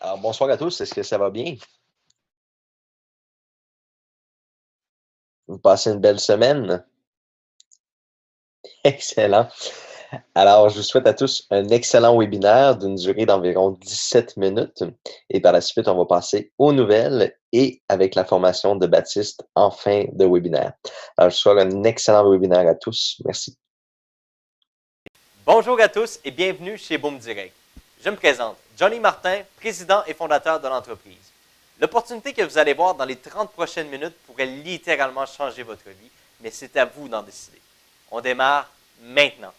Alors, bonsoir à tous, est-ce que ça va bien? Vous passez une belle semaine? Excellent. Alors, je vous souhaite à tous un excellent webinaire d'une durée d'environ 17 minutes. Et par la suite, on va passer aux nouvelles et avec la formation de Baptiste en fin de webinaire. Alors, je vous souhaite un excellent webinaire à tous. Merci. Bonjour à tous et bienvenue chez Boom Direct. Je me présente, Johnny Martin, président et fondateur de l'entreprise. L'opportunité que vous allez voir dans les 30 prochaines minutes pourrait littéralement changer votre vie, mais c'est à vous d'en décider. On démarre maintenant.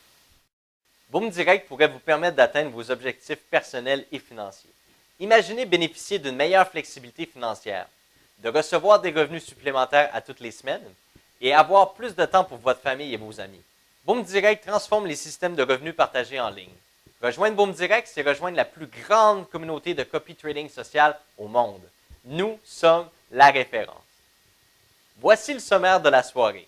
Boom Direct pourrait vous permettre d'atteindre vos objectifs personnels et financiers. Imaginez bénéficier d'une meilleure flexibilité financière, de recevoir des revenus supplémentaires à toutes les semaines et avoir plus de temps pour votre famille et vos amis. Boom Direct transforme les systèmes de revenus partagés en ligne. Rejoindre Boom Direct, c'est rejoindre la plus grande communauté de copy trading social au monde. Nous sommes la référence. Voici le sommaire de la soirée.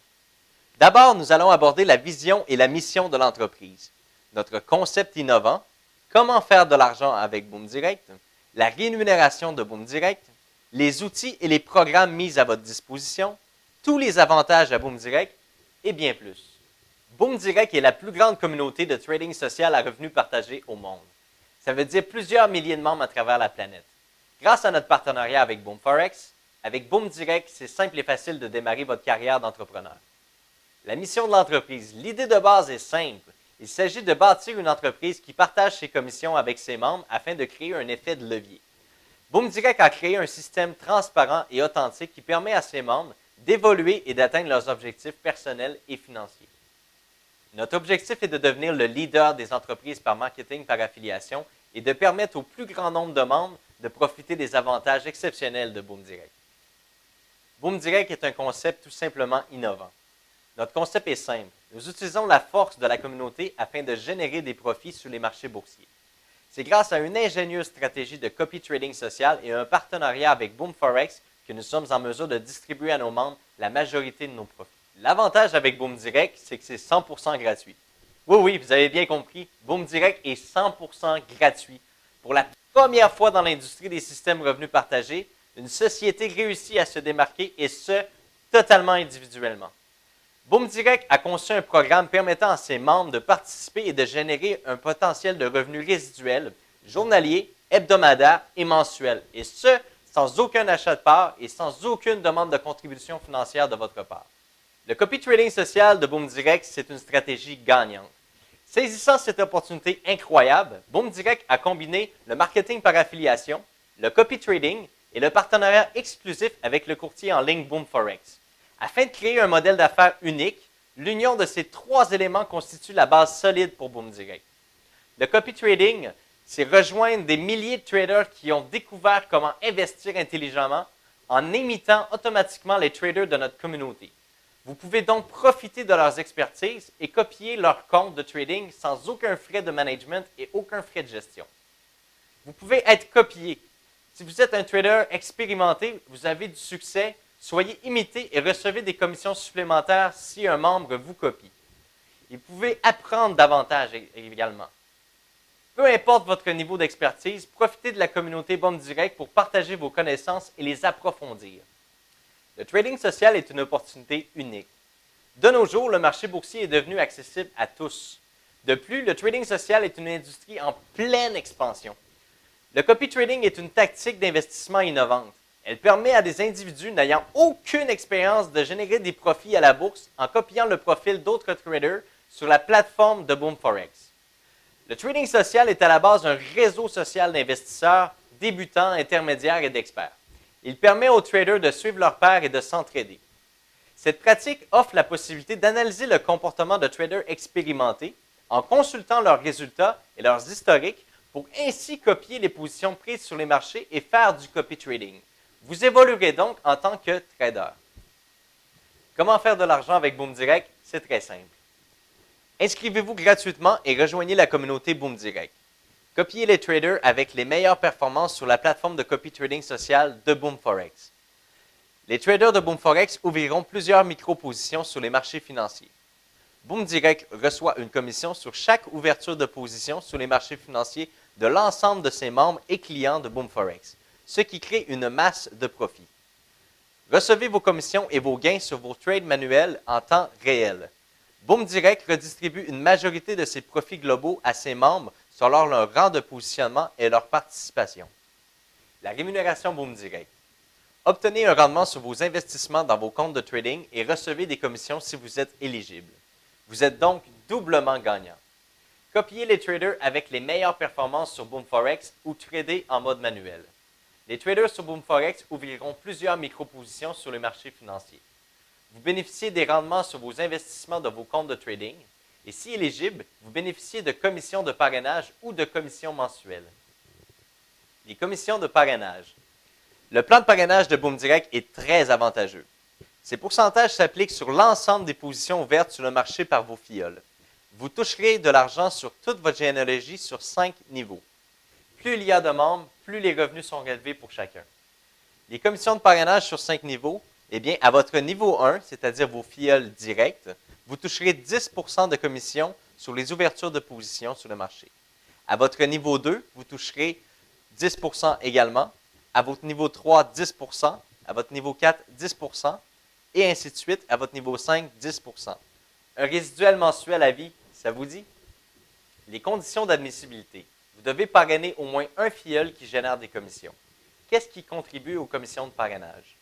D'abord, nous allons aborder la vision et la mission de l'entreprise, notre concept innovant, comment faire de l'argent avec Boom Direct, la rémunération de Boom Direct, les outils et les programmes mis à votre disposition, tous les avantages à Boom Direct et bien plus. Boom Direct est la plus grande communauté de trading social à revenus partagés au monde. Ça veut dire plusieurs milliers de membres à travers la planète. Grâce à notre partenariat avec Boom Forex, avec Boom Direct, c'est simple et facile de démarrer votre carrière d'entrepreneur. La mission de l'entreprise, l'idée de base est simple. Il s'agit de bâtir une entreprise qui partage ses commissions avec ses membres afin de créer un effet de levier. Boom Direct a créé un système transparent et authentique qui permet à ses membres d'évoluer et d'atteindre leurs objectifs personnels et financiers. Notre objectif est de devenir le leader des entreprises par marketing par affiliation et de permettre au plus grand nombre de membres de profiter des avantages exceptionnels de Boom Direct. Boom Direct est un concept tout simplement innovant. Notre concept est simple. Nous utilisons la force de la communauté afin de générer des profits sur les marchés boursiers. C'est grâce à une ingénieuse stratégie de copy trading social et un partenariat avec Boom Forex que nous sommes en mesure de distribuer à nos membres la majorité de nos profits. L'avantage avec Boom Direct, c'est que c'est 100% gratuit. Oui, vous avez bien compris, Boom Direct est 100% gratuit. Pour la première fois dans l'industrie des systèmes revenus partagés, une société réussit à se démarquer et ce, totalement individuellement. Boom Direct a conçu un programme permettant à ses membres de participer et de générer un potentiel de revenus résiduels, journaliers, hebdomadaires et mensuels. Et ce, sans aucun achat de part et sans aucune demande de contribution financière de votre part. Le copy trading social de Boom Direct, c'est une stratégie gagnante. Saisissant cette opportunité incroyable, Boom Direct a combiné le marketing par affiliation, le copy trading et le partenariat exclusif avec le courtier en ligne Boom Forex. Afin de créer un modèle d'affaires unique, l'union de ces trois éléments constitue la base solide pour Boom Direct. Le copy trading, c'est rejoindre des milliers de traders qui ont découvert comment investir intelligemment en imitant automatiquement les traders de notre communauté. Vous pouvez donc profiter de leurs expertises et copier leur compte de trading sans aucun frais de management et aucun frais de gestion. Vous pouvez être copié. Si vous êtes un trader expérimenté, vous avez du succès, soyez imité et recevez des commissions supplémentaires si un membre vous copie. Et vous pouvez apprendre davantage également. Peu importe votre niveau d'expertise, profitez de la communauté Boom Direct pour partager vos connaissances et les approfondir. Le trading social est une opportunité unique. De nos jours, le marché boursier est devenu accessible à tous. De plus, le trading social est une industrie en pleine expansion. Le copy trading est une tactique d'investissement innovante. Elle permet à des individus n'ayant aucune expérience de générer des profits à la bourse en copiant le profil d'autres traders sur la plateforme de Boom Forex. Le trading social est à la base un réseau social d'investisseurs, débutants, intermédiaires et d'experts. Il permet aux traders de suivre leurs pairs et de s'entraider. Cette pratique offre la possibilité d'analyser le comportement de traders expérimentés en consultant leurs résultats et leurs historiques pour ainsi copier les positions prises sur les marchés et faire du copy trading. Vous évoluerez donc en tant que trader. Comment faire de l'argent avec Boom Direct? C'est très simple. Inscrivez-vous gratuitement et rejoignez la communauté Boom Direct. Copiez les traders avec les meilleures performances sur la plateforme de copy trading social de Boom Forex. Les traders de Boom Forex ouvriront plusieurs micro-positions sur les marchés financiers. Boom Direct reçoit une commission sur chaque ouverture de position sur les marchés financiers de l'ensemble de ses membres et clients de Boom Forex, ce qui crée une masse de profit. Recevez vos commissions et vos gains sur vos trades manuels en temps réel. Boom Direct redistribue une majorité de ses profits globaux à ses membres selon leur rang de positionnement et leur participation. La rémunération Boom Direct. Obtenez un rendement sur vos investissements dans vos comptes de trading et recevez des commissions si vous êtes éligible. Vous êtes donc doublement gagnant. Copiez les traders avec les meilleures performances sur Boom Forex ou tradez en mode manuel. Les traders sur Boom Forex ouvriront plusieurs micro-positions sur les marchés financiers. Vous bénéficiez des rendements sur vos investissements de vos comptes de trading et, si éligible, vous bénéficiez de commissions de parrainage ou de commissions mensuelles. Les commissions de parrainage. Le plan de parrainage de Boom Direct est très avantageux. Ces pourcentages s'appliquent sur l'ensemble des positions ouvertes sur le marché par vos filleuls. Vous toucherez de l'argent sur toute votre généalogie sur 5 niveaux. Plus il y a de membres, plus les revenus sont relevés pour chacun. Les commissions de parrainage sur 5 niveaux, eh bien, à votre niveau 1, c'est-à-dire vos filleuls directs, vous toucherez 10% de commission sur les ouvertures de position sur le marché. À votre niveau 2, vous toucherez 10% également. À votre niveau 3, 10%. À votre niveau 4, 10%. Et ainsi de suite. À votre niveau 5, 10%. Un résiduel mensuel à vie, ça vous dit? Les conditions d'admissibilité. Vous devez parrainer au moins un filleul qui génère des commissions. Qu'est-ce qui contribue aux commissions de parrainage?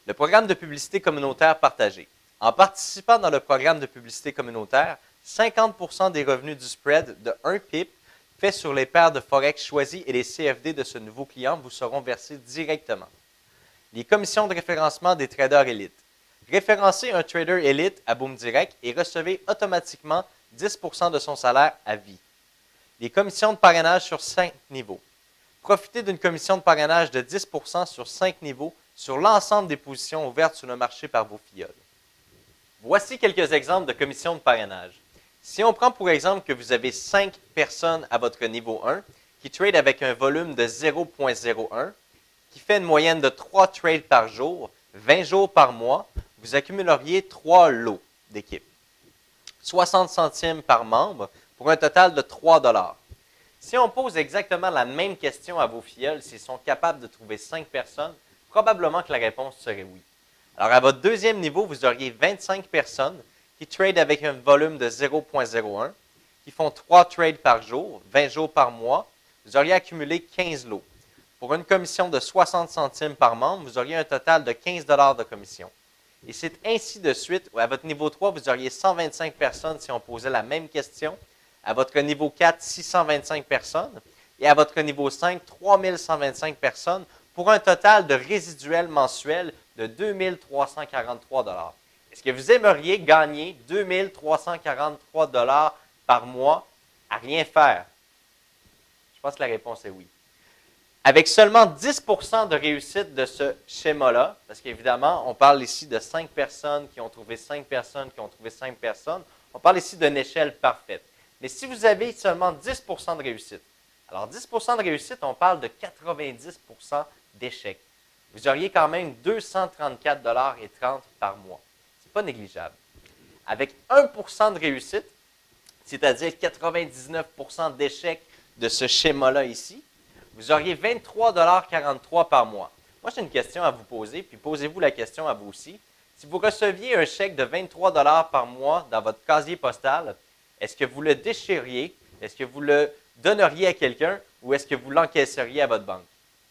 Le programme de publicité communautaire partagé. En participant dans le programme de publicité communautaire, 50% des revenus du spread de 1 pip fait sur les paires de Forex choisies et les CFD de ce nouveau client vous seront versés directement. Les commissions de référencement des traders élites. Référencez un trader élite à Boom Direct et recevez automatiquement 10% de son salaire à vie. Les commissions de parrainage sur 5 niveaux. Profitez d'une commission de parrainage de 10% sur 5 niveaux sur l'ensemble des positions ouvertes sur le marché par vos filleuls. Voici quelques exemples de commissions de parrainage. Si on prend pour exemple que vous avez 5 personnes à votre niveau 1 qui tradent avec un volume de 0.01, qui fait une moyenne de 3 trades par jour, 20 jours par mois, vous accumuleriez 3 lots d'équipe. 60 centimes par membre pour un total de 3 $. Si on pose exactement la même question à vos filleuls s'ils sont capables de trouver 5 personnes, probablement que la réponse serait oui. Alors à votre deuxième niveau, vous auriez 25 personnes qui tradent avec un volume de 0.01, qui font 3 trades par jour, 20 jours par mois, vous auriez accumulé 15 lots. Pour une commission de 60 centimes par membre, vous auriez un total de 15 $ de commission. Et c'est ainsi de suite. À votre niveau 3, vous auriez 125 personnes si on posait la même question. À votre niveau 4, 625 personnes. Et à votre niveau 5, 3125 personnes pour un total de résiduel mensuel de 2343 $. Est-ce que vous aimeriez gagner 2343 $ par mois à rien faire? Je pense que la réponse est oui. Avec seulement 10% de réussite de ce schéma-là, parce qu'évidemment, on parle ici de 5 personnes qui ont trouvé 5 personnes qui ont trouvé 5 personnes, on parle ici d'une échelle parfaite. Mais si vous avez seulement 10% de réussite, alors 10% de réussite, on parle de 90% d'échecs. Vous auriez quand même 234,30 $ par mois. Ce n'est pas négligeable. Avec 1% de réussite, c'est-à-dire 99% d'échecs de ce schéma-là ici, vous auriez 23,43 $ par mois. Moi, j'ai une question à vous poser, puis posez-vous la question à vous aussi. Si vous receviez un chèque de 23 $ par mois dans votre casier postal, est-ce que vous le déchireriez? Est-ce que vous le donneriez à quelqu'un ou est-ce que vous l'encaisseriez à votre banque?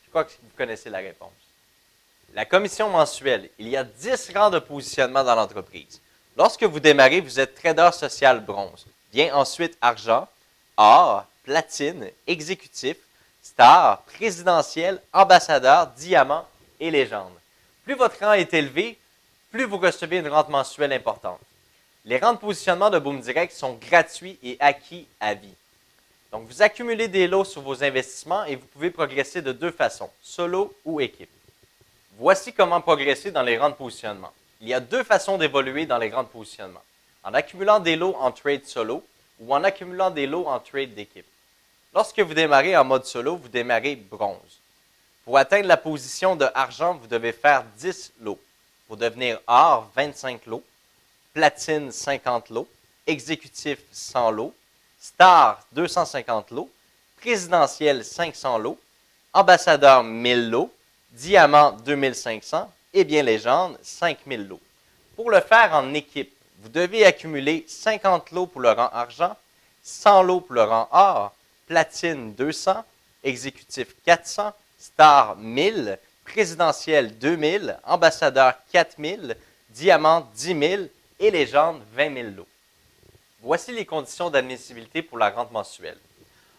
Je crois que vous connaissez la réponse. La commission mensuelle. Il y a 10 rangs de positionnement dans l'entreprise. Lorsque vous démarrez, vous êtes trader social bronze. Vient ensuite argent, or, platine, exécutif, star, présidentiel, ambassadeur, diamant et légende. Plus votre rang est élevé, plus vous recevez une rente mensuelle importante. Les rangs de positionnement de Boom Direct sont gratuits et acquis à vie. Donc, vous accumulez des lots sur vos investissements et vous pouvez progresser de 2 façons, solo ou équipe. Voici comment progresser dans les rangs de positionnement. Il y a 2 façons d'évoluer dans les rangs de positionnement. En accumulant des lots en trade solo ou en accumulant des lots en trade d'équipe. Lorsque vous démarrez en mode solo, vous démarrez bronze. Pour atteindre la position de argent, vous devez faire 10 lots. Pour devenir or, 25 lots. Platine, 50 lots. exécutif 100 lots, star 250 lots, présidentiel 500 lots, ambassadeur 1000 lots, diamant 2500 et bien légende 5000 lots. Pour le faire en équipe, vous devez accumuler 50 lots pour le rang argent, 100 lots pour le rang or, platine 200, exécutif 400, star 1000, présidentiel 2000, ambassadeur 4000, diamant 10 000 et légende 20 000 lots. Voici les conditions d'admissibilité pour la rente mensuelle.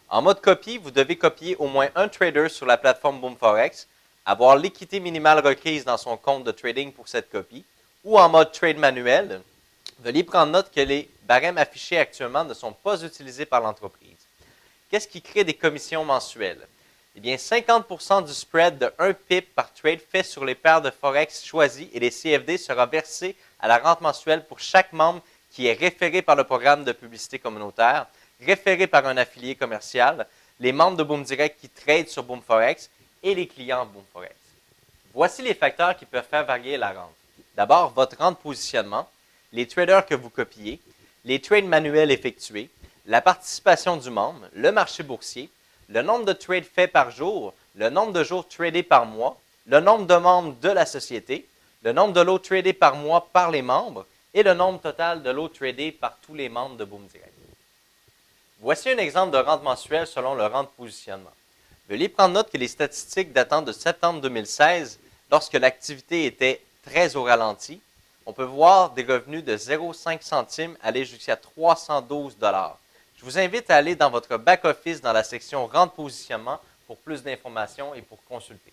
En mode copie, vous devez copier au moins un trader sur la plateforme BoomForex, avoir l'équité minimale requise dans son compte de trading pour cette copie, ou en mode trade manuel, veuillez prendre note que les barèmes affichés actuellement ne sont pas utilisés par l'entreprise. Qu'est-ce qui crée des commissions mensuelles? Eh bien, 50% du spread de 1 pip par trade fait sur les paires de Forex choisies et les CFD sera versé à la rente mensuelle pour chaque membre qui est référé par le programme de publicité communautaire, référé par un affilié commercial, les membres de Boom Direct qui tradent sur BoomForex et les clients BoomForex. Voici les facteurs qui peuvent faire varier la rente. D'abord, votre rente positionnement, les traders que vous copiez, les trades manuels effectués, la participation du membre, le marché boursier, le nombre de trades faits par jour, le nombre de jours tradés par mois, le nombre de membres de la société, le nombre de lots tradés par mois par les membres et le nombre total de lots tradés par tous les membres de Boom Direct. Voici un exemple de rente mensuelle selon le rente positionnement. Veuillez prendre note que les statistiques datant de septembre 2016, lorsque l'activité était très au ralenti, on peut voir des revenus de 0,5 centimes aller jusqu'à 312 $. Je vous invite à aller dans votre back-office dans la section rente positionnement pour plus d'informations et pour consulter.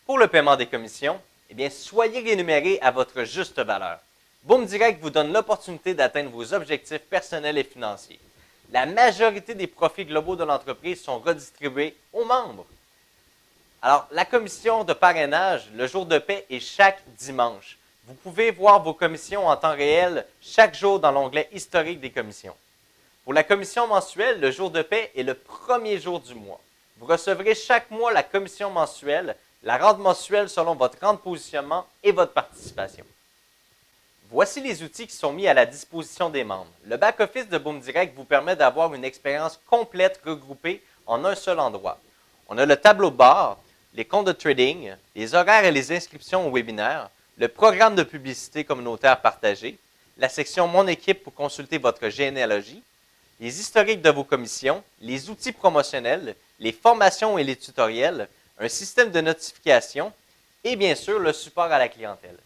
Pour le paiement des commissions, eh bien, soyez rémunéré à votre juste valeur. Boom Direct vous donne l'opportunité d'atteindre vos objectifs personnels et financiers. La majorité des profits globaux de l'entreprise sont redistribués aux membres. Alors, la commission de parrainage, le jour de paie est chaque dimanche. Vous pouvez voir vos commissions en temps réel chaque jour dans l'onglet historique des commissions. Pour la commission mensuelle, le jour de paie est le premier jour du mois. Vous recevrez chaque mois la commission mensuelle, la rente mensuelle selon votre rente positionnement et votre participation. Voici les outils qui sont mis à la disposition des membres. Le back-office de Boom Direct vous permet d'avoir une expérience complète regroupée en un seul endroit. On a le tableau de bord, les comptes de trading, les horaires et les inscriptions au webinaire, le programme de publicité communautaire partagé, la section Mon équipe pour consulter votre généalogie, les historiques de vos commissions, les outils promotionnels, les formations et les tutoriels, un système de notification et bien sûr le support à la clientèle.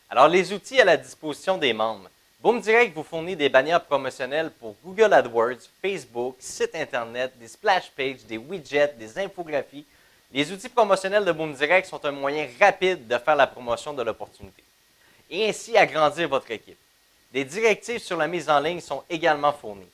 Alors les outils à la disposition des membres. Boom Direct vous fournit des bannières promotionnelles pour Google AdWords, Facebook, site internet, des splash pages, des widgets, des infographies. Les outils promotionnels de Boom Direct sont un moyen rapide de faire la promotion de l'opportunité et ainsi agrandir votre équipe. Des directives sur la mise en ligne sont également fournies.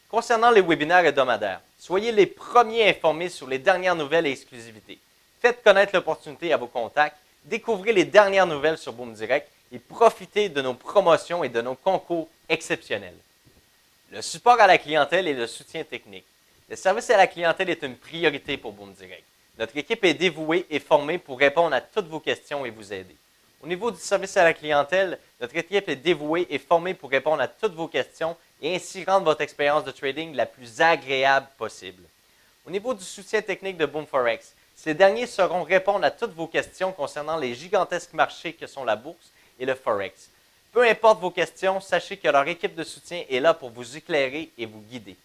Concernant les webinaires hebdomadaires, soyez les premiers informés sur les dernières nouvelles et exclusivités. Faites connaître l'opportunité à vos contacts, découvrez les dernières nouvelles sur Boom Direct et profitez de nos promotions et de nos concours exceptionnels. Le support à la clientèle et le soutien technique. Le service à la clientèle est une priorité pour Boom Direct. Notre équipe est dévouée et formée pour répondre à toutes vos questions et vous aider. Au niveau du service à la clientèle, notre équipe est dévouée et formée pour répondre à toutes vos questions et ainsi rendre votre expérience de trading la plus agréable possible. Au niveau du soutien technique de BoomForex, ces derniers sauront répondre à toutes vos questions concernant les gigantesques marchés que sont la bourse et le Forex. Peu importe vos questions, sachez que leur équipe de soutien est là pour vous éclairer et vous guider.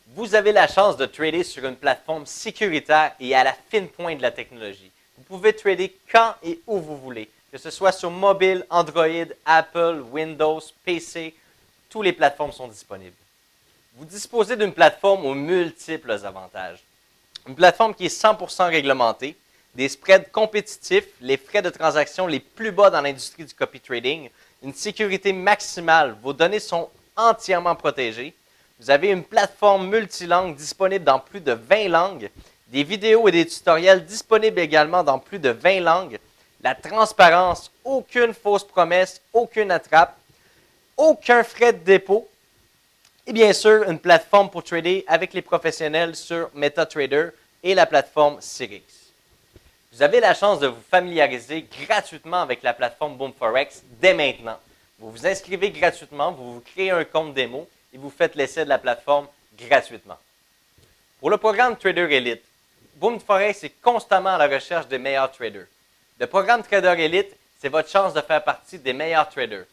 Vous avez la chance de trader sur une plateforme sécuritaire et à la fine pointe de la technologie. Vous pouvez trader quand et où vous voulez, que ce soit sur mobile, Android, Apple, Windows, PC, toutes les plateformes sont disponibles. Vous disposez d'une plateforme aux multiples avantages. Une plateforme qui est 100% réglementée, des spreads compétitifs, les frais de transaction les plus bas dans l'industrie du copy trading, une sécurité maximale, vos données sont entièrement protégées. Vous avez une plateforme multilangue disponible dans plus de 20 langues, des vidéos et des tutoriels disponibles également dans plus de 20 langues, la transparence, aucune fausse promesse, aucune attrape, aucun frais de dépôt et bien sûr une plateforme pour trader avec les professionnels sur MetaTrader et la plateforme Sirix. Vous avez la chance de vous familiariser gratuitement avec la plateforme BoomForex dès maintenant. Vous vous inscrivez gratuitement, vous vous créez un compte démo et vous faites l'essai de la plateforme gratuitement. Pour le programme Trader Elite, Boom Forex est constamment à la recherche des meilleurs traders. Le programme Trader Elite, c'est votre chance de faire partie des meilleurs traders.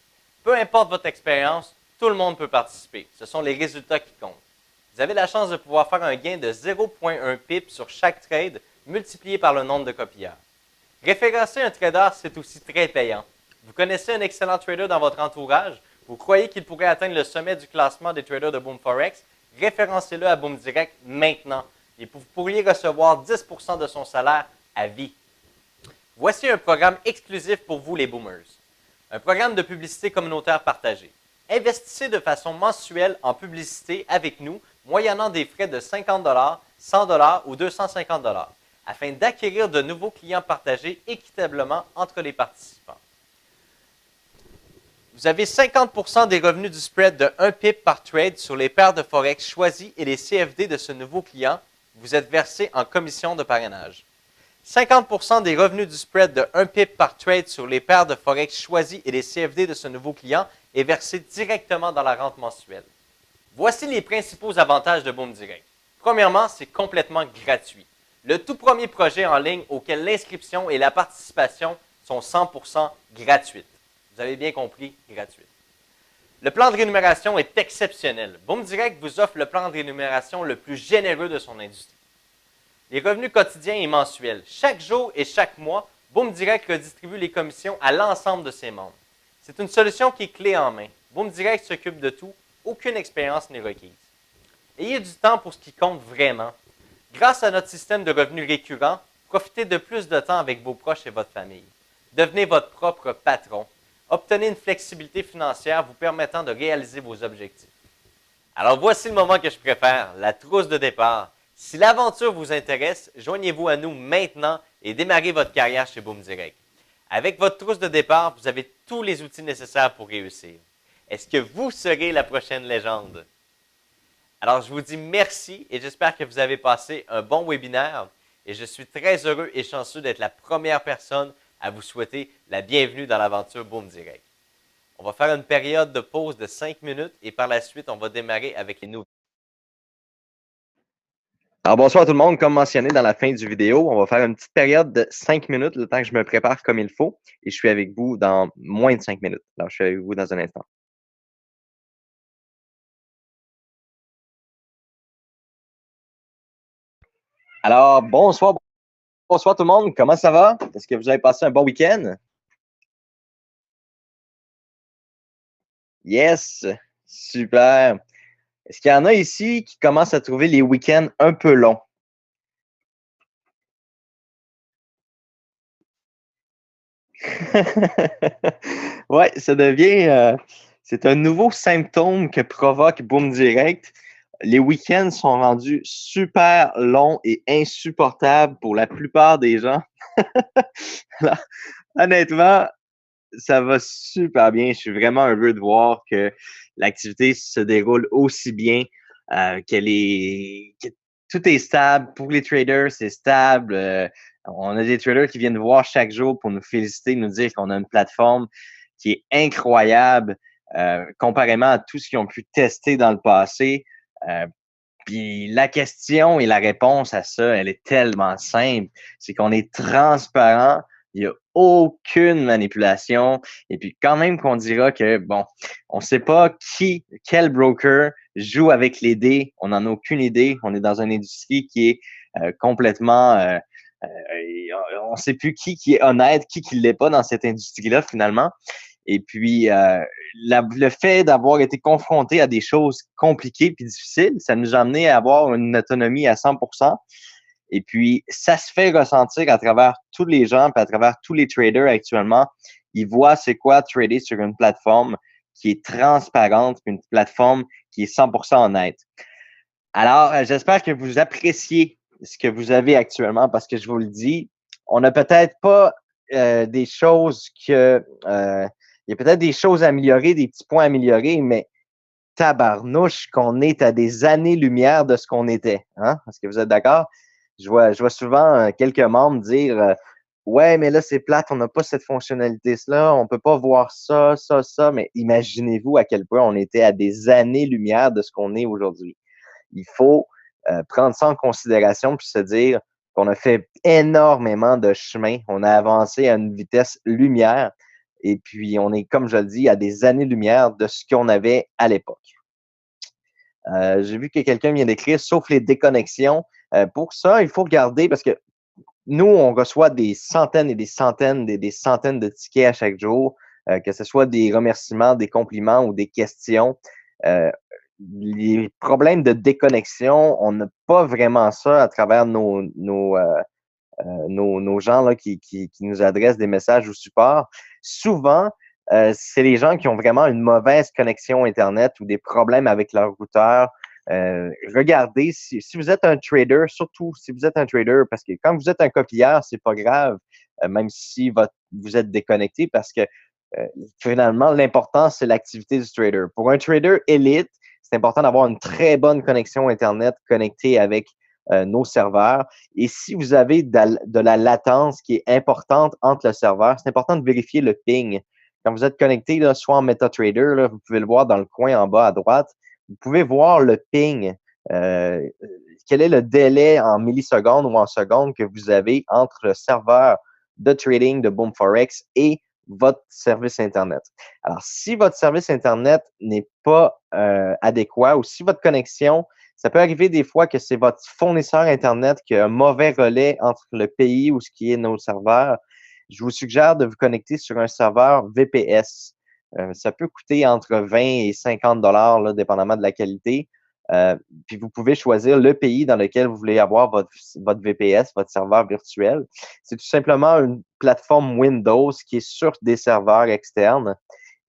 Peu importe votre expérience, tout le monde peut participer. Ce sont les résultats qui comptent. Vous avez la chance de pouvoir faire un gain de 0,1 pip sur chaque trade multiplié par le nombre de copieurs. Référencer un trader, c'est aussi très payant. Vous connaissez un excellent trader dans votre entourage, vous croyez qu'il pourrait atteindre le sommet du classement des traders de Boom Forex, référencez-le à Boom Direct maintenant et vous pourriez recevoir 10% de son salaire à vie. Voici un programme exclusif pour vous les boomers. Un programme de publicité communautaire partagée. Investissez de façon mensuelle en publicité avec nous, moyennant des frais de 50 $, 100 $ ou 250 $ afin d'acquérir de nouveaux clients partagés équitablement entre les participants. Vous avez 50% des revenus du spread de 1 pip par trade sur les paires de Forex choisies et les CFD de ce nouveau client vous êtes versé en commission de parrainage. 50% des revenus du spread de 1 pip par trade sur les paires de Forex choisies et les CFD de ce nouveau client est versé directement dans la rente mensuelle. Voici les principaux avantages de Boom Direct. Premièrement, c'est complètement gratuit. Le tout premier projet en ligne auquel l'inscription et la participation sont 100% gratuites. Vous avez bien compris, gratuite. Le plan de rémunération est exceptionnel. Boom Direct vous offre le plan de rémunération le plus généreux de son industrie. Les revenus quotidiens et mensuels. Chaque jour et chaque mois, Boom Direct redistribue les commissions à l'ensemble de ses membres. C'est une solution qui est clé en main. Boom Direct s'occupe de tout. Aucune expérience n'est requise. Ayez du temps pour ce qui compte vraiment. Grâce à notre système de revenus récurrents, profitez de plus de temps avec vos proches et votre famille. Devenez votre propre patron. Obtenez une flexibilité financière vous permettant de réaliser vos objectifs. Alors voici le moment que je préfère, la trousse de départ. Si l'aventure vous intéresse, joignez-vous à nous maintenant et démarrez votre carrière chez Boom Direct. Avec votre trousse de départ, vous avez tous les outils nécessaires pour réussir. Est-ce que vous serez la prochaine légende? Alors, je vous dis merci et j'espère que vous avez passé un bon webinaire et je suis très heureux et chanceux d'être la première personne à vous souhaiter la bienvenue dans l'aventure Boom Direct. On va faire une période de pause de 5 minutes et par la suite, on va démarrer avec les nouveaux. Alors, bonsoir tout le monde. Comme mentionné dans la fin du vidéo, on va faire une petite période de 5 minutes, le temps que je me prépare comme il faut. Et je suis avec vous dans moins de 5 minutes. Alors, je suis avec vous dans un instant. Alors, bonsoir tout le monde. Comment ça va? Est-ce que vous avez passé un bon week-end? Yes! Super! Est-ce qu'il y en a ici qui commencent à trouver les week-ends un peu longs? Ouais, ça devient, c'est un nouveau symptôme que provoque Boom Direct. Les week-ends sont rendus super longs et insupportables pour la plupart des gens. Alors, honnêtement, ça va super bien. Je suis vraiment heureux de voir que l'activité se déroule aussi bien, que tout est stable. Pour les traders, c'est stable. On a des traders qui viennent nous voir chaque jour pour nous féliciter, nous dire qu'on a une plateforme qui est incroyable, comparément à tout ce qu'ils ont pu tester dans le passé. Puis la question et la réponse à ça, elle est tellement simple. C'est qu'on est transparent. Il n'y a aucune manipulation. Et puis quand même qu'on dira que, bon, on ne sait pas quel broker joue avec les dés. On n'en a aucune idée. On est dans une industrie qui est complètement... on ne sait plus qui est honnête, qui ne l'est pas dans cette industrie-là finalement. Et puis, le fait d'avoir été confronté à des choses compliquées puis difficiles, ça nous a amené à avoir une autonomie à 100%. Et puis, ça se fait ressentir à travers tous les gens puis à travers tous les traders actuellement. Ils voient c'est quoi trader sur une plateforme qui est transparente, une plateforme qui est 100% honnête. Alors, j'espère que vous appréciez ce que vous avez actuellement parce que je vous le dis, on n'a peut-être pas des choses que... il y a peut-être des choses à améliorer, des petits points à améliorer, mais tabarnouche qu'on est à des années-lumière de ce qu'on était. Hein? Est-ce que vous êtes d'accord? Je vois souvent quelques membres dire Ouais, mais là, c'est plate, on n'a pas cette fonctionnalité-là, on peut pas voir ça, ça, ça, mais imaginez-vous à quel point on était à des années-lumière de ce qu'on est aujourd'hui. Il faut prendre ça en considération puis se dire qu'on a fait énormément de chemin. On a avancé à une vitesse lumière et puis on est, comme je le dis, à des années-lumière de ce qu'on avait à l'époque. J'ai vu que quelqu'un vient d'écrire, sauf les déconnexions. Pour ça, il faut regarder parce que nous, on reçoit des centaines et des centaines, des centaines de tickets à chaque jour, que ce soit des remerciements, des compliments ou des questions. Euh, les problèmes de déconnexion, on n'a pas vraiment ça à travers nos gens là, qui nous adressent des messages au support. Souvent, c'est les gens qui ont vraiment une mauvaise connexion Internet ou des problèmes avec leur routeur. Regardez, si vous êtes un trader, surtout si vous êtes un trader, parce que quand vous êtes un copieur, c'est pas grave, même si vous êtes déconnecté, parce que finalement, l'important, c'est l'activité du trader. Pour un trader élite, c'est important d'avoir une très bonne connexion Internet connectée avec nos serveurs. Et si vous avez de la latence qui est importante entre le serveur, c'est important de vérifier le ping. Quand vous êtes connecté, là, soit en MetaTrader, là, vous pouvez le voir dans le coin en bas à droite, vous pouvez voir le ping. Euh, quel est le délai en millisecondes ou en secondes que vous avez entre le serveur de trading de Boom Forex et votre service Internet. Alors, si votre service Internet n'est pas adéquat ou si votre connexion, ça peut arriver des fois que c'est votre fournisseur Internet qui a un mauvais relais entre le pays où ce qui est nos serveurs. Je vous suggère de vous connecter sur un serveur VPS. Ça peut coûter entre 20 et 50 dollars, dépendamment de la qualité. Puis vous pouvez choisir le pays dans lequel vous voulez avoir votre VPS, votre serveur virtuel. C'est tout simplement une plateforme Windows qui est sur des serveurs externes.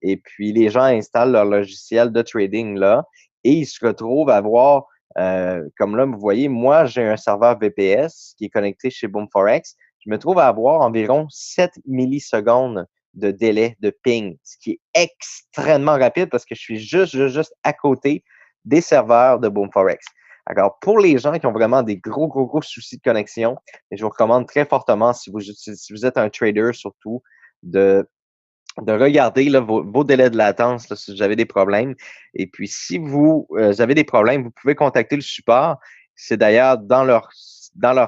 Et puis, les gens installent leur logiciel de trading là et ils se retrouvent à avoir, comme là, vous voyez, moi, j'ai un serveur VPS qui est connecté chez BoomForex. Je me trouve à avoir environ 7 millisecondes de délai de ping, ce qui est extrêmement rapide parce que je suis juste à côté des serveurs de BoomForex. Alors, pour les gens qui ont vraiment des gros soucis de connexion, je vous recommande très fortement, si vous êtes un trader surtout, de regarder là, vos délais de latence là, si vous avez des problèmes. Et puis, si vous avez des problèmes, vous pouvez contacter le support. C'est d'ailleurs dans leur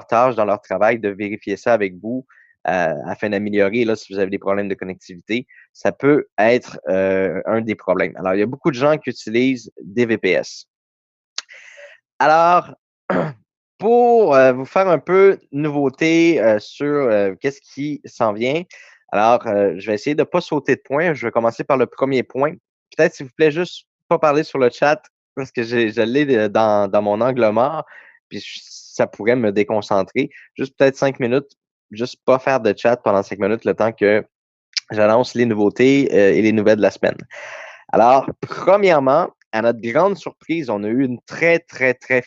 tâche, dans leur travail, de vérifier ça avec vous afin d'améliorer là, si vous avez des problèmes de connectivité. Ça peut être un des problèmes. Alors, il y a beaucoup de gens qui utilisent des VPS. Alors, pour vous faire un peu nouveauté sur qu'est-ce qui s'en vient, alors je vais essayer de ne pas sauter de point. Je vais commencer par le premier point. Peut-être, s'il vous plaît, juste pas parler sur le chat parce que je l'ai dans mon angle mort, puis ça pourrait me déconcentrer. Juste peut-être 5 minutes, juste pas faire de chat pendant 5 minutes, le temps que j'annonce les nouveautés et les nouvelles de la semaine. Alors, premièrement, à notre grande surprise, on a eu une très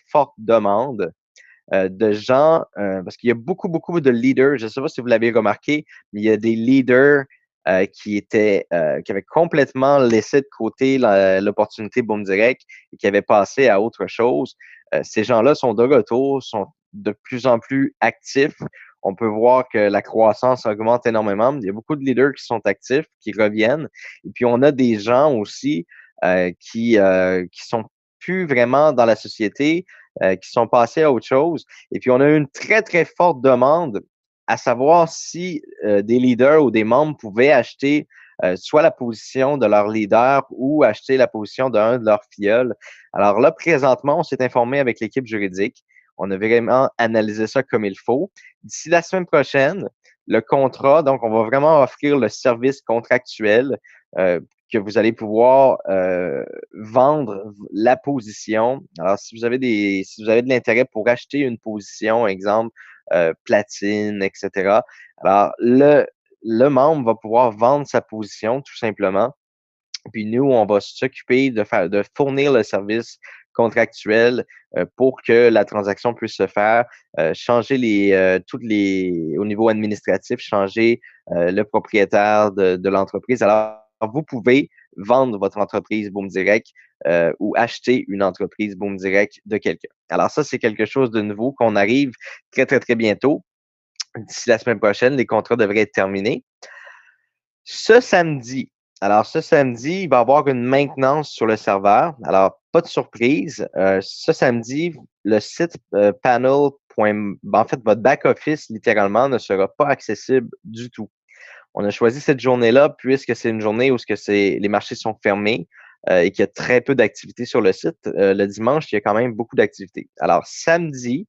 forte demande de gens, parce qu'il y a beaucoup de leaders, je ne sais pas si vous l'avez remarqué, mais il y a des leaders qui avaient complètement laissé de côté l'opportunité Boom Direct et qui avaient passé à autre chose. Ces gens-là sont de retour, sont de plus en plus actifs. On peut voir que la croissance augmente énormément. Il y a beaucoup de leaders qui sont actifs, qui reviennent. Et puis, on a des gens aussi qui sont plus vraiment dans la société, qui sont passés à autre chose. Et puis, on a eu une très forte demande à savoir si des leaders ou des membres pouvaient acheter soit la position de leur leader ou acheter la position d'un de leurs filleuls. Alors là, présentement, on s'est informé avec l'équipe juridique. On a vraiment analysé ça comme il faut. D'ici la semaine prochaine, le contrat, donc on va vraiment offrir le service contractuel que vous allez pouvoir vendre la position. Alors, si vous avez de l'intérêt pour acheter une position, exemple, platine, etc. Alors, le membre va pouvoir vendre sa position, tout simplement. Puis nous, on va s'occuper de fournir le service contractuel pour que la transaction puisse se faire, changer au niveau administratif, changer le propriétaire de l'entreprise. Alors, vous pouvez vendre votre entreprise Boom Direct ou acheter une entreprise Boom Direct de quelqu'un. Alors ça, c'est quelque chose de nouveau qu'on arrive très bientôt. D'ici la semaine prochaine, les contrats devraient être terminés. Ce samedi, il va y avoir une maintenance sur le serveur. Alors, pas de surprise. Ce samedi, le site panel. En fait, votre back-office, littéralement, ne sera pas accessible du tout. On a choisi cette journée-là puisque c'est une journée où les marchés sont fermés et qu'il y a très peu d'activités sur le site. Le dimanche, il y a quand même beaucoup d'activités. Alors, samedi,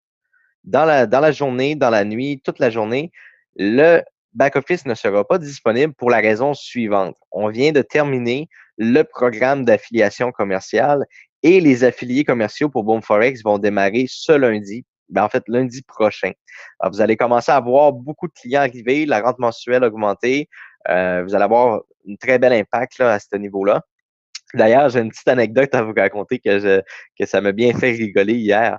dans la journée, dans la nuit, toute la journée, le back-office ne sera pas disponible pour la raison suivante. On vient de terminer le programme d'affiliation commerciale et les affiliés commerciaux pour Boom Forex vont démarrer ce lundi. En fait, lundi prochain. Alors, vous allez commencer à voir beaucoup de clients arriver, la rente mensuelle augmenter. Vous allez avoir un très bel impact là, à ce niveau-là. D'ailleurs, j'ai une petite anecdote à vous raconter que ça m'a bien fait rigoler hier.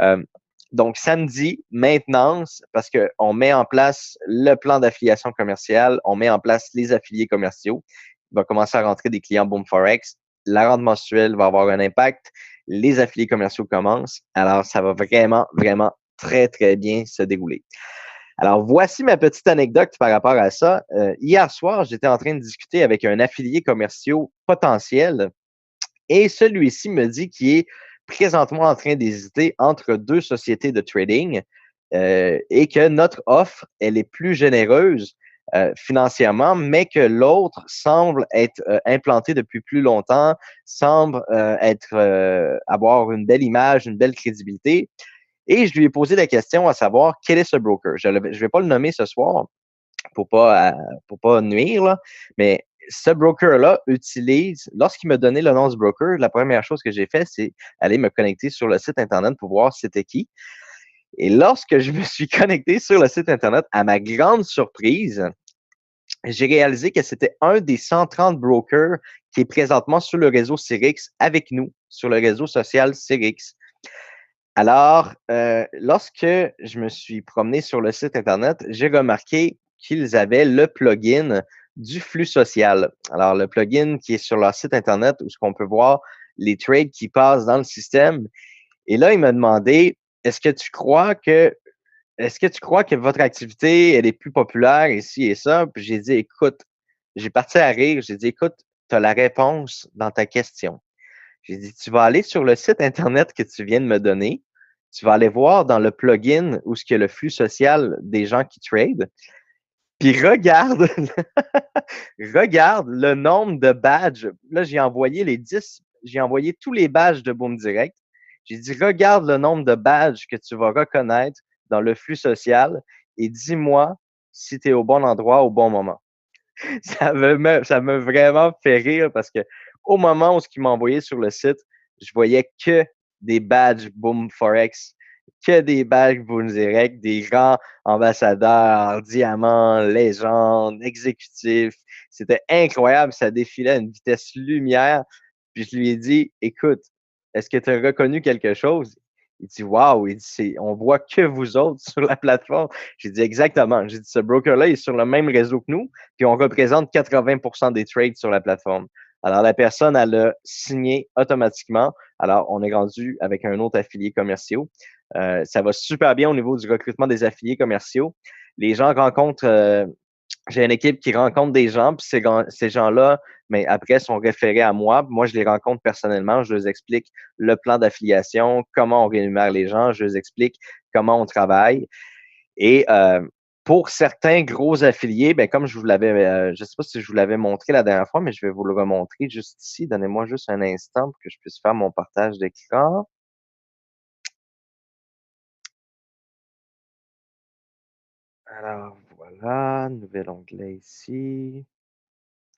Euh, donc, samedi, maintenance, parce qu'on met en place le plan d'affiliation commerciale, on met en place les affiliés commerciaux. Il va commencer à rentrer des clients Boom Forex. La rente mensuelle va avoir un impact. Les affiliés commerciaux commencent. Alors, ça va vraiment, vraiment très, très bien se dérouler. Alors, voici ma petite anecdote par rapport à ça. Hier soir, j'étais en train de discuter avec un affilié commercial potentiel et celui-ci me dit qu'il est présentement en train d'hésiter entre deux sociétés de trading et que notre offre, elle est plus généreuse financièrement, mais que l'autre semble être implantée depuis plus longtemps, semble avoir une belle image, une belle crédibilité. Et je lui ai posé la question à savoir quel est ce broker. Je ne vais pas le nommer ce soir pour pas nuire, là, mais ce broker-là utilise, lorsqu'il m'a donné le nom du broker, la première chose que j'ai fait, c'est aller me connecter sur le site Internet pour voir c'était qui. Et lorsque je me suis connecté sur le site Internet, à ma grande surprise, j'ai réalisé que c'était un des 130 brokers qui est présentement sur le réseau Cyrix avec nous, sur le réseau social Cyrix. Alors, lorsque je me suis promené sur le site Internet, j'ai remarqué qu'ils avaient le plugin du flux social. Alors, le plugin qui est sur leur site Internet où ce qu'on peut voir les trades qui passent dans le système. Et là, il m'a demandé, est-ce que tu crois que votre activité, elle est plus populaire ici et ça? Puis j'ai dit, écoute, j'ai parti à rire. J'ai dit, écoute, tu as la réponse dans ta question. J'ai dit, tu vas aller sur le site Internet que tu viens de me donner. Tu vas aller voir dans le plugin où ce qu'il y a le flux social des gens qui trade. Puis regarde, regarde le nombre de badges. Là, j'ai envoyé tous les badges de Boom Direct. J'ai dit, regarde le nombre de badges que tu vas reconnaître dans le flux social et dis-moi si tu es au bon endroit au bon moment. Ça m'a vraiment fait rire parce que au moment où ce qu'il m'a envoyé sur le site, je voyais que des badges Boom Forex, que des badges Boom Direct, des grands ambassadeurs, diamants, légendes, exécutifs. C'était incroyable, ça défilait à une vitesse lumière. Puis je lui ai dit, écoute, est-ce que tu as reconnu quelque chose? Il dit, waouh, il dit, on voit que vous autres sur la plateforme. J'ai dit, exactement. J'ai dit, ce broker-là est sur le même réseau que nous, puis on représente 80% des trades sur la plateforme. Alors, la personne, elle a signé automatiquement. Alors, on est rendu avec un autre affilié commercial. Ça va super bien au niveau du recrutement des affiliés commerciaux. Les gens rencontrent, j'ai une équipe qui rencontre des gens, puis ces gens-là, mais après, sont référés à moi. Moi, je les rencontre personnellement. Je leur explique le plan d'affiliation, comment on rémunère les gens. Je leur explique comment on travaille. Et pour certains gros affiliés, ben, comme je vous l'avais, je ne sais pas si je vous l'avais montré la dernière fois, mais je vais vous le remontrer juste ici. Donnez-moi juste un instant pour que je puisse faire mon partage d'écran. Alors, voilà, nouvel onglet ici,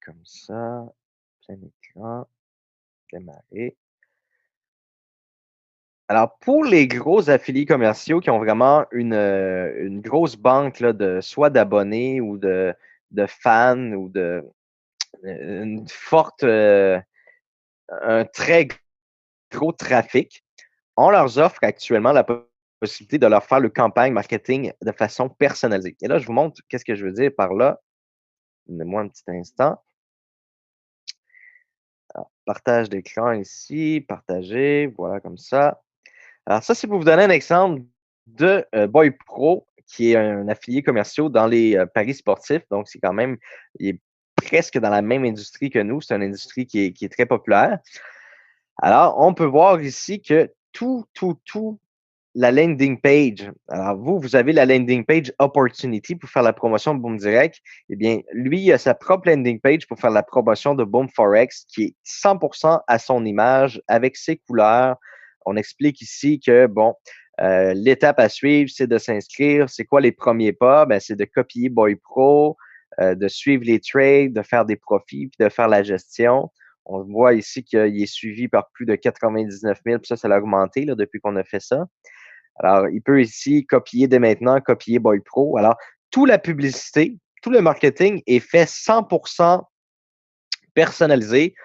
comme ça, plein écran, démarrer. Alors, pour les gros affiliés commerciaux qui ont vraiment une grosse banque là, soit d'abonnés ou de fans ou une forte, un très gros trafic, on leur offre actuellement la possibilité de leur faire le campagne marketing de façon personnalisée. Et là, je vous montre qu'est-ce que je veux dire par là. Donnez-moi un petit instant. Alors, partage d'écran ici, partager, voilà comme ça. Alors ça, c'est pour vous donner un exemple de Boy Pro qui est un affilié commercial dans les paris sportifs. Donc, c'est quand même, il est presque dans la même industrie que nous. C'est une industrie qui est très populaire. Alors, on peut voir ici que tout la landing page. Alors, vous avez la landing page Opportunity pour faire la promotion de Boom Direct. Eh bien, lui, il a sa propre landing page pour faire la promotion de Boom Forex qui est 100% à son image avec ses couleurs. On explique ici que, bon, l'étape à suivre, c'est de s'inscrire. C'est quoi les premiers pas? Ben, c'est de copier Boy Pro, de suivre les trades, de faire des profits, puis de faire la gestion. On voit ici qu'il est suivi par plus de 99 000, puis ça l'a augmenté là, depuis qu'on a fait ça. Alors, il peut ici copier dès maintenant, copier Boy Pro. Alors, toute la publicité, tout le marketing est fait 100% personnalisé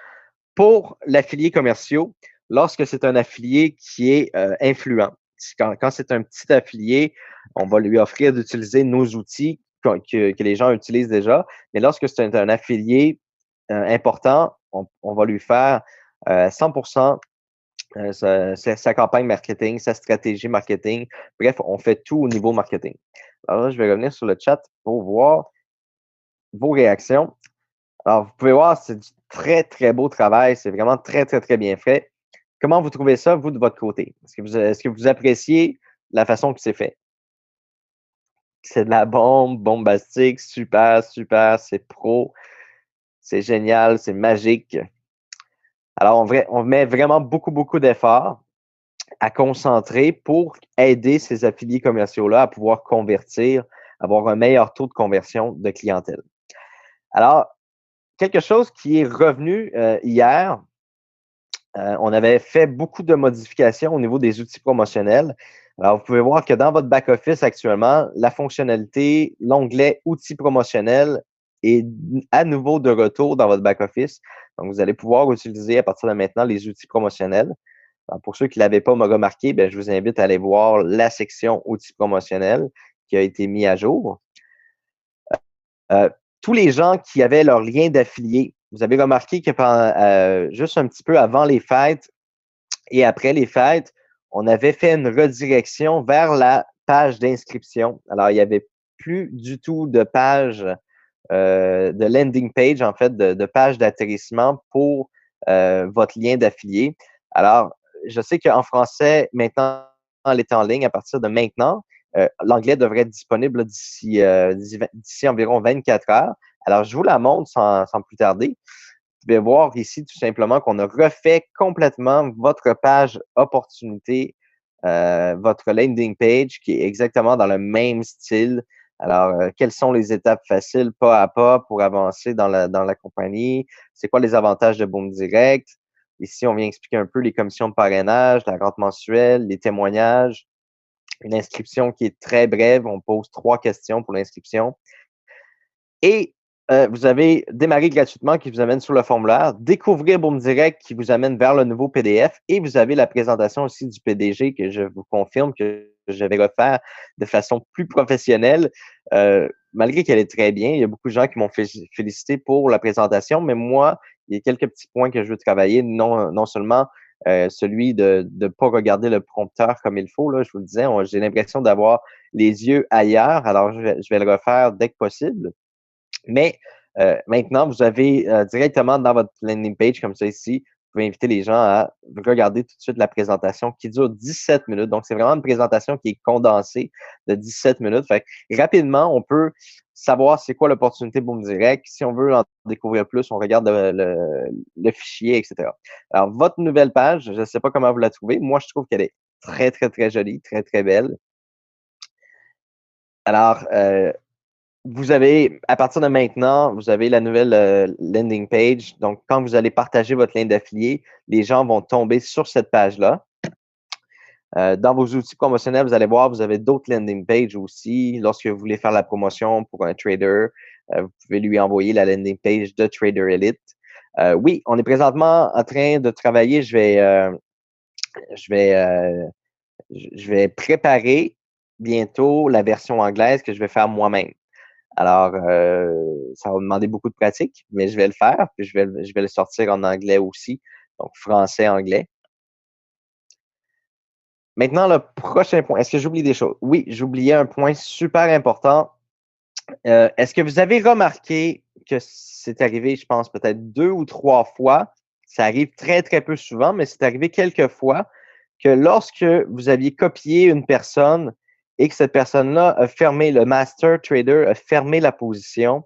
pour l'affilié commercial lorsque c'est un affilié qui est influent. Quand c'est un petit affilié, on va lui offrir d'utiliser nos outils que les gens utilisent déjà. Mais lorsque c'est un affilié important, on va lui faire 100% sa campagne marketing, sa stratégie marketing. Bref, on fait tout au niveau marketing. Alors là, je vais revenir sur le chat pour voir vos réactions. Alors, vous pouvez voir, c'est du très, très beau travail. C'est vraiment très, très, très bien fait. Comment vous trouvez ça, vous, de votre côté? Est-ce que vous appréciez la façon que c'est fait? C'est de la bombe, bombastique, super, super, c'est pro, c'est génial, c'est magique. Alors, on met vraiment beaucoup, beaucoup d'efforts à concentrer pour aider ces affiliés commerciaux-là à pouvoir convertir, avoir un meilleur taux de conversion de clientèle. Alors, quelque chose qui est revenu hier, on avait fait beaucoup de modifications au niveau des outils promotionnels. Alors, vous pouvez voir que dans votre back-office actuellement, la fonctionnalité, l'onglet outils promotionnels est à nouveau de retour dans votre back-office. Donc, vous allez pouvoir utiliser à partir de maintenant les outils promotionnels. Alors, pour ceux qui ne l'avaient pas remarqué, je vous invite à aller voir la section outils promotionnels qui a été mis à jour. Tous les gens qui avaient leur lien d'affilié, vous avez remarqué que juste un petit peu avant les fêtes et après les fêtes, on avait fait une redirection vers la page d'inscription. Alors, il n'y avait plus du tout de page, de landing page, en fait, de page d'atterrissement pour votre lien d'affilié. Alors, je sais qu'en français, maintenant, elle est en ligne à partir de maintenant. L'anglais devrait être disponible d'ici environ 24 heures. Alors, je vous la montre sans plus tarder. Vous pouvez voir ici tout simplement qu'on a refait complètement votre page opportunité, votre landing page qui est exactement dans le même style. Alors, quelles sont les étapes faciles, pas à pas, pour avancer dans la compagnie? C'est quoi les avantages de Boom Direct? Ici, on vient expliquer un peu les commissions de parrainage, la rente mensuelle, les témoignages, une inscription qui est très brève. On pose 3 questions pour l'inscription. Et vous avez démarré gratuitement qui vous amène sur le formulaire, découvrir Boom Direct qui vous amène vers le nouveau PDF et vous avez la présentation aussi du PDG que je vous confirme que je vais refaire de façon plus professionnelle. Malgré qu'elle est très bien, il y a beaucoup de gens qui m'ont félicité pour la présentation, mais moi, il y a quelques petits points que je veux travailler, non seulement celui de ne pas regarder le prompteur comme il faut. Là, je vous le disais, j'ai l'impression d'avoir les yeux ailleurs, alors je vais le refaire dès que possible. Mais maintenant, vous avez directement dans votre landing page, comme ça ici, vous pouvez inviter les gens à regarder tout de suite la présentation qui dure 17 minutes. Donc, c'est vraiment une présentation qui est condensée de 17 minutes. Fait que, rapidement, on peut savoir c'est quoi l'opportunité Boom Direct. Si on veut en découvrir plus, on regarde le fichier, etc. Alors, votre nouvelle page, je ne sais pas comment vous la trouvez. Moi, je trouve qu'elle est très, très, très jolie, très, très belle. Alors, vous avez, à partir de maintenant, vous avez la nouvelle landing page. Donc, quand vous allez partager votre lien d'affilié, les gens vont tomber sur cette page-là. Dans vos outils promotionnels, vous allez voir, vous avez d'autres landing pages aussi. Lorsque vous voulez faire la promotion pour un trader, vous pouvez lui envoyer la landing page de Trader Elite. Oui, on est présentement en train de travailler. Je vais préparer bientôt la version anglaise que je vais faire moi-même. Alors, ça va me demander beaucoup de pratique, mais je vais le faire, puis je vais le sortir en anglais aussi, donc français, anglais. Maintenant, le prochain point. Est-ce que j'oublie des choses? Oui, j'oubliais un point super important. Est-ce que vous avez remarqué que c'est arrivé, je pense, peut-être 2 ou 3 fois, ça arrive très, très peu souvent, mais c'est arrivé quelques fois, que lorsque vous aviez copié une personne et que cette personne-là a fermé, le master trader a fermé la position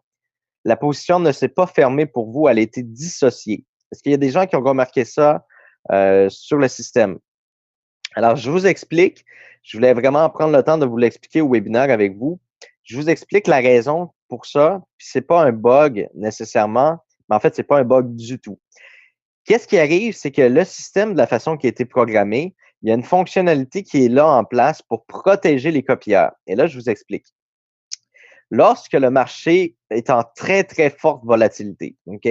ne s'est pas fermée pour vous, elle a été dissociée. Est-ce qu'il y a des gens qui ont remarqué ça sur le système? Alors, je vous explique. Je voulais vraiment prendre le temps de vous l'expliquer au webinaire avec vous. Je vous explique la raison pour ça. Puis c'est pas un bug nécessairement, mais en fait, c'est pas un bug du tout. Qu'est-ce qui arrive? C'est que le système, de la façon qui a été programmé, il y a une fonctionnalité qui est là en place pour protéger les copieurs. Et là, je vous explique. Lorsque le marché est en très, très forte volatilité, OK?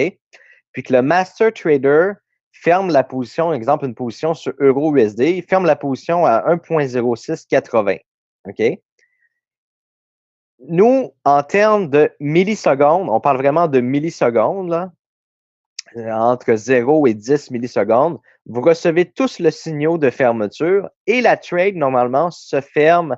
Puis que le master trader ferme la position, exemple, une position sur euro-USD, il ferme la position à 1,0680. OK? Nous, en termes de millisecondes, on parle vraiment de millisecondes, là, entre 0 et 10 millisecondes, vous recevez tous le signal de fermeture et la trade, normalement, se ferme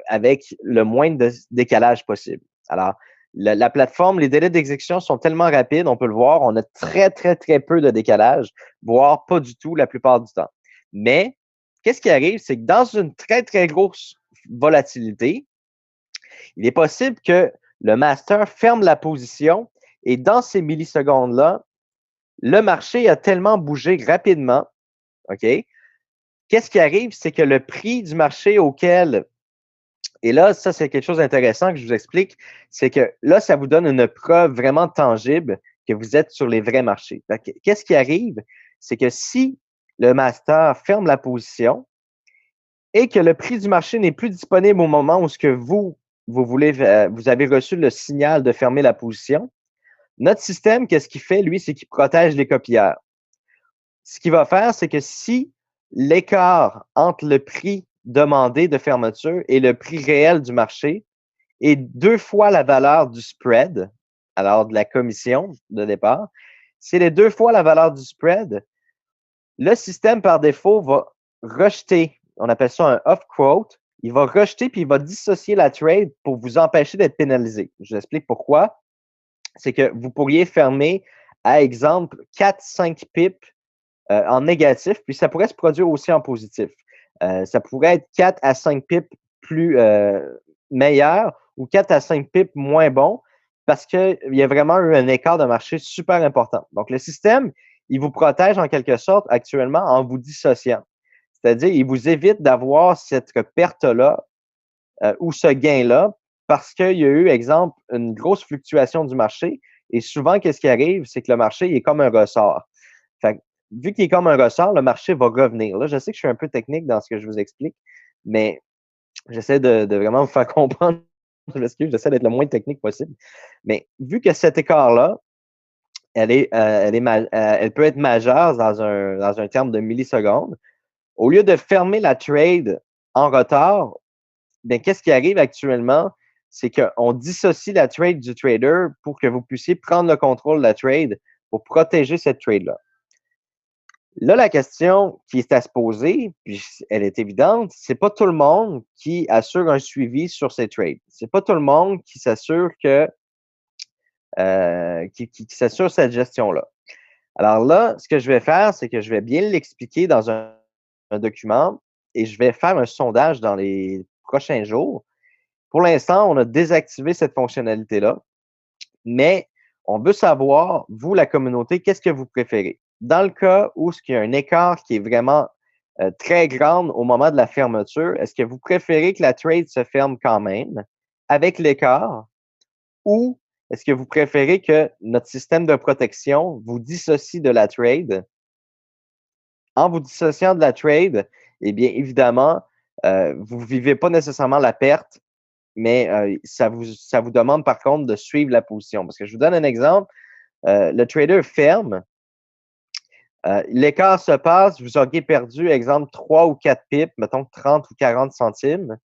avec le moins de décalage possible. Alors, la plateforme, les délais d'exécution sont tellement rapides, on peut le voir, on a très, très, très peu de décalage, voire pas du tout la plupart du temps. Mais, qu'est-ce qui arrive? C'est que dans une très, très grosse volatilité, il est possible que le master ferme la position et dans ces millisecondes-là, le marché a tellement bougé rapidement, OK? Qu'est-ce qui arrive? C'est que le prix du marché auquel, et là, ça, c'est quelque chose d'intéressant que je vous explique, c'est que là, ça vous donne une preuve vraiment tangible que vous êtes sur les vrais marchés. Qu'est-ce qui arrive? C'est que si le master ferme la position et que le prix du marché n'est plus disponible au moment où ce que vous voulez, vous avez reçu le signal de fermer la position, notre système, qu'est-ce qu'il fait, lui, c'est qu'il protège les copieurs. Ce qu'il va faire, c'est que si l'écart entre le prix demandé de fermeture et le prix réel du marché est 2 fois la valeur du spread, alors de la commission de départ, si c'est 2 fois la valeur du spread, le système par défaut va rejeter, on appelle ça un off quote, il va rejeter puis il va dissocier la trade pour vous empêcher d'être pénalisé. Je vous explique pourquoi. C'est que vous pourriez fermer, à exemple, 4-5 pips en négatif, puis ça pourrait se produire aussi en positif. Ça pourrait être 4 à 5 pips plus meilleurs ou 4 à 5 pips moins bons parce qu'il y a vraiment eu un écart de marché super important. Donc, le système, il vous protège en quelque sorte actuellement en vous dissociant. C'est-à-dire, il vous évite d'avoir cette perte-là ou ce gain-là parce qu'il y a eu, exemple, une grosse fluctuation du marché. Et souvent, qu'est-ce qui arrive? C'est que le marché est comme un ressort. Fait que, vu qu'il est comme un ressort, le marché va revenir. Là, je sais que je suis un peu technique dans ce que je vous explique, mais j'essaie de vraiment vous faire comprendre. Je m'excuse, j'essaie d'être le moins technique possible. Mais vu que cet écart-là, elle peut être majeure dans un terme de millisecondes, au lieu de fermer la trade en retard, bien, qu'est-ce qui arrive actuellement? C'est qu'on dissocie la trade du trader pour que vous puissiez prendre le contrôle de la trade pour protéger cette trade-là. Là, la question qui est à se poser, puis elle est évidente, c'est pas tout le monde qui assure un suivi sur ces trades. C'est pas tout le monde qui s'assure que qui s'assure cette gestion-là. Alors là, ce que je vais faire, c'est que je vais bien l'expliquer dans un document et je vais faire un sondage dans les prochains jours. Pour l'instant, on a désactivé cette fonctionnalité-là, mais on veut savoir, vous, la communauté, qu'est-ce que vous préférez? Dans le cas où il y a un écart qui est vraiment très grand au moment de la fermeture, est-ce que vous préférez que la trade se ferme quand même avec l'écart ou est-ce que vous préférez que notre système de protection vous dissocie de la trade? En vous dissociant de la trade, eh bien, évidemment, vous ne vivez pas nécessairement la perte, mais ça vous demande par contre de suivre la position. Parce que je vous donne un exemple. Le trader ferme, l'écart se passe, vous auriez perdu, exemple, 3 ou 4 pips, mettons 30 ou 40 centimes.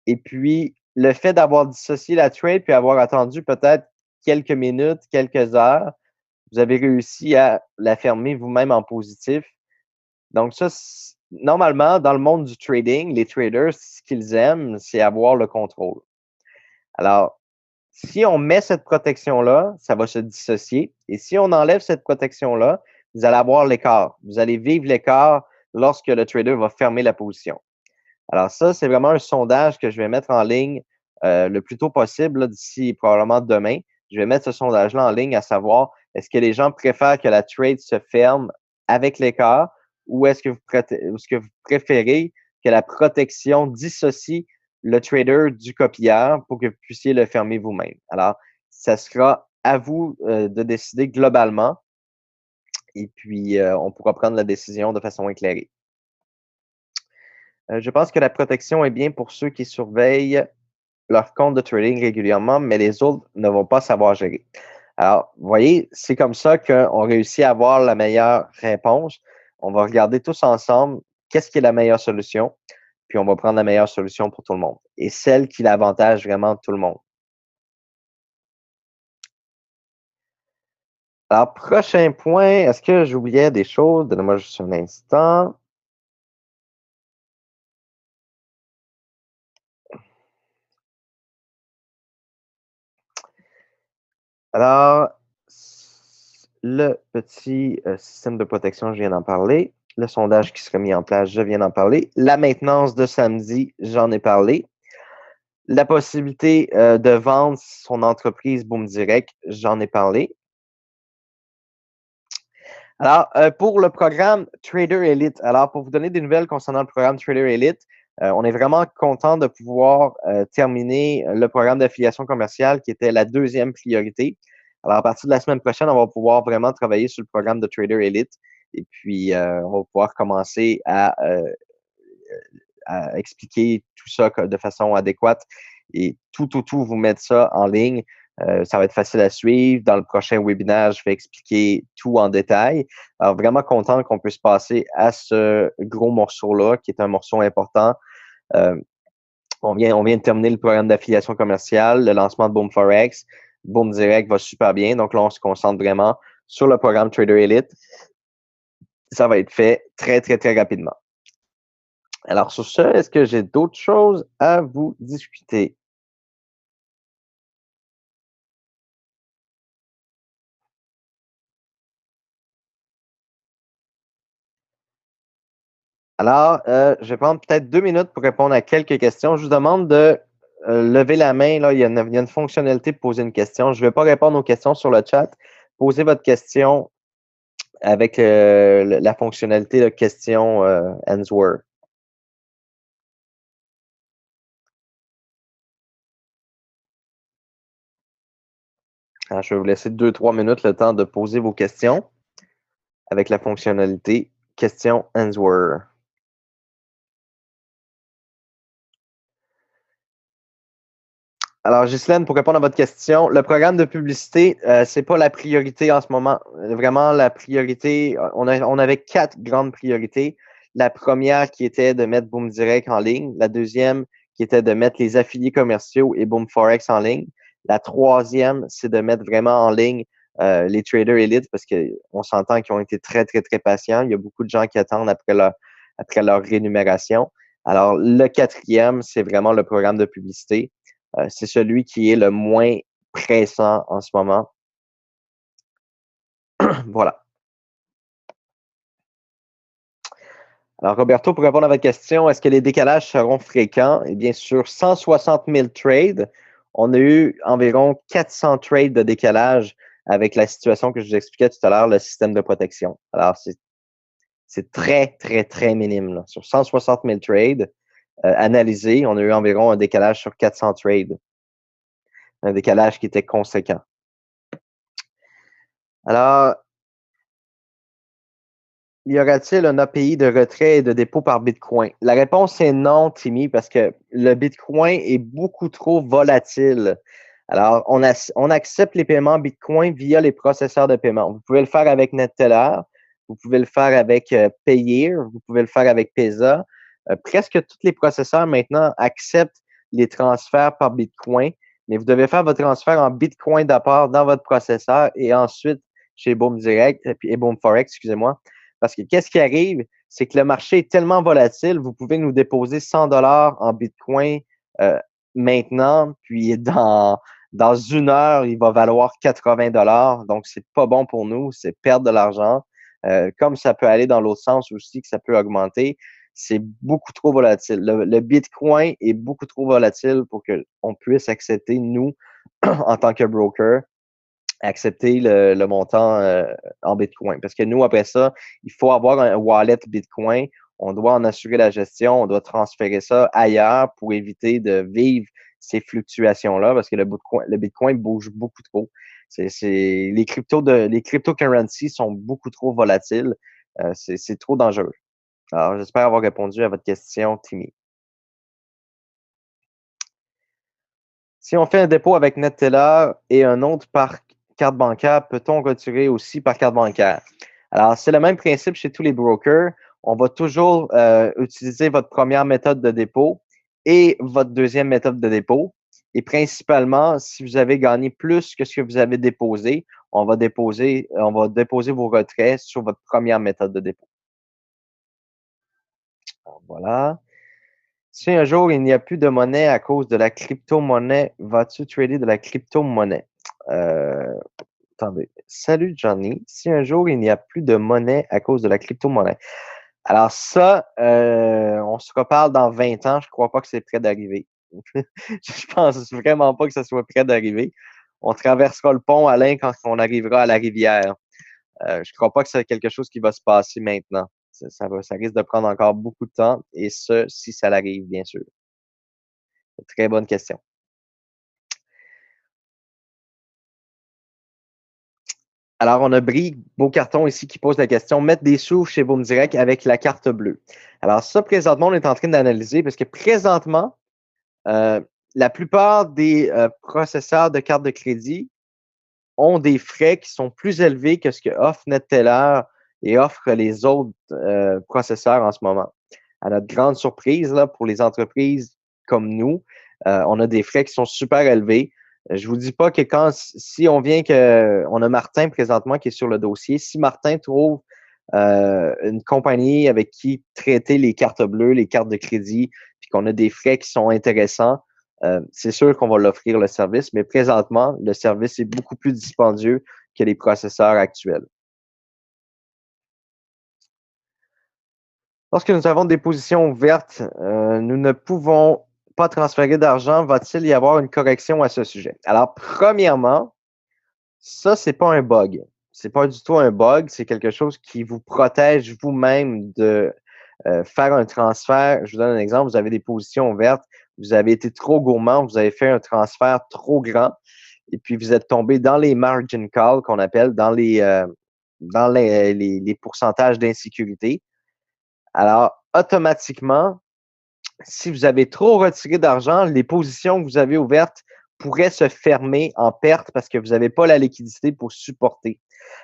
Et puis, le fait d'avoir dissocié la trade puis avoir attendu peut-être quelques minutes, quelques heures, vous avez réussi à la fermer vous-même en positif. Donc, ça, normalement, dans le monde du trading, les traders, ce qu'ils aiment, c'est avoir le contrôle. Alors, si on met cette protection-là, ça va se dissocier. Et si on enlève cette protection-là, vous allez avoir l'écart. Vous allez vivre l'écart lorsque le trader va fermer la position. Alors ça, c'est vraiment un sondage que je vais mettre en ligne le plus tôt possible, d'ici probablement demain. Je vais mettre ce sondage-là en ligne à savoir, est-ce que les gens préfèrent que la trade se ferme avec l'écart ou est-ce que vous préférez que la protection dissocie le trader du copieur pour que vous puissiez le fermer vous-même? Alors, ça sera à vous de décider globalement et puis on pourra prendre la décision de façon éclairée. Je pense que la protection est bien pour ceux qui surveillent leur compte de trading régulièrement, mais les autres ne vont pas savoir gérer. Alors, vous voyez, c'est comme ça qu'on réussit à avoir la meilleure réponse. On va regarder tous ensemble qu'est-ce qui est la meilleure solution, puis on va prendre la meilleure solution pour tout le monde et celle qui l'avantage vraiment tout le monde. Alors, prochain point, est-ce que j'oubliais des choses? Donnez-moi juste un instant. Alors, le petit système de protection, je viens d'en parler. Le sondage qui sera mis en place, je viens d'en parler. La maintenance de samedi, j'en ai parlé. La possibilité de vendre son entreprise Boom Direct, j'en ai parlé. Alors, pour le programme Trader Elite, alors pour vous donner des nouvelles concernant le programme Trader Elite, on est vraiment content de pouvoir terminer le programme d'affiliation commerciale qui était la deuxième priorité. Alors, à partir de la semaine prochaine, on va pouvoir vraiment travailler sur le programme de Trader Elite et puis on va pouvoir commencer à expliquer tout ça de façon adéquate et tout, vous mettre ça en ligne. Ça va être facile à suivre. Dans le prochain webinaire, je vais expliquer tout en détail. Alors, vraiment content qu'on puisse passer à ce gros morceau-là, qui est un morceau important. On vient de terminer le programme d'affiliation commerciale, le lancement de Boom Forex. Boom Direct va super bien. Donc là, on se concentre vraiment sur le programme Trader Elite. Ça va être fait très, très, très rapidement. Alors, sur ce, est-ce que j'ai d'autres choses à vous discuter? Alors, je vais prendre peut-être 2 minutes pour répondre à quelques questions. Je vous demande de lever la main. Là, il y a une fonctionnalité de poser une question. Je ne vais pas répondre aux questions sur le chat. Posez votre question avec la fonctionnalité de question answer. Alors, je vais vous laisser 2-3 minutes le temps de poser vos questions avec la fonctionnalité question answer. Alors, Ghislaine, pour répondre à votre question, le programme de publicité, c'est pas la priorité en ce moment. Vraiment, la priorité, on avait 4 grandes priorités. La première qui était de mettre Boom Direct en ligne. La deuxième qui était de mettre les affiliés commerciaux et Boom Forex en ligne. La troisième, c'est de mettre vraiment en ligne les traders élites parce qu'on s'entend qu'ils ont été très, très, très patients. Il y a beaucoup de gens qui attendent après leur rémunération. Alors, le quatrième, c'est vraiment le programme de publicité. C'est celui qui est le moins pressant en ce moment. Voilà. Alors, Roberto, pour répondre à votre question, est-ce que les décalages seront fréquents? Eh bien, sur 160 000 trades, on a eu environ 400 trades de décalage avec la situation que je vous expliquais tout à l'heure, le système de protection. Alors, c'est très, très, très minime. Là. Sur 160 000 trades analysés, on a eu environ un décalage sur 400 trades. Un décalage qui était conséquent. Alors, y aura-t-il un API de retrait et de dépôt par Bitcoin? La réponse est non, Timmy, parce que le Bitcoin est beaucoup trop volatile. Alors, on accepte les paiements Bitcoin via les processeurs de paiement. Vous pouvez le faire avec NetTeller, vous pouvez le faire avec Payeer, vous pouvez le faire avec Pesa. Presque tous les processeurs maintenant acceptent les transferts par Bitcoin, mais vous devez faire votre transfert en Bitcoin d'abord dans votre processeur et ensuite chez Boom Direct et Boom Forex, excusez-moi. Parce que qu'est-ce qui arrive? c'est que le marché est tellement volatile, vous pouvez nous déposer 100 dollars en Bitcoin maintenant, puis dans une heure, il va valoir 80 dollars. Donc, c'est pas bon pour nous, c'est perdre de l'argent. Comme ça peut aller dans l'autre sens aussi, que ça peut augmenter, c'est beaucoup trop volatile. Le Bitcoin est beaucoup trop volatile pour qu'on puisse accepter, nous, en tant que broker, accepter le montant en Bitcoin. Parce que nous, après ça, il faut avoir un wallet Bitcoin. On doit en assurer la gestion. On doit transférer ça ailleurs pour éviter de vivre ces fluctuations-là parce que le Bitcoin bouge beaucoup trop. Les cryptocurrencies sont beaucoup trop volatiles. C'est trop dangereux. Alors, j'espère avoir répondu à votre question, Timmy. Si on fait un dépôt avec Neteller et un autre par carte bancaire, peut-on retirer aussi par carte bancaire? Alors, c'est le même principe chez tous les brokers. On va toujours utiliser votre première méthode de dépôt et votre deuxième méthode de dépôt. Et principalement, si vous avez gagné plus que ce que vous avez déposé, on va déposer vos retraits sur votre première méthode de dépôt. Alors, voilà. Si un jour il n'y a plus de monnaie à cause de la crypto-monnaie, vas-tu trader de la crypto-monnaie? Euh, Attendez. Salut Johnny. Si un jour il n'y a plus de monnaie à cause de la crypto-monnaie. Alors ça, on se reparle dans 20 ans. Je crois pas que c'est près d'arriver. Je pense vraiment pas que ça soit près d'arriver. On traversera le pont, Alain, quand on arrivera à la rivière. Je crois pas que c'est quelque chose qui va se passer maintenant. Ça risque de prendre encore beaucoup de temps, et ce, si ça l'arrive, bien sûr. Très bonne question. Alors, on a Brie Beaucarton ici qui pose la question, mettre des sous chez Boom Direct avec la carte bleue. Alors, ça, présentement, on est en train d'analyser parce que présentement, euh, la plupart des processeurs de carte de crédit ont des frais qui sont plus élevés que ce que offre NetTeller et offre les autres processeurs en ce moment. À notre grande surprise, là, pour les entreprises comme nous, on a des frais qui sont super élevés. Je vous dis pas que si on vient on a Martin présentement qui est sur le dossier, si Martin trouve une compagnie avec qui traiter les cartes bleues, les cartes de crédit, puis qu'on a des frais qui sont intéressants, c'est sûr qu'on va l'offrir le service, mais présentement, le service est beaucoup plus dispendieux que les processeurs actuels. Lorsque nous avons des positions ouvertes, nous ne pouvons pas transférer d'argent. Va-t-il y avoir une correction à ce sujet? Alors, premièrement, ça, c'est pas un bug. C'est pas du tout un bug. C'est quelque chose qui vous protège vous-même de faire un transfert. Je vous donne un exemple. Vous avez des positions ouvertes. Vous avez été trop gourmand. Vous avez fait un transfert trop grand. Et puis, vous êtes tombé dans les margin calls qu'on appelle, dans les pourcentages d'insécurité. Alors, automatiquement, si vous avez trop retiré d'argent, les positions que vous avez ouvertes pourraient se fermer en perte parce que vous n'avez pas la liquidité pour supporter.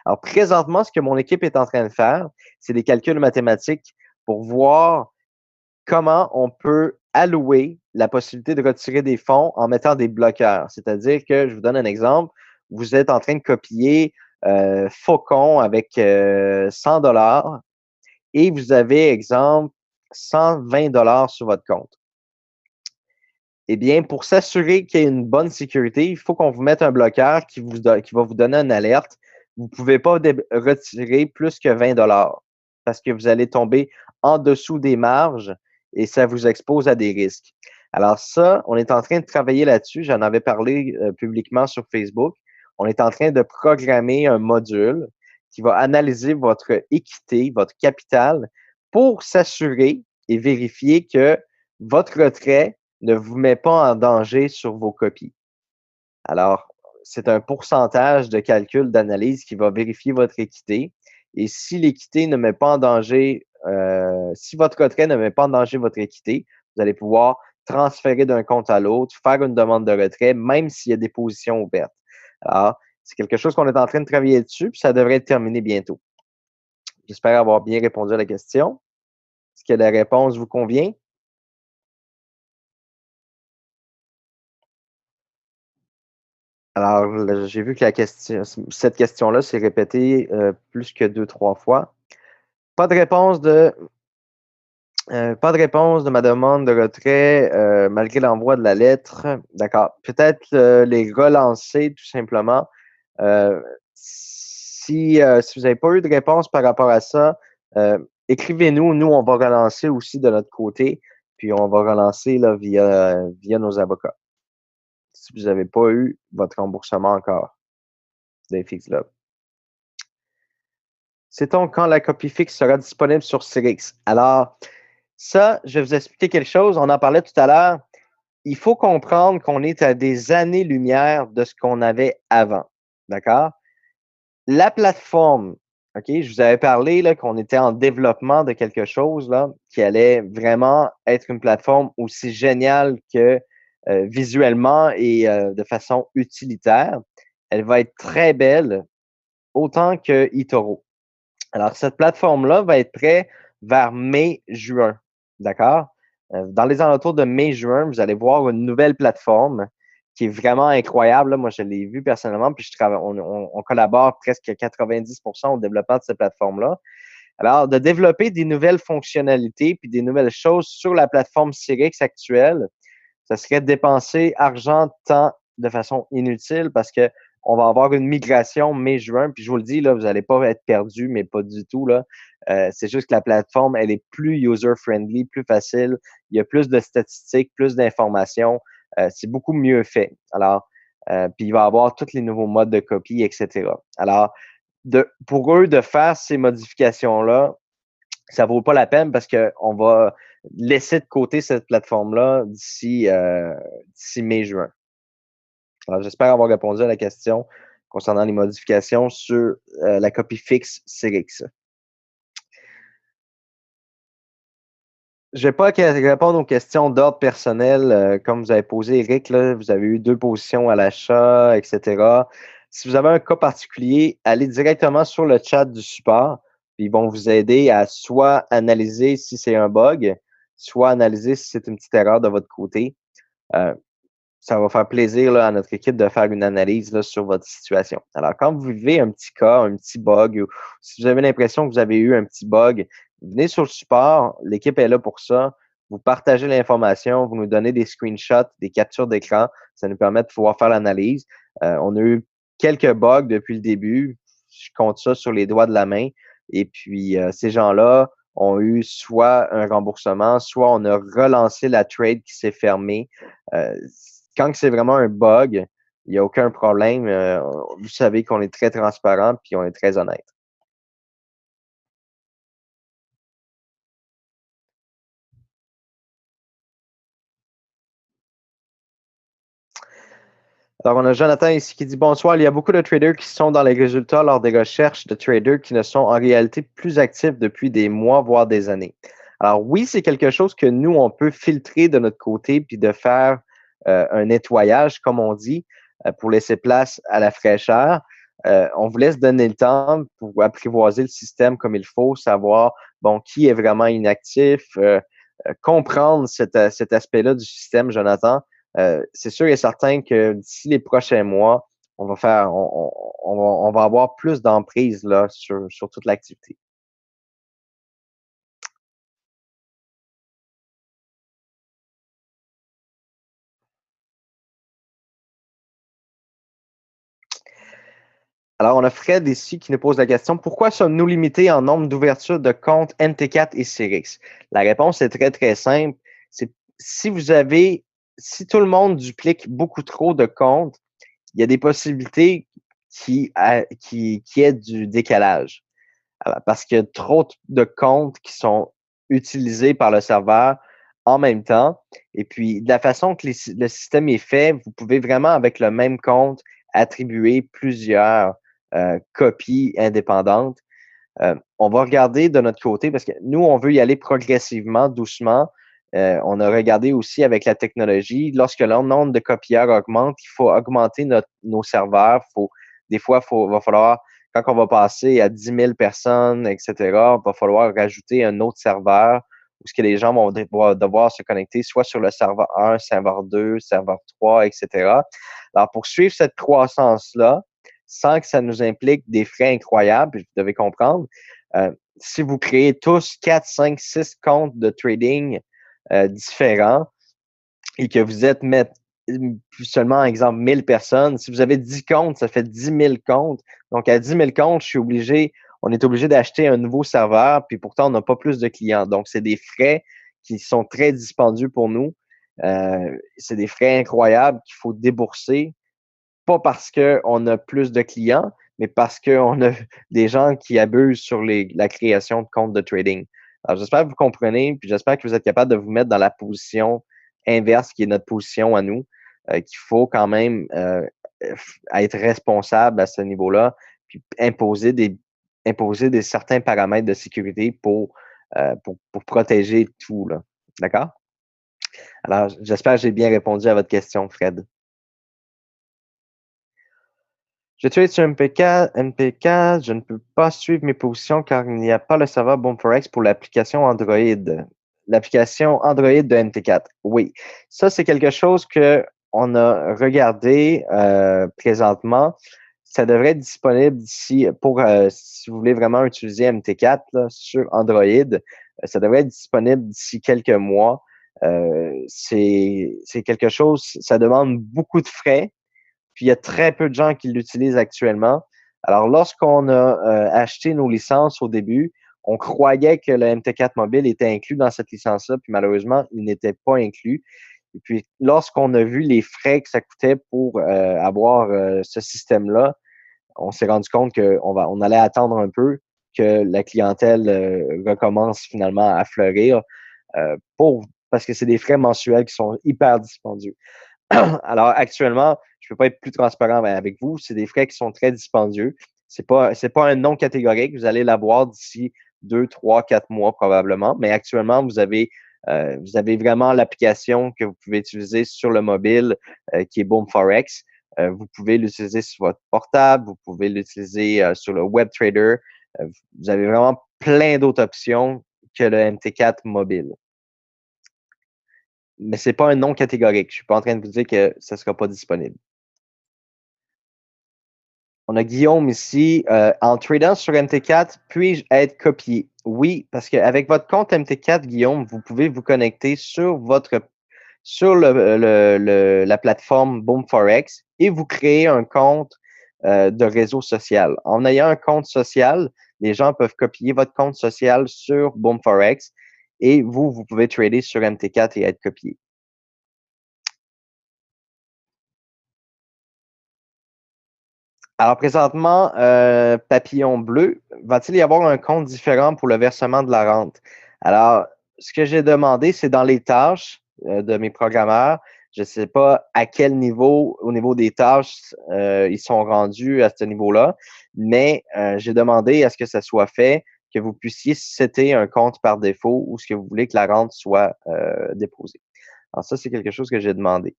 Alors, présentement, ce que mon équipe est en train de faire, c'est des calculs mathématiques pour voir comment on peut allouer la possibilité de retirer des fonds en mettant des bloqueurs. C'est-à-dire que, je vous donne un exemple, vous êtes en train de copier Faucon avec 100 dollars et vous avez, exemple, 120 dollars sur votre compte. Eh bien, pour s'assurer qu'il y ait une bonne sécurité, il faut qu'on vous mette un bloqueur qui va vous donner une alerte. Vous ne pouvez pas retirer plus que 20 dollars parce que vous allez tomber en dessous des marges et ça vous expose à des risques. Alors ça, on est en train de travailler là-dessus. J'en avais parlé publiquement sur Facebook. On est en train de programmer un module qui va analyser votre équité, votre capital, pour s'assurer et vérifier que votre retrait ne vous met pas en danger sur vos copies. Alors, c'est un pourcentage de calcul d'analyse qui va vérifier votre équité. Et si l'équité ne met pas en danger, si votre retrait ne met pas en danger votre équité, vous allez pouvoir transférer d'un compte à l'autre, faire une demande de retrait, même s'il y a des positions ouvertes. Alors, c'est quelque chose qu'on est en train de travailler dessus, puis ça devrait être terminé bientôt. J'espère avoir bien répondu à la question. Est-ce que la réponse vous convient? Alors, j'ai vu que cette question-là s'est répétée plus que 2, 3 fois. Pas de réponse pas de réponse de ma demande de retrait malgré l'envoi de la lettre. D'accord. Peut-être les relancer tout simplement. Si vous n'avez pas eu de réponse par rapport à ça, écrivez-nous. Nous, on va relancer aussi de notre côté, puis on va relancer là, via nos avocats. Si vous n'avez pas eu votre remboursement encore des Fix Love. Sait-on quand la copie fixe sera disponible sur Cyrix? Alors, ça, je vais vous expliquer quelque chose. On en parlait tout à l'heure. Il faut comprendre qu'on est à des années-lumière de ce qu'on avait avant. D'accord? La plateforme, OK, je vous avais parlé là, qu'on était en développement de quelque chose là, qui allait vraiment être une plateforme aussi géniale que visuellement et de façon utilitaire. Elle va être très belle, autant que eToro. Alors, cette plateforme-là va être prête vers mai-juin. D'accord? Dans les alentours de mai-juin, vous allez voir une nouvelle plateforme qui est vraiment incroyable. Là. Moi, je l'ai vu personnellement, puis on collabore presque 90% au développement de cette plateforme-là. Alors, de développer des nouvelles fonctionnalités puis des nouvelles choses sur la plateforme Cyrix actuelle, ça serait dépenser argent, temps de façon inutile parce que on va avoir une migration mai-juin. Puis je vous le dis, là, vous n'allez pas être perdu, mais pas du tout. Là. C'est juste que la plateforme, elle est plus user-friendly, plus facile. Il y a plus de statistiques, plus d'informations. C'est beaucoup mieux fait. Alors, puis il va y avoir tous les nouveaux modes de copie, etc. Alors, pour eux de faire ces modifications-là, ça vaut pas la peine parce qu'on va laisser de côté cette plateforme-là d'ici mai-juin. Alors, j'espère avoir répondu à la question concernant les modifications sur la copie fixe Cyrix. Je vais pas répondre aux questions d'ordre personnel comme vous avez posé, Eric. Là, vous avez eu 2 positions à l'achat, etc. Si vous avez un cas particulier, allez directement sur le chat du support. Puis ils vont vous aider à soit analyser si c'est un bug, soit analyser si c'est une petite erreur de votre côté. Euh, Ça va faire plaisir là, à notre équipe de faire une analyse là, sur votre situation. Alors, quand vous vivez un petit cas, un petit bug, ou si vous avez l'impression que vous avez eu un petit bug, venez sur le support, l'équipe est là pour ça. Vous partagez l'information, vous nous donnez des screenshots, des captures d'écran. Ça nous permet de pouvoir faire l'analyse. On a eu quelques bugs depuis le début. Je compte ça sur les doigts de la main. Et puis, ces gens-là ont eu soit un remboursement, soit on a relancé la trade qui s'est fermée. Quand c'est vraiment un bug, il n'y a aucun problème. Vous savez qu'on est très transparent puis on est très honnête. Alors, on a Jonathan ici qui dit bonsoir. Il y a beaucoup de traders qui sont dans les résultats lors des recherches de traders qui ne sont en réalité plus actifs depuis des mois, voire des années. Alors, oui, c'est quelque chose que nous, on peut filtrer de notre côté puis de faire un nettoyage, comme on dit, pour laisser place à la fraîcheur. On vous laisse donner le temps pour apprivoiser le système comme il faut, savoir bon qui est vraiment inactif, comprendre cet aspect-là du système, Jonathan. C'est sûr et certain que d'ici les prochains mois, on va avoir plus d'emprise là sur toute l'activité. Alors, on a Fred ici qui nous pose la question, pourquoi sommes-nous limités en nombre d'ouvertures de comptes NT4 et Cyrix? La réponse est très, très simple. C'est si vous avez, si tout le monde duplique beaucoup trop de comptes, il y a des possibilités qui aient du décalage. Alors, parce qu'il y a trop de comptes qui sont utilisés par le serveur en même temps. Et puis, de la façon que le système est fait, vous pouvez vraiment, avec le même compte, attribuer plusieurs copies indépendantes. On va regarder de notre côté parce que nous, on veut y aller progressivement, doucement. On a regardé aussi avec la technologie, lorsque le nombre de copieurs augmente, il faut augmenter nos serveurs. Des fois, va falloir, quand on va passer à 10 000 personnes, etc., il va falloir rajouter un autre serveur où ce que les gens vont devoir se connecter soit sur le serveur 1, serveur 2, serveur 3, etc. Alors, pour suivre cette croissance-là, sans que ça nous implique des frais incroyables, vous devez comprendre, si vous créez tous 4, 5, 6 comptes de trading différents et que vous êtes seulement, exemple, 1000 personnes, si vous avez 10 comptes, ça fait 10 000 comptes. Donc, à 10 000 comptes, on est obligé d'acheter un nouveau serveur, puis pourtant, on n'a pas plus de clients. Donc, c'est des frais qui sont très dispendieux pour nous. C'est des frais incroyables qu'il faut débourser, pas parce qu'on a plus de clients, mais parce qu'on a des gens qui abusent sur la création de comptes de trading. Alors, j'espère que vous comprenez, puis j'espère que vous êtes capable de vous mettre dans la position inverse, qui est notre position à nous, qu'il faut quand même être responsable à ce niveau-là, puis imposer des certains paramètres de sécurité pour protéger tout, là. D'accord? Alors, j'espère que j'ai bien répondu à votre question, Fred. Je trade sur MPK, je ne peux pas suivre mes positions car il n'y a pas le serveur BoomForex pour l'application Android. L'application Android de MT4. Oui. Ça, c'est quelque chose qu'on a regardé présentement. Ça devrait être disponible d'ici si vous voulez vraiment utiliser MT4 là, sur Android. Ça devrait être disponible d'ici quelques mois. C'est quelque chose, ça demande beaucoup de frais. Puis il y a très peu de gens qui l'utilisent actuellement. Alors, lorsqu'on a acheté nos licences au début, on croyait que le MT4 mobile était inclus dans cette licence-là, puis malheureusement, il n'était pas inclus. Et puis, lorsqu'on a vu les frais que ça coûtait pour avoir ce système-là, on s'est rendu compte qu'on allait attendre un peu que la clientèle recommence finalement à fleurir parce que c'est des frais mensuels qui sont hyper dispendieux. Alors, actuellement, je ne peux pas être plus transparent avec vous. C'est des frais qui sont très dispendieux. C'est pas un non catégorique. Vous allez l'avoir d'ici 2, 3, 4 mois probablement. Mais actuellement, vous avez vraiment l'application que vous pouvez utiliser sur le mobile qui est BoomForex. Vous pouvez l'utiliser sur votre portable. Vous pouvez l'utiliser sur le WebTrader. Vous avez vraiment plein d'autres options que le MT4 mobile. Mais c'est pas un non catégorique. Je suis pas en train de vous dire que ça sera pas disponible. On a Guillaume ici. En tradant sur MT4, puis-je être copié? Oui, parce qu'avec votre compte MT4, Guillaume, vous pouvez vous connecter sur la plateforme BoomForex et vous créer un compte de réseau social. En ayant un compte social, les gens peuvent copier votre compte social sur BoomForex et vous pouvez trader sur MT4 et être copié. Alors présentement, papillon bleu, va-t-il y avoir un compte différent pour le versement de la rente? Alors, ce que j'ai demandé, c'est dans les tâches de mes programmeurs. Je ne sais pas à quel niveau, au niveau des tâches, ils sont rendus à ce niveau-là, mais j'ai demandé à ce que ça soit fait, que vous puissiez setter un compte par défaut ou ce que vous voulez que la rente soit déposée. Alors ça, c'est quelque chose que j'ai demandé.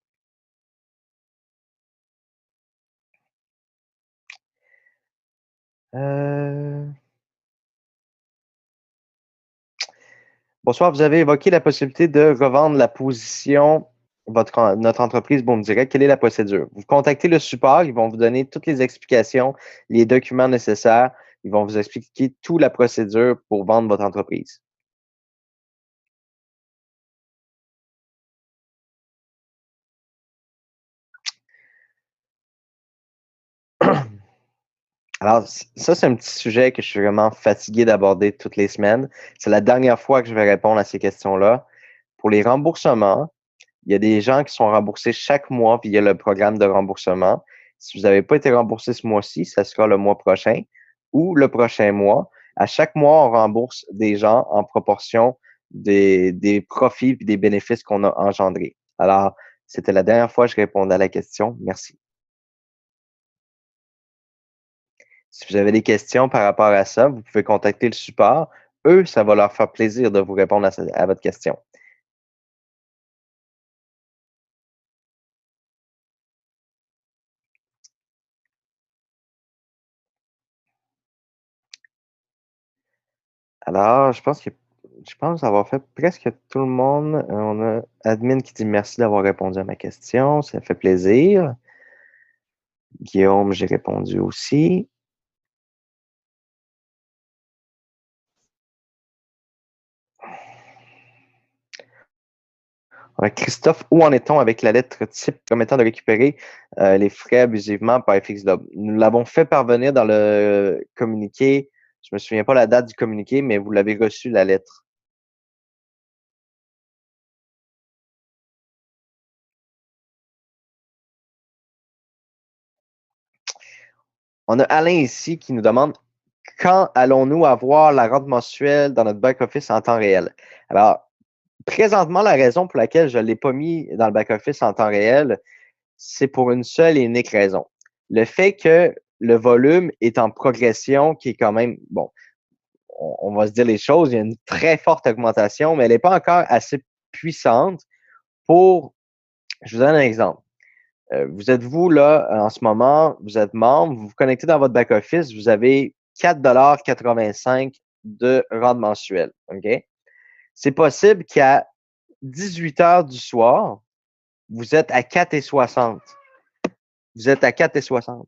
Bonsoir, vous avez évoqué la possibilité de revendre la position notre entreprise Boom Direct. Quelle est la procédure? Vous contactez le support, ils vont vous donner toutes les explications, les documents nécessaires. Ils vont vous expliquer toute la procédure pour vendre votre entreprise. Alors, ça, c'est un petit sujet que je suis vraiment fatigué d'aborder toutes les semaines. C'est la dernière fois que je vais répondre à ces questions-là. Pour les remboursements, il y a des gens qui sont remboursés chaque mois via le programme de remboursement. Si vous n'avez pas été remboursé ce mois-ci, ça sera le mois prochain ou le prochain mois. À chaque mois, on rembourse des gens en proportion des profits et des bénéfices qu'on a engendrés. Alors, c'était la dernière fois que je répondais à la question. Merci. Si vous avez des questions par rapport à ça, vous pouvez contacter le support. Eux, ça va leur faire plaisir de vous répondre à votre question. Alors, je pense avoir fait presque tout le monde. On a admin qui dit merci d'avoir répondu à ma question. Ça fait plaisir. Guillaume, j'ai répondu aussi. Christophe, où en est-on avec la lettre type permettant de récupérer les frais abusivement par FXLob? Nous l'avons fait parvenir dans le communiqué. Je me souviens pas la date du communiqué, mais vous l'avez reçu, la lettre. On a Alain ici qui nous demande quand allons-nous avoir la rente mensuelle dans notre back-office en temps réel? Alors, présentement, la raison pour laquelle je ne l'ai pas mis dans le back-office en temps réel, c'est pour une seule et unique raison. Le fait que le volume est en progression, qui est quand même, bon, on va se dire les choses, il y a une très forte augmentation, mais elle n'est pas encore assez puissante pour, je vous donne un exemple. Vous êtes vous là en ce moment, vous êtes membre, vous vous connectez dans votre back-office, vous avez 4,85 de rente mensuelle. OK? C'est possible qu'à 18 heures du soir, vous êtes à 4,60. Vous êtes à 4,60.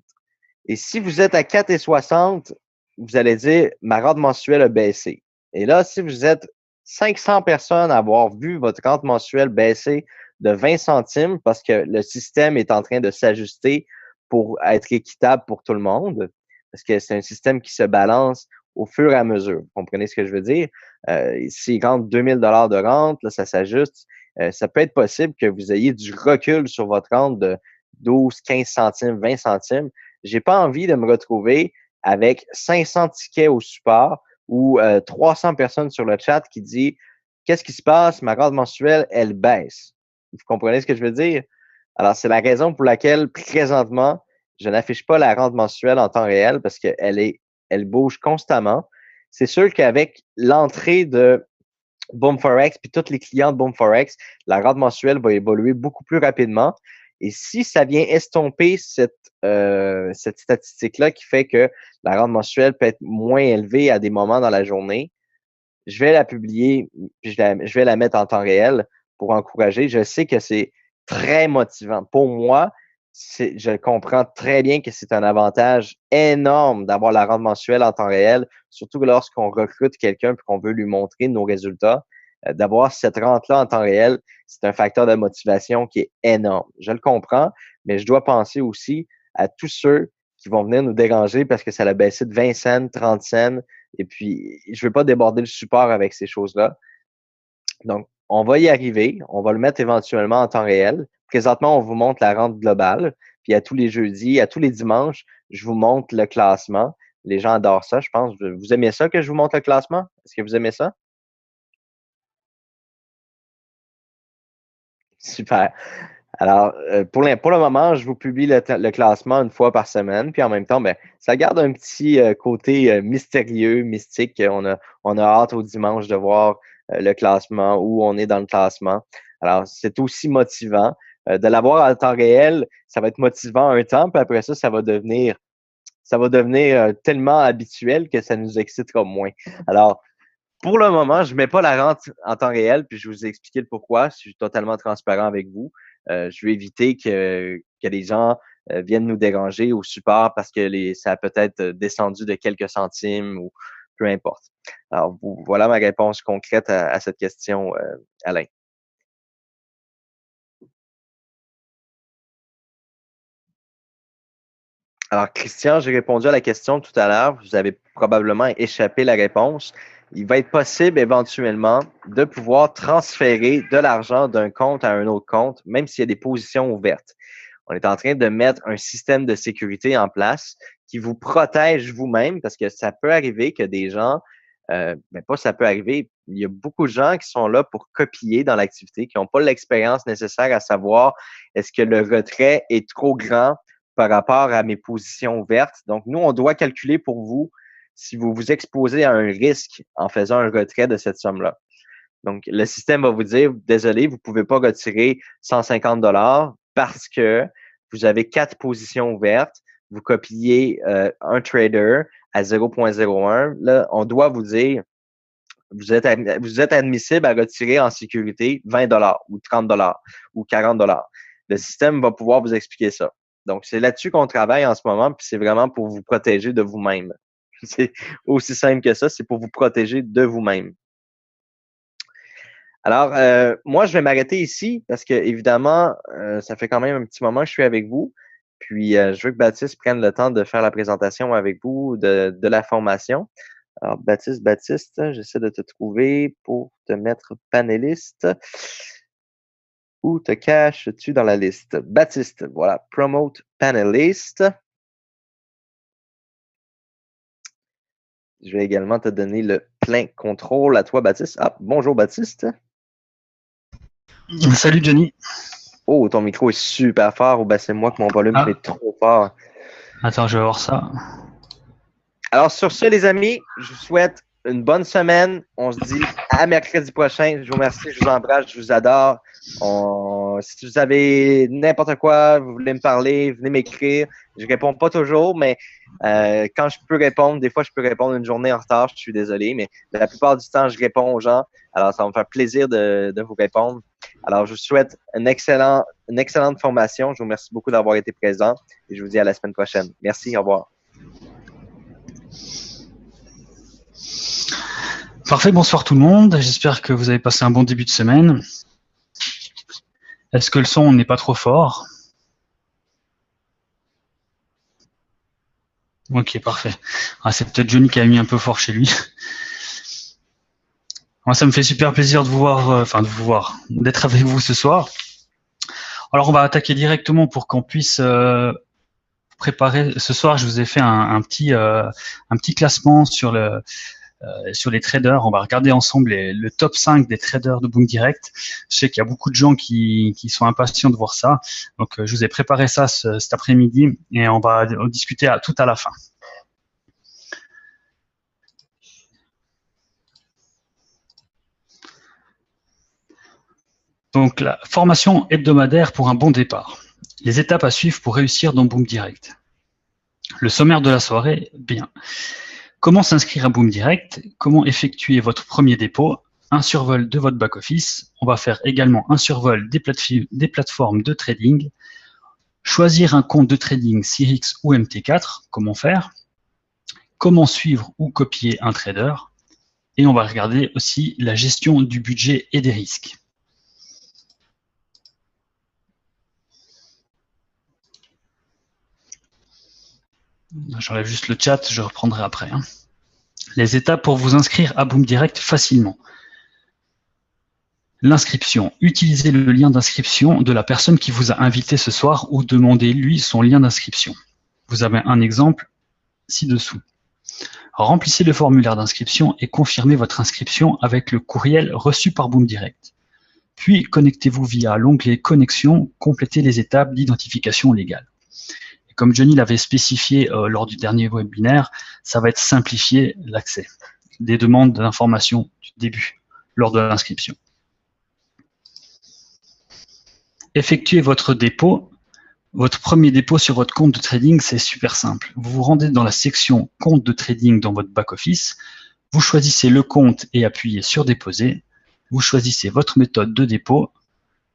Et si vous êtes à 4,60, vous allez dire ma rente mensuelle a baissé. Et là, si vous êtes 500 personnes à avoir vu votre rente mensuelle baisser de 20 centimes parce que le système est en train de s'ajuster pour être équitable pour tout le monde, parce que c'est un système qui se balance au fur et à mesure. Vous comprenez ce que je veux dire? S'il rentre 2000 dollars de rente, là, ça s'ajuste. Ça peut être possible que vous ayez du recul sur votre rente de 12, 15 centimes, 20 centimes. J'ai pas envie de me retrouver avec 500 tickets au support ou 300 personnes sur le chat qui disent qu'est-ce qui se passe? Ma rente mensuelle, elle baisse. Vous comprenez ce que je veux dire? Alors, c'est la raison pour laquelle, présentement, je n'affiche pas la rente mensuelle en temps réel parce elle bouge constamment. C'est sûr qu'avec l'entrée de Boom Forex puis tous les clients de Boom Forex, la rente mensuelle va évoluer beaucoup plus rapidement. Et si ça vient estomper cette statistique-là qui fait que la rente mensuelle peut être moins élevée à des moments dans la journée, je vais la publier, puis je vais la mettre en temps réel pour encourager. Je sais que c'est très motivant. Pour moi, je comprends très bien que c'est un avantage énorme d'avoir la rente mensuelle en temps réel, surtout lorsqu'on recrute quelqu'un et qu'on veut lui montrer nos résultats. D'avoir cette rente-là en temps réel, c'est un facteur de motivation qui est énorme. Je le comprends, mais je dois penser aussi à tous ceux qui vont venir nous déranger parce que ça a baissé de 20 cents, 30 cents, et puis, je ne veux pas déborder le support avec ces choses-là. Donc, on va y arriver. On va le mettre éventuellement en temps réel. Présentement, on vous montre la rente globale. Puis, à tous les jeudis, à tous les dimanches, je vous montre le classement. Les gens adorent ça, je pense. Vous aimez ça que je vous montre le classement? Est-ce que vous aimez ça? Super. Alors, pour le moment, je vous publie le classement une fois par semaine, puis en même temps, ben, ça garde un petit côté mystérieux, mystique. On a hâte au dimanche de voir le classement, où on est dans le classement. Alors, c'est aussi motivant. De l'avoir en temps réel, ça va être motivant un temps, puis après ça, ça va devenir tellement habituel que ça nous excitera moins. Alors, pour le moment, je mets pas la rente en temps réel, puis je vous ai expliqué le pourquoi. Je suis totalement transparent avec vous. Je vais éviter que les gens viennent nous déranger au support parce que ça a peut-être descendu de quelques centimes ou peu importe. Alors, voilà ma réponse concrète à cette question, Alain. Alors, Christian, j'ai répondu à la question tout à l'heure. Vous avez probablement échappé la réponse. Il va être possible éventuellement de pouvoir transférer de l'argent d'un compte à un autre compte, même s'il y a des positions ouvertes. On est en train de mettre un système de sécurité en place qui vous protège vous-même parce que ça peut arriver que des gens, mais pas ça peut arriver, il y a beaucoup de gens qui sont là pour copier dans l'activité, qui n'ont pas l'expérience nécessaire à savoir est-ce que le retrait est trop grand par rapport à mes positions ouvertes. Donc, nous, on doit calculer pour vous si vous vous exposez à un risque en faisant un retrait de cette somme-là. Donc, le système va vous dire, désolé, vous ne pouvez pas retirer 150 dollars parce que vous avez 4 positions ouvertes, vous copiez un trader à 0,01. Là, on doit vous dire, vous êtes admissible à retirer en sécurité 20 dollars ou 30 dollars ou 40 dollars. Le système va pouvoir vous expliquer ça. Donc, c'est là-dessus qu'on travaille en ce moment, puis c'est vraiment pour vous protéger de vous-même. C'est aussi simple que ça, c'est pour vous protéger de vous-même. Alors, moi, je vais m'arrêter ici parce que, évidemment, ça fait quand même un petit moment que je suis avec vous. Puis, je veux que Baptiste prenne le temps de faire la présentation avec vous de la formation. Alors, Baptiste, j'essaie de te trouver pour te mettre panéliste. Où te caches-tu dans la liste? Baptiste, voilà, Promote Panelist. Je vais également te donner le plein contrôle à toi, Baptiste. Ah, bonjour, Baptiste. Salut Johnny. Oh, ton micro est super fort, ou ben c'est moi que mon volume est trop fort. Attends, je vais voir ça. Alors, sur ce, les amis, je vous souhaite une bonne semaine. On se dit à mercredi prochain. Je vous remercie, je vous embrasse, je vous adore. Si vous avez n'importe quoi, vous voulez me parler, venez m'écrire. Je réponds pas toujours, mais quand je peux répondre, des fois je peux répondre une journée en retard, je suis désolé, mais la plupart du temps, je réponds aux gens. Alors, ça va me faire plaisir de vous répondre. Alors, je vous souhaite une excellente formation. Je vous remercie beaucoup d'avoir été présent et je vous dis à la semaine prochaine. Merci, au revoir. Parfait, bonsoir tout le monde. J'espère que vous avez passé un bon début de semaine. Est-ce que le son n'est pas trop fort? Ok, parfait. Ah, c'est peut-être Johnny qui a mis un peu fort chez lui. Moi, ça me fait super plaisir de vous voir, d'être avec vous ce soir. Alors, on va attaquer directement pour qu'on puisse préparer. Ce soir, je vous ai fait un petit classement sur les traders. On va regarder ensemble le top 5 des traders de Boom Direct. Je sais qu'il y a beaucoup de gens qui sont impatients de voir ça. Donc, je vous ai préparé ça cet après-midi et on va en discuter tout à la fin. Donc, la formation hebdomadaire pour un bon départ. Les étapes à suivre pour réussir dans Boom Direct. Le sommaire de la soirée, bien. Comment s'inscrire à Boom Direct? Comment effectuer votre premier dépôt? Un survol de votre back-office. On va faire également un survol des plateformes de trading. Choisir un compte de trading CRX ou MT4. Comment faire? Comment suivre ou copier un trader? Et on va regarder aussi la gestion du budget et des risques. J'enlève juste le chat, je reprendrai après. Les étapes pour vous inscrire à Boom Direct facilement. L'inscription. Utilisez le lien d'inscription de la personne qui vous a invité ce soir ou demandez-lui son lien d'inscription. Vous avez un exemple ci-dessous. Remplissez le formulaire d'inscription et confirmez votre inscription avec le courriel reçu par Boom Direct. Puis, connectez-vous via l'onglet Connexion, complétez les étapes d'identification légale. Et comme Johnny l'avait spécifié lors du dernier webinaire, ça va être simplifier l'accès des demandes d'informations du début, lors de l'inscription. Effectuez votre dépôt. Votre premier dépôt sur votre compte de trading, c'est super simple. Vous vous rendez dans la section compte de trading dans votre back-office. Vous choisissez le compte et appuyez sur déposer. Vous choisissez votre méthode de dépôt,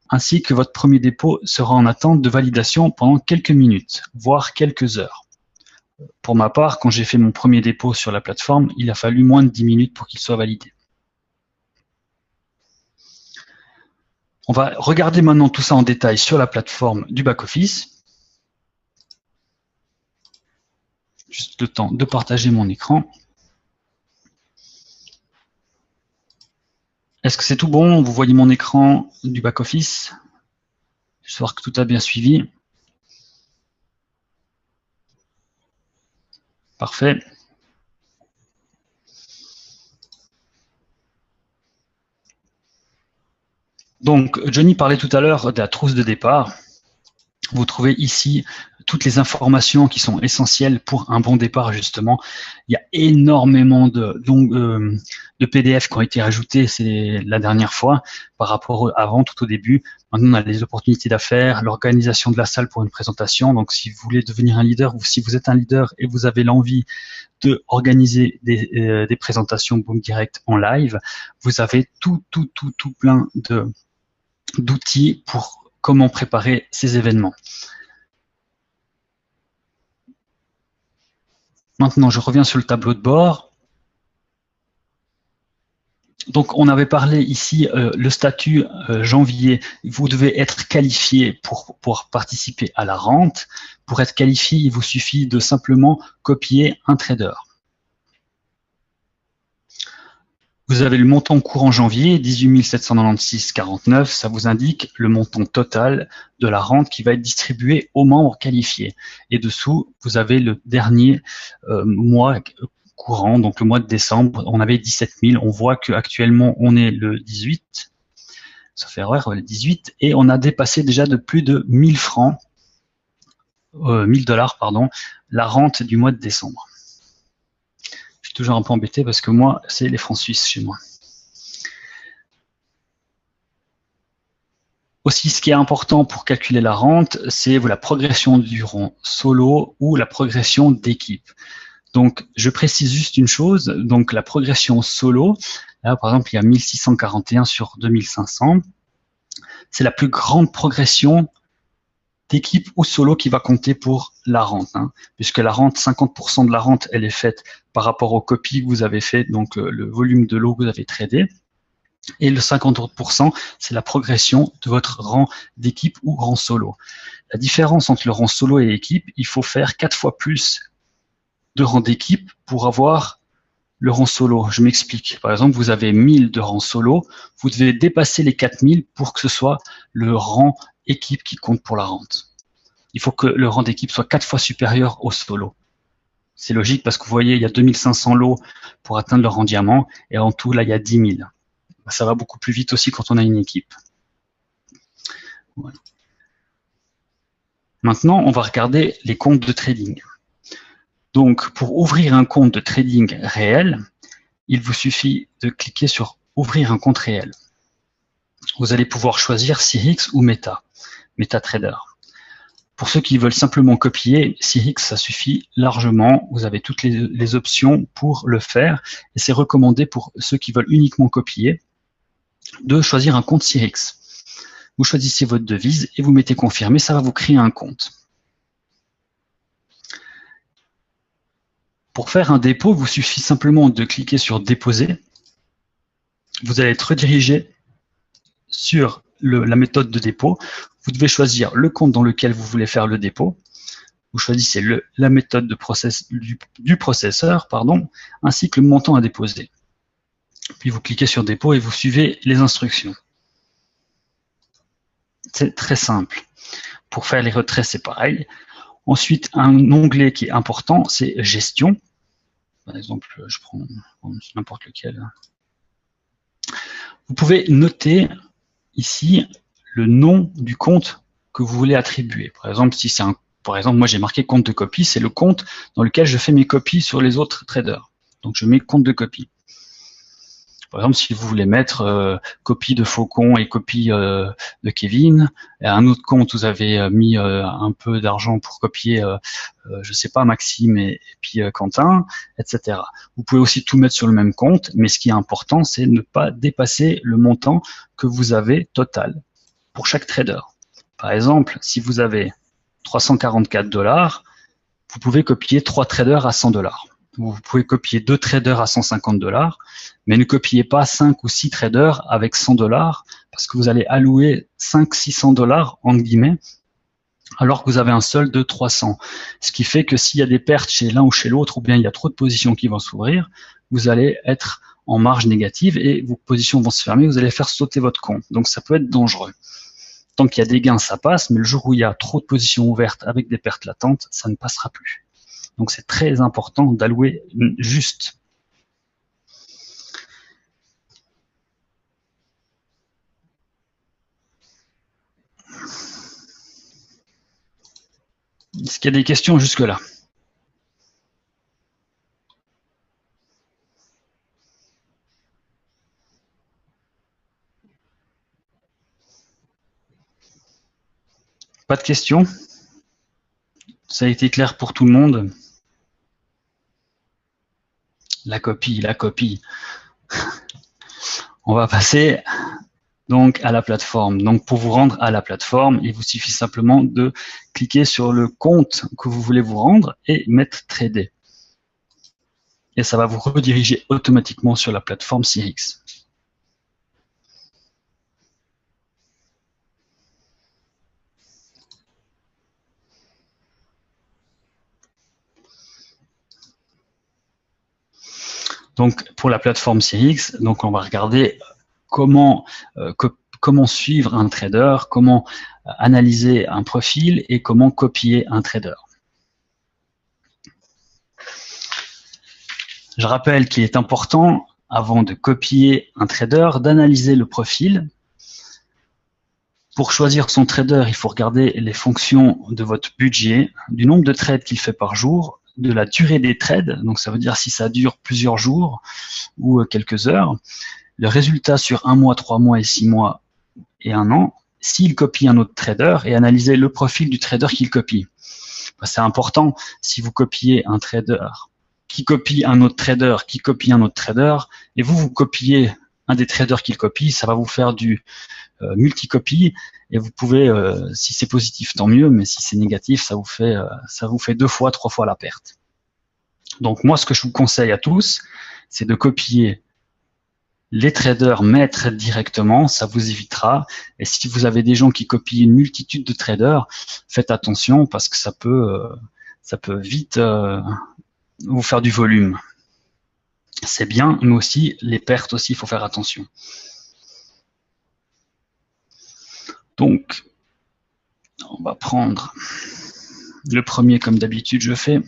ainsi que votre premier dépôt sera en attente de validation pendant quelques minutes, voire quelques heures. Pour ma part, quand j'ai fait mon premier dépôt sur la plateforme, il a fallu moins de 10 minutes pour qu'il soit validé. On va regarder maintenant tout ça en détail sur la plateforme du back-office. Juste le temps de partager mon écran. Est-ce que c'est tout bon? Vous voyez mon écran du back-office? J'espère que tout a bien suivi. Parfait. Donc, Johnny parlait tout à l'heure de la trousse de départ. Vous trouvez ici toutes les informations qui sont essentielles pour un bon départ, justement. Il y a énormément de PDF qui ont été rajoutés la dernière fois par rapport avant, tout au début. Maintenant, on a les opportunités d'affaires, l'organisation de la salle pour une présentation. Donc, si vous voulez devenir un leader ou si vous êtes un leader et vous avez l'envie de organiser des présentations Boom Direct en live, vous avez tout plein d'outils pour comment préparer ces événements. Maintenant, je reviens sur le tableau de bord. Donc, on avait parlé ici, le statut janvier, vous devez être qualifié pour participer à la rente. Pour être qualifié, il vous suffit de simplement copier un trader. Vous avez le montant courant janvier, 18 796,49, ça vous indique le montant total de la rente qui va être distribué aux membres qualifiés. Et dessous, vous avez le dernier mois courant, donc le mois de décembre, on avait 17 000, on voit qu'actuellement on est le 18, sauf erreur, le 18, et on a dépassé déjà de plus de 1000 francs, 1000 dollars, pardon, la rente du mois de décembre. Je suis toujours un peu embêté parce que moi, c'est les francs suisses chez moi. Aussi, ce qui est important pour calculer la rente, c'est la progression du rang solo ou la progression d'équipe. Donc, je précise juste une chose. Donc, la progression solo, là, par exemple, il y a 1641 sur 2500. C'est la plus grande progression d'équipe ou solo qui va compter pour la rente, hein, puisque la rente, 50% de la rente, elle est faite par rapport aux copies que vous avez faites, donc le volume de lot que vous avez tradé. Et le 50%, c'est la progression de votre rang d'équipe ou rang solo. La différence entre le rang solo et équipe, il faut faire 4 fois plus de rang d'équipe pour avoir le rang solo. Je m'explique. Par exemple, vous avez 1000 de rang solo, vous devez dépasser les 4000 pour que ce soit le rang équipe qui compte pour la rente. Il faut que le rang d'équipe soit 4 fois supérieur au solo. C'est logique parce que vous voyez, il y a 2500 lots pour atteindre le rang diamant et en tout, là, il y a 10 000. Ça va beaucoup plus vite aussi quand on a une équipe. Voilà. Maintenant, on va regarder les comptes de trading. Donc, pour ouvrir un compte de trading réel, il vous suffit de cliquer sur « Ouvrir un compte réel ». Vous allez pouvoir choisir Syrinx ou MetaTrader. Pour ceux qui veulent simplement copier, Syrinx, ça suffit largement. Vous avez toutes les options pour le faire. Et c'est recommandé pour ceux qui veulent uniquement copier de choisir un compte Syrinx. Vous choisissez votre devise et vous mettez « Confirmer », ça va vous créer un compte. Pour faire un dépôt, il vous suffit simplement de cliquer sur « Déposer ». Vous allez être redirigé sur la méthode de dépôt. Vous devez choisir le compte dans lequel vous voulez faire le dépôt. Vous choisissez la méthode du processeur, ainsi que le montant à déposer. Puis vous cliquez sur « Dépôt » et vous suivez les instructions. C'est très simple. Pour faire les retraits, c'est pareil. Ensuite, un onglet qui est important, c'est « Gestion ». Par exemple, je prends n'importe lequel. Vous pouvez noter ici le nom du compte que vous voulez attribuer. Par exemple, moi j'ai marqué compte de copie, c'est le compte dans lequel je fais mes copies sur les autres traders. Donc je mets compte de copie. Par exemple, si vous voulez mettre copie de Faucon et copie de Kevin, et à un autre compte, vous avez mis un peu d'argent pour copier, je sais pas, Maxime et puis Quentin, etc. Vous pouvez aussi tout mettre sur le même compte, mais ce qui est important, c'est ne pas dépasser le montant que vous avez total pour chaque trader. Par exemple, si vous avez 344 $, vous pouvez copier 3 traders à 100 $. Vous pouvez copier 2 traders à 150 $, mais ne copiez pas 5 ou 6 traders avec 100 $ parce que vous allez allouer 500-600 $, entre guillemets, alors que vous avez un solde de 300. Ce qui fait que s'il y a des pertes chez l'un ou chez l'autre, ou bien il y a trop de positions qui vont s'ouvrir, vous allez être en marge négative et vos positions vont se fermer, vous allez faire sauter votre compte. Donc ça peut être dangereux. Tant qu'il y a des gains, ça passe, mais le jour où il y a trop de positions ouvertes avec des pertes latentes, ça ne passera plus. Donc c'est très important d'allouer juste. Est-ce qu'il y a des questions jusque-là? Pas de questions? Ça a été clair pour tout le monde? La copie. On va passer donc à la plateforme. Donc pour vous rendre à la plateforme, il vous suffit simplement de cliquer sur le compte que vous voulez vous rendre et mettre trader. Et ça va vous rediriger automatiquement sur la plateforme Syrinx. Donc, pour la plateforme CX, donc on va regarder comment suivre un trader, comment analyser un profil et comment copier un trader. Je rappelle qu'il est important, avant de copier un trader, d'analyser le profil. Pour choisir son trader, il faut regarder les fonctions de votre budget, du nombre de trades qu'il fait par jour, de la durée des trades, donc ça veut dire si ça dure plusieurs jours ou quelques heures, le résultat sur 1 mois, 3 mois et 6 mois et 1 an, s'il copie un autre trader, et analyser le profil du trader qu'il copie. C'est important, si vous copiez un trader qui copie un autre trader, qui copie un autre trader, et vous copiez un des traders qu'il copie, ça va vous faire du multicopie, et vous pouvez, si c'est positif, tant mieux, mais si c'est négatif, ça vous fait 2 fois, 3 fois la perte. Donc moi, ce que je vous conseille à tous, c'est de copier les traders maîtres directement, ça vous évitera. Et si vous avez des gens qui copient une multitude de traders, faites attention parce que ça peut vite vous faire du volume. C'est bien, mais aussi les pertes aussi, il faut faire attention. Donc, on va prendre le premier comme d'habitude je fais.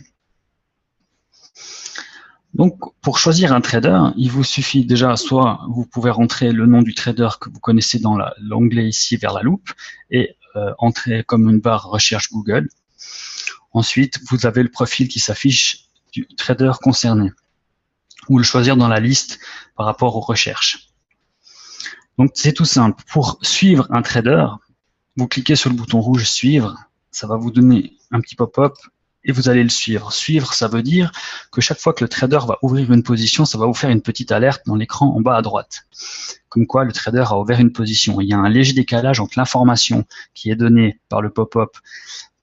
Donc, pour choisir un trader, il vous suffit déjà, soit vous pouvez rentrer le nom du trader que vous connaissez dans l'onglet ici vers la loupe et entrer comme une barre recherche Google. Ensuite, vous avez le profil qui s'affiche du trader concerné ou le choisir dans la liste par rapport aux recherches. Donc, c'est tout simple. Pour suivre un trader, vous cliquez sur le bouton rouge suivre, ça va vous donner un petit pop-up et vous allez le suivre. Suivre, ça veut dire que chaque fois que le trader va ouvrir une position, ça va vous faire une petite alerte dans l'écran en bas à droite. Comme quoi le trader a ouvert une position. Il y a un léger décalage entre l'information qui est donnée par le pop-up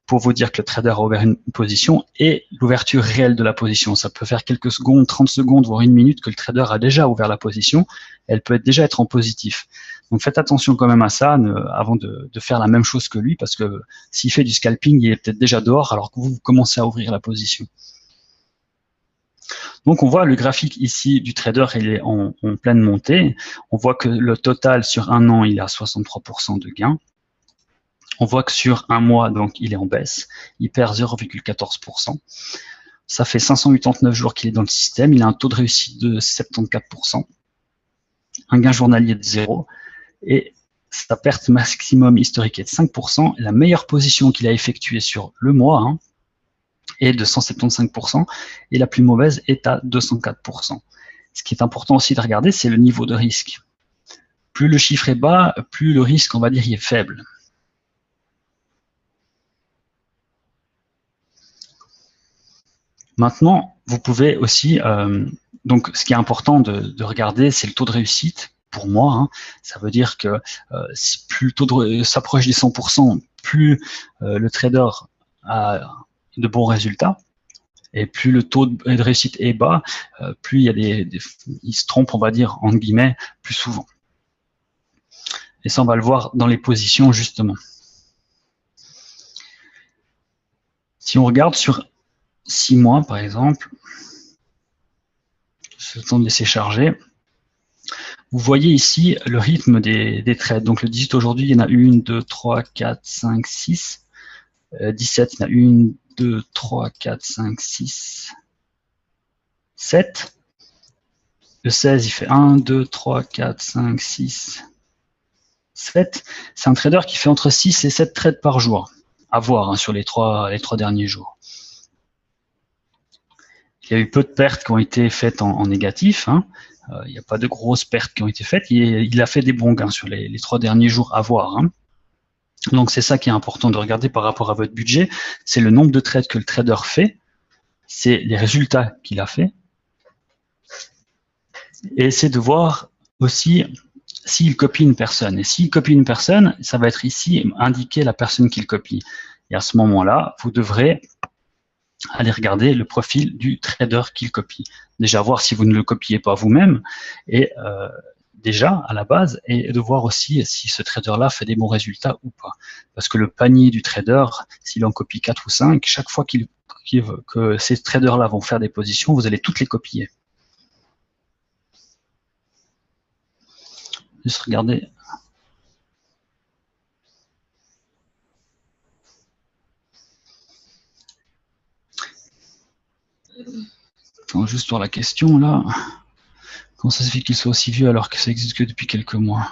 pour vous dire que le trader a ouvert une position et l'ouverture réelle de la position. Ça peut faire quelques secondes, 30 secondes, voire 1 minute que le trader a déjà ouvert la position. Elle peut déjà être en positif. Donc faites attention quand même à ça avant de faire la même chose que lui, parce que s'il fait du scalping, il est peut-être déjà dehors alors que vous commencez à ouvrir la position. Donc on voit le graphique ici du trader, il est en pleine montée. On voit que le total sur 1 an, il est à 63% de gain. On voit que sur 1 mois, donc il est en baisse, il perd 0,14%. Ça fait 589 jours qu'il est dans le système, il a un taux de réussite de 74%, un gain journalier de 0, et sa perte maximum historique est de 5%. La meilleure position qu'il a effectuée sur le mois est de 175%, et la plus mauvaise est à 204%. Ce qui est important aussi de regarder, c'est le niveau de risque. Plus le chiffre est bas, plus le risque, on va dire, il est faible. Maintenant, vous pouvez aussi, donc ce qui est important de regarder, c'est le taux de réussite. Pour moi, ça veut dire que plus le taux s'approche des 100%, plus le trader a de bons résultats, et plus le taux de réussite est bas, plus il y a il se trompe, on va dire, entre guillemets, plus souvent. Et ça, on va le voir dans les positions, justement. Si on regarde sur 6 mois, par exemple, je vais le temps de laisser charger. Vous voyez ici le rythme des trades. Donc le 18 aujourd'hui, il y en a 1, 2, 3, 4, 5, 6. 17, il y en a 1, 2, 3, 4, 5, 6, 7. Le 16, il fait 1, 2, 3, 4, 5, 6, 7. C'est un trader qui fait entre 6 et 7 trades par jour, à voir sur les trois derniers jours. Il y a eu peu de pertes qui ont été faites en négatif. Il n'y a pas de grosses pertes qui ont été faites. Il a fait des bons gains sur les 3 derniers jours à voir. Donc c'est ça qui est important de regarder par rapport à votre budget. C'est le nombre de trades que le trader fait. C'est les résultats qu'il a fait. Et c'est de voir aussi s'il copie une personne. Et s'il copie une personne, ça va être ici indiqué la personne qu'il copie. Et à ce moment-là, vous devrez aller regarder le profil du trader qu'il copie. Déjà voir si vous ne le copiez pas vous-même et déjà à la base, et de voir aussi si ce trader-là fait des bons résultats ou pas. Parce que le panier du trader, s'il en copie 4 ou 5, chaque fois que ces traders-là vont faire des positions, vous allez toutes les copier. juste regarder. Attends, juste pour la question là. Comment ça se fait qu'il soit aussi vieux alors que ça existe que depuis quelques mois?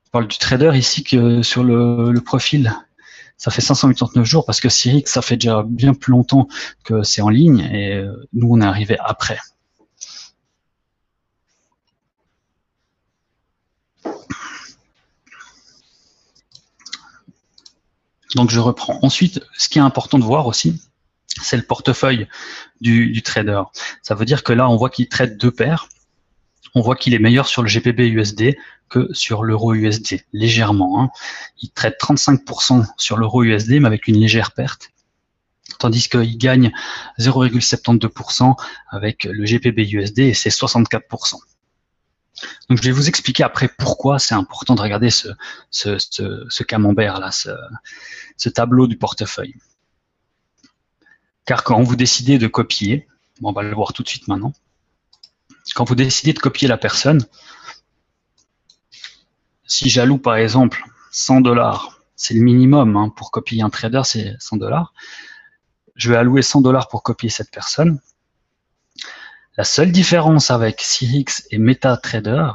On parle du trader ici que sur le profil. Ça fait 589 jours parce que Cyrix, ça fait déjà bien plus longtemps que c'est en ligne et nous, on est arrivé après. Donc, je reprends. Ensuite, ce qui est important de voir aussi, c'est le portefeuille du trader. Ça veut dire que là, on voit qu'il traite deux paires. On voit qu'il est meilleur sur le GBP USD que sur l'euro USD, légèrement. Hein. Il traite 35% sur l'euro USD, mais avec une légère perte. Tandis qu'il gagne 0,72% avec le GBP USD et c'est 64%. Donc je vais vous expliquer après pourquoi c'est important de regarder ce camembert-là, ce tableau du portefeuille. Car quand vous décidez de copier, on va le voir tout de suite maintenant, quand vous décidez de copier la personne, si j'alloue par exemple 100 $, c'est le minimum hein, pour copier un trader, c'est 100 $. Je vais allouer 100 $ pour copier cette personne. La seule différence avec Cyrix et MetaTrader,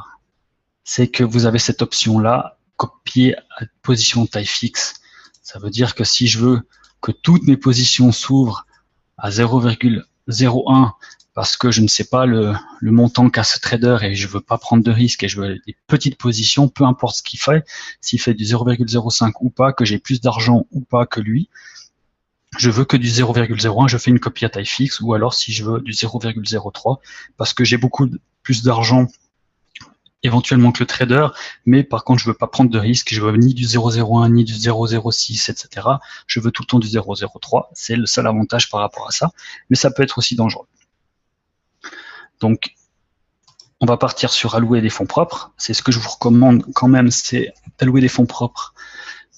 c'est que vous avez cette option-là, copier à position taille fixe. Ça veut dire que si je veux que toutes mes positions s'ouvrent à 0,01 parce que je ne sais pas le montant qu'a ce trader et je veux pas prendre de risque et je veux des petites positions, peu importe ce qu'il fait, s'il fait du 0,05 ou pas, que j'ai plus d'argent ou pas que lui, je veux que du 0,01, je fais une copie à taille fixe, ou alors si je veux du 0,03, parce que j'ai beaucoup plus d'argent éventuellement que le trader, mais par contre je veux pas prendre de risque, je veux ni du 0,01, ni du 0,06, etc. Je veux tout le temps du 0,03, c'est le seul avantage par rapport à ça, mais ça peut être aussi dangereux. Donc, on va partir sur allouer des fonds propres. C'est ce que je vous recommande quand même, c'est d'allouer des fonds propres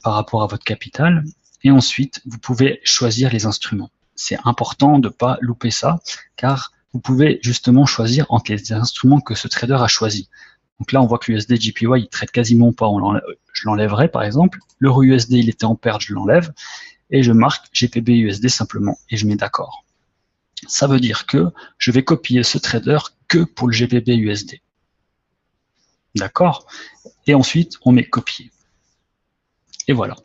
par rapport à votre capital. Et ensuite, vous pouvez choisir les instruments. C'est important de ne pas louper ça, car vous pouvez justement choisir entre les instruments que ce trader a choisi. Donc là, on voit que l'USD JPY, il traite quasiment pas. Je l'enlèverai par exemple. L'euro USD, il était en perte, je l'enlève. Et je marque GPB USD simplement, et je mets d'accord. Ça veut dire que je vais copier ce trader que pour le GBP USD. D'accord? Et ensuite, on met copier. Et voilà.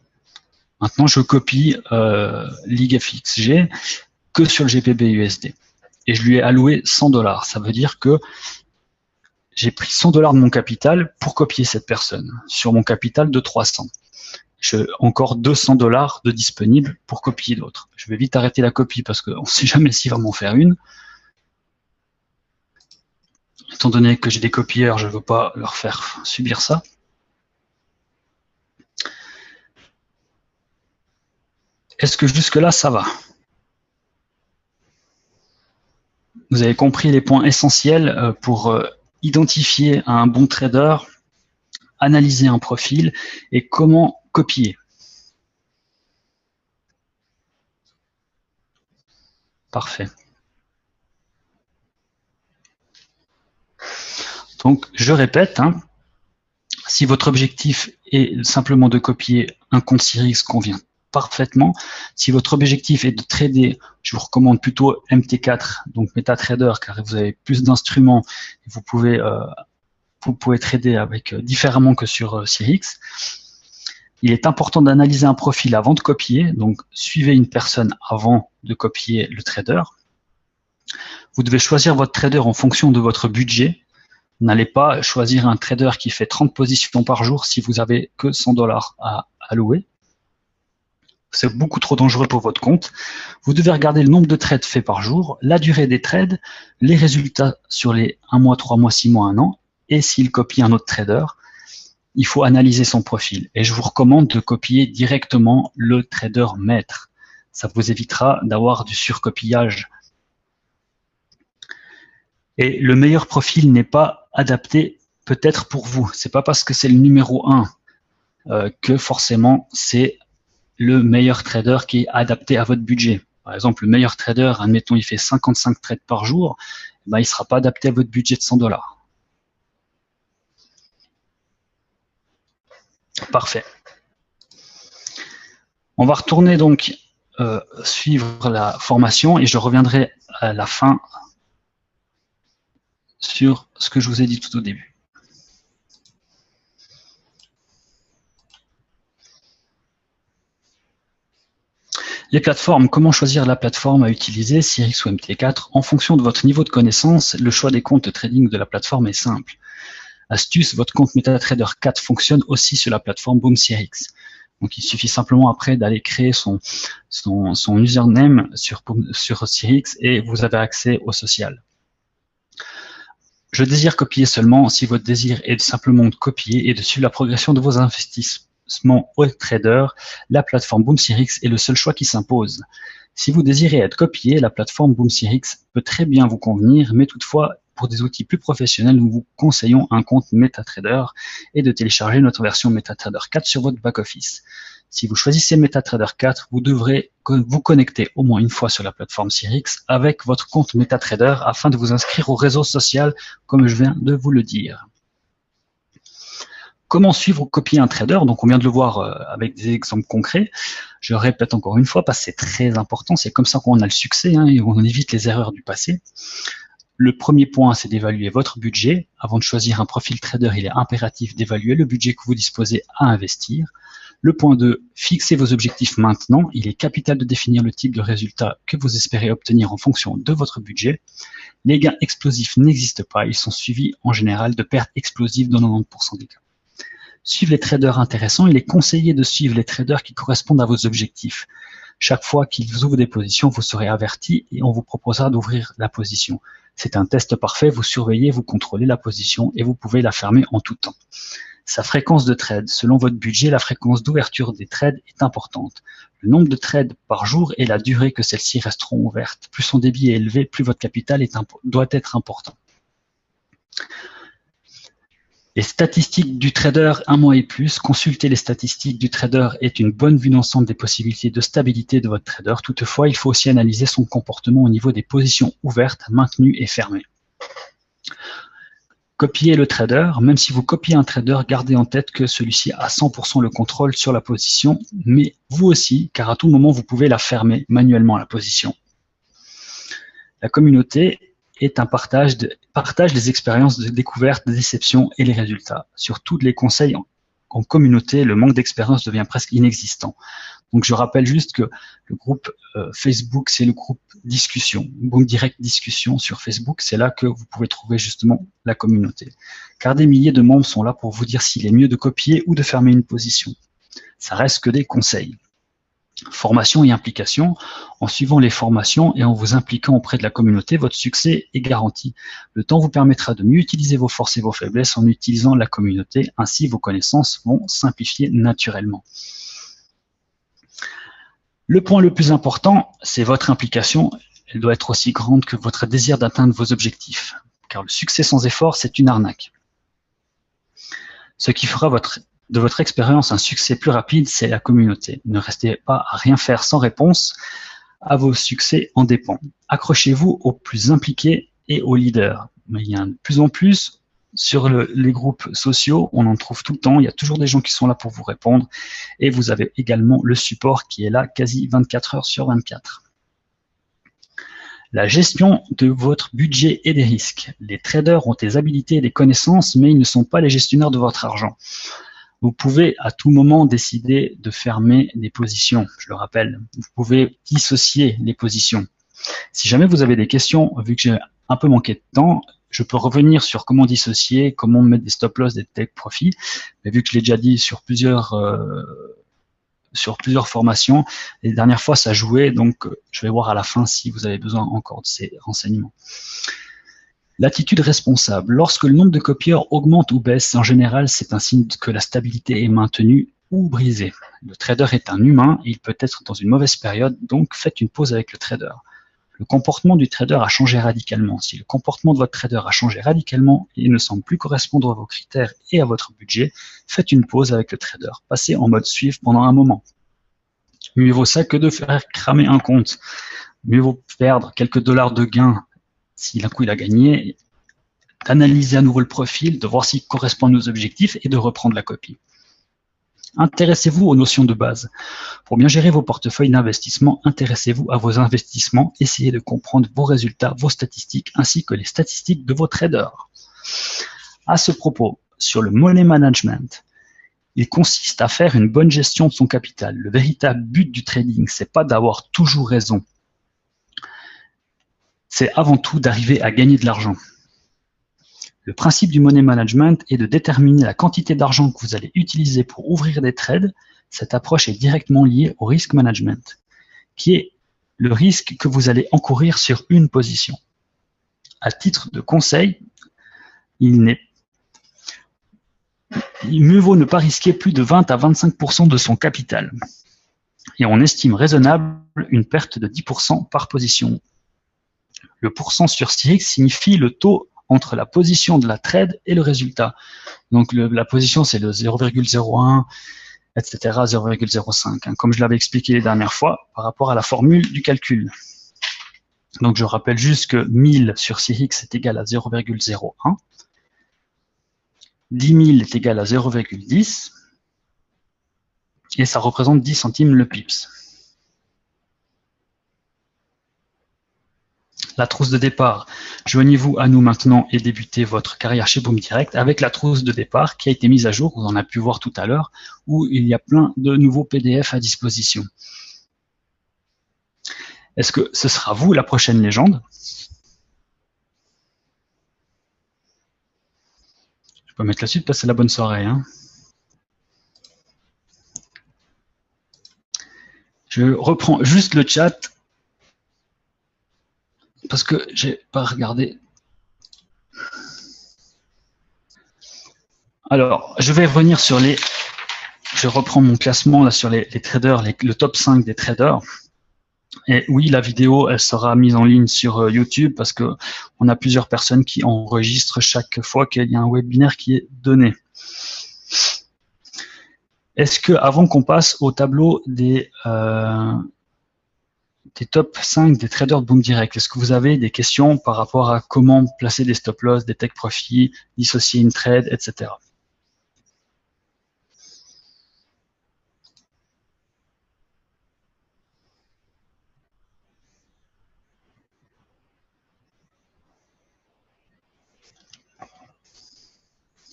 Maintenant, je copie l'IGFXG que sur le GBP USD. Et je lui ai alloué 100 $. Ça veut dire que j'ai pris 100 $ de mon capital pour copier cette personne sur mon capital de 300. J'ai encore 200 $ de disponibles pour copier d'autres. Je vais vite arrêter la copie parce qu'on ne sait jamais s'il va m'en faire une. Étant donné que j'ai des copieurs, je ne veux pas leur faire subir ça. Est-ce que jusque-là, ça va? Vous avez compris les points essentiels pour identifier un bon trader, analyser un profil et comment copier. Parfait. Donc, je répète, hein, si votre objectif est simplement de copier un compte Cyrix convient parfaitement. Si votre objectif est de trader, je vous recommande plutôt MT4, donc MetaTrader, car vous avez plus d'instruments et vous pouvez trader avec différemment que sur Cyrix. Il est important d'analyser un profil avant de copier, donc suivez une personne avant de copier le trader. Vous devez choisir votre trader en fonction de votre budget. N'allez pas choisir un trader qui fait 30 positions par jour si vous avez que 100 $ à allouer. C'est beaucoup trop dangereux pour votre compte. Vous devez regarder le nombre de trades faits par jour, la durée des trades, les résultats sur les 1 mois, 3 mois, 6 mois, 1 an, et s'il copie un autre trader, il faut analyser son profil. Et je vous recommande de copier directement le trader maître. Ça vous évitera d'avoir du surcopillage. Et le meilleur profil n'est pas adapté peut-être pour vous. C'est pas parce que c'est le numéro 1 que forcément c'est le meilleur trader qui est adapté à votre budget. Par exemple, le meilleur trader, admettons, il fait 55 trades par jour, ben, il ne sera pas adapté à votre budget de 100 $. Parfait. On va retourner donc suivre la formation et je reviendrai à la fin sur ce que je vous ai dit tout au début. Les plateformes, comment choisir la plateforme à utiliser, Cyrix ou MT4? En fonction de votre niveau de connaissance, le choix des comptes de trading de la plateforme est simple. Astuce, votre compte MetaTrader 4 fonctionne aussi sur la plateforme BoomCRX. Donc il suffit simplement après d'aller créer son username sur Cyrix et vous avez accès au social. Je désire copier seulement si votre désir est simplement de copier et de suivre la progression de vos investissements au trader, la plateforme BoomCRX est le seul choix qui s'impose. Si vous désirez être copié, la plateforme BoomCRX peut très bien vous convenir, mais toutefois, pour des outils plus professionnels, nous vous conseillons un compte MetaTrader et de télécharger notre version MetaTrader 4 sur votre back-office. Si vous choisissez MetaTrader 4, vous devrez vous connecter au moins une fois sur la plateforme Cyrix avec votre compte MetaTrader afin de vous inscrire au réseau social, comme je viens de vous le dire. Comment suivre ou copier un trader? Donc on vient de le voir avec des exemples concrets. Je répète encore une fois parce que c'est très important, c'est comme ça qu'on a le succès et on évite les erreurs du passé. Le premier point, c'est d'évaluer votre budget. Avant de choisir un profil trader, il est impératif d'évaluer le budget que vous disposez à investir. Le point 2, fixez vos objectifs maintenant. Il est capital de définir le type de résultat que vous espérez obtenir en fonction de votre budget. Les gains explosifs n'existent pas, ils sont suivis en général de pertes explosives dans 90% des cas. Suivre les traders intéressants, il est conseillé de suivre les traders qui correspondent à vos objectifs. Chaque fois qu'ils ouvrent des positions, vous serez averti et on vous proposera d'ouvrir la position. C'est un test parfait, vous surveillez, vous contrôlez la position et vous pouvez la fermer en tout temps. Sa fréquence de trade, selon votre budget, la fréquence d'ouverture des trades est importante. Le nombre de trades par jour et la durée que celles-ci resteront ouvertes. Plus son débit est élevé, plus votre capital doit être important. Les statistiques du trader, un mois et plus. Consulter les statistiques du trader est une bonne vue d'ensemble des possibilités de stabilité de votre trader. Toutefois, il faut aussi analyser son comportement au niveau des positions ouvertes, maintenues et fermées. Copier le trader. Même si vous copiez un trader, gardez en tête que celui-ci a 100% le contrôle sur la position, mais vous aussi, car à tout moment, vous pouvez la fermer manuellement la position. La communauté est un partage des expériences de découverte, de déception et les résultats. Sur tous les conseils en communauté, le manque d'expérience devient presque inexistant. Donc je rappelle juste que le groupe Facebook, c'est le groupe discussion, Boom Direct Discussion sur Facebook, c'est là que vous pouvez trouver justement la communauté. Car des milliers de membres sont là pour vous dire s'il est mieux de copier ou de fermer une position. Ça reste que des conseils. Formation et implication. En suivant les formations et en vous impliquant auprès de la communauté, votre succès est garanti. Le temps vous permettra de mieux utiliser vos forces et vos faiblesses en utilisant la communauté. Ainsi, vos connaissances vont simplifier naturellement. Le point le plus important, c'est votre implication. Elle doit être aussi grande que votre désir d'atteindre vos objectifs. Car le succès sans effort, c'est une arnaque. Ce qui fera de votre expérience un succès plus rapide, c'est la communauté. Ne restez pas à rien faire sans réponse. À vos succès en dépend. Accrochez-vous aux plus impliqués et aux leaders. Mais il y a de plus en plus sur les groupes sociaux, on en trouve tout le temps. Il y a toujours des gens qui sont là pour vous répondre. Et vous avez également le support qui est là quasi 24 heures sur 24. La gestion de votre budget et des risques. Les traders ont des habilités et des connaissances, mais ils ne sont pas les gestionnaires de votre argent. Vous pouvez à tout moment décider de fermer des positions, je le rappelle. Vous pouvez dissocier les positions. Si jamais vous avez des questions, vu que j'ai un peu manqué de temps, je peux revenir sur comment dissocier, comment mettre des stop-loss, des take profit. Mais vu que je l'ai déjà dit sur plusieurs formations, les dernières fois ça jouait, donc je vais voir à la fin si vous avez besoin encore de ces renseignements. L'attitude responsable. Lorsque le nombre de copieurs augmente ou baisse, en général, c'est un signe que la stabilité est maintenue ou brisée. Le trader est un humain et il peut être dans une mauvaise période, donc faites une pause avec le trader. Le comportement du trader a changé radicalement. Si le comportement de votre trader a changé radicalement et ne semble plus correspondre à vos critères et à votre budget, faites une pause avec le trader. Passez en mode suivre pendant un moment. Mieux vaut ça que de faire cramer un compte. Mieux vaut perdre quelques dollars de gain si d'un coup il a gagné, d'analyser à nouveau le profil, de voir s'il correspond à nos objectifs et de reprendre la copie. Intéressez-vous aux notions de base. Pour bien gérer vos portefeuilles d'investissement, intéressez-vous à vos investissements, essayez de comprendre vos résultats, vos statistiques, ainsi que les statistiques de vos traders. À ce propos, sur le money management, il consiste à faire une bonne gestion de son capital. Le véritable but du trading, c'est pas d'avoir toujours raison. C'est avant tout d'arriver à gagner de l'argent. Le principe du money management est de déterminer la quantité d'argent que vous allez utiliser pour ouvrir des trades. Cette approche est directement liée au risk management, qui est le risque que vous allez encourir sur une position. À titre de conseil, mieux vaut ne pas risquer plus de 20 à 25% de son capital. Et on estime raisonnable une perte de 10% par position. Le pourcent sur Stix signifie le taux entre la position de la trade et le résultat. Donc la position, c'est le 0,01, etc., 0,05, comme je l'avais expliqué les dernières fois, par rapport à la formule du calcul. Donc je rappelle juste que 1000 sur Stix est égal à 0,01, 10 000 est égal à 0,10, et ça représente 10 centimes le pips. La trousse de départ. Joignez-vous à nous maintenant et débutez votre carrière chez Boom Direct avec la trousse de départ qui a été mise à jour, on en a pu voir tout à l'heure, où il y a plein de nouveaux PDF à disposition. Est-ce que ce sera vous la prochaine légende? Je peux mettre la suite, passer la bonne soirée. Hein. Je reprends juste le chat parce que j'ai pas regardé. Alors, je vais revenir sur les... Je reprends mon classement là sur les traders, le top 5 des traders. Et oui, la vidéo, elle sera mise en ligne sur YouTube parce que on a plusieurs personnes qui enregistrent chaque fois qu'il y a un webinaire qui est donné. Est-ce que, avant qu'on passe au tableau des top 5 des traders de Boom Direct, est-ce que vous avez des questions par rapport à comment placer des stop-loss, des take profit, dissocier une trade, etc.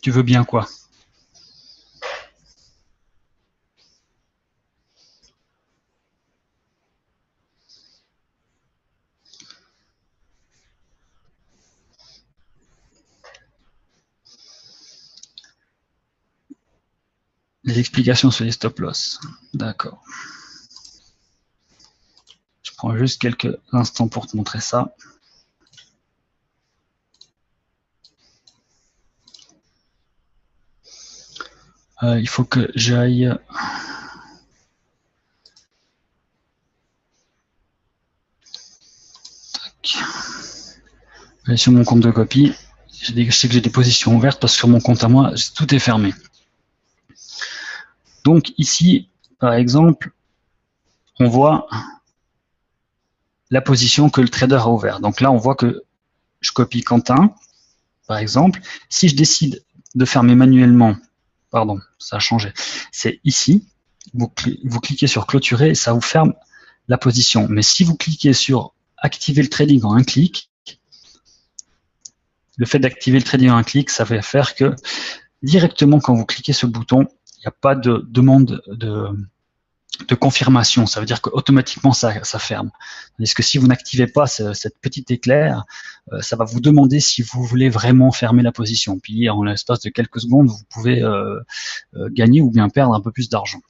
Tu veux bien quoi? Les explications sur les stop-loss. D'accord. Je prends juste quelques instants pour te montrer ça. Il faut que j'aille... Sur mon compte de copie, je sais que j'ai des positions ouvertes parce que sur mon compte à moi, tout est fermé. Donc ici, par exemple, on voit la position que le trader a ouverte. Donc là, on voit que je copie Quentin, par exemple. Si je décide de fermer manuellement, pardon, ça a changé, c'est ici, vous cliquez sur clôturer et ça vous ferme la position. Mais si vous cliquez sur activer le trading en un clic, le fait d'activer le trading en un clic, ça va faire que directement quand vous cliquez ce bouton, il n'y a pas de demande de confirmation. Ça veut dire qu'automatiquement ça ferme. Tandis que si vous n'activez pas cette petite éclair, ça va vous demander si vous voulez vraiment fermer la position. Puis en l'espace de quelques secondes, vous pouvez gagner ou bien perdre un peu plus d'argent.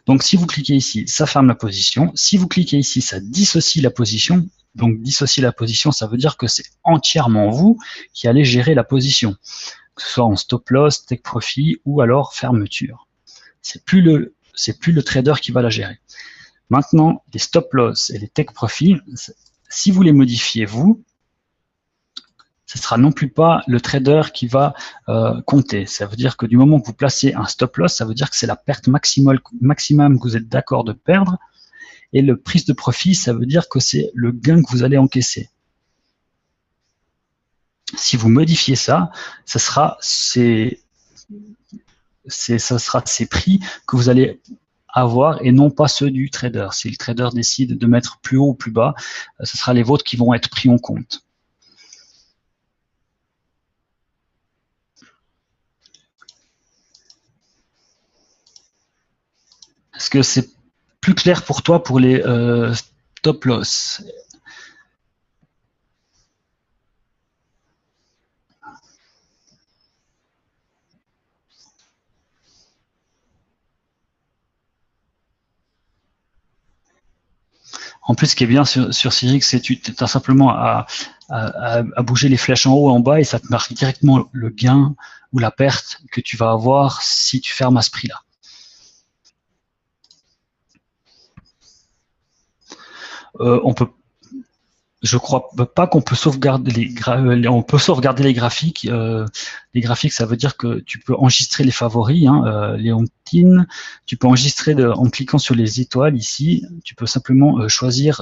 Donc si vous cliquez ici, ça ferme la position. Si vous cliquez ici, ça dissocie la position. Donc dissocier la position, ça veut dire que c'est entièrement vous qui allez gérer la position, que ce soit en stop loss, take profit ou alors fermeture. C'est plus le trader qui va la gérer. Maintenant, les stop loss et les take profit, si vous les modifiez vous, ce sera non plus pas le trader qui va compter. Ça veut dire que du moment que vous placez un stop loss, ça veut dire que c'est la perte maximum que vous êtes d'accord de perdre. Et le prise de profit, ça veut dire que c'est le gain que vous allez encaisser. Si vous modifiez ça, ça sera ça sera ces prix que vous allez avoir et non pas ceux du trader. Si le trader décide de mettre plus haut ou plus bas, ce sera les vôtres qui vont être pris en compte. Est-ce que c'est plus clair pour toi pour les stop loss? En plus, ce qui est bien sur Cyrix, c'est que tu as simplement à bouger les flèches en haut et en bas et ça te marque directement le gain ou la perte que tu vas avoir si tu fermes à ce prix-là. Je crois pas qu'on peut sauvegarder on peut sauvegarder les graphiques. Les graphiques, ça veut dire que tu peux enregistrer les favoris, Léontine. Tu peux enregistrer en cliquant sur les étoiles ici. Tu peux simplement choisir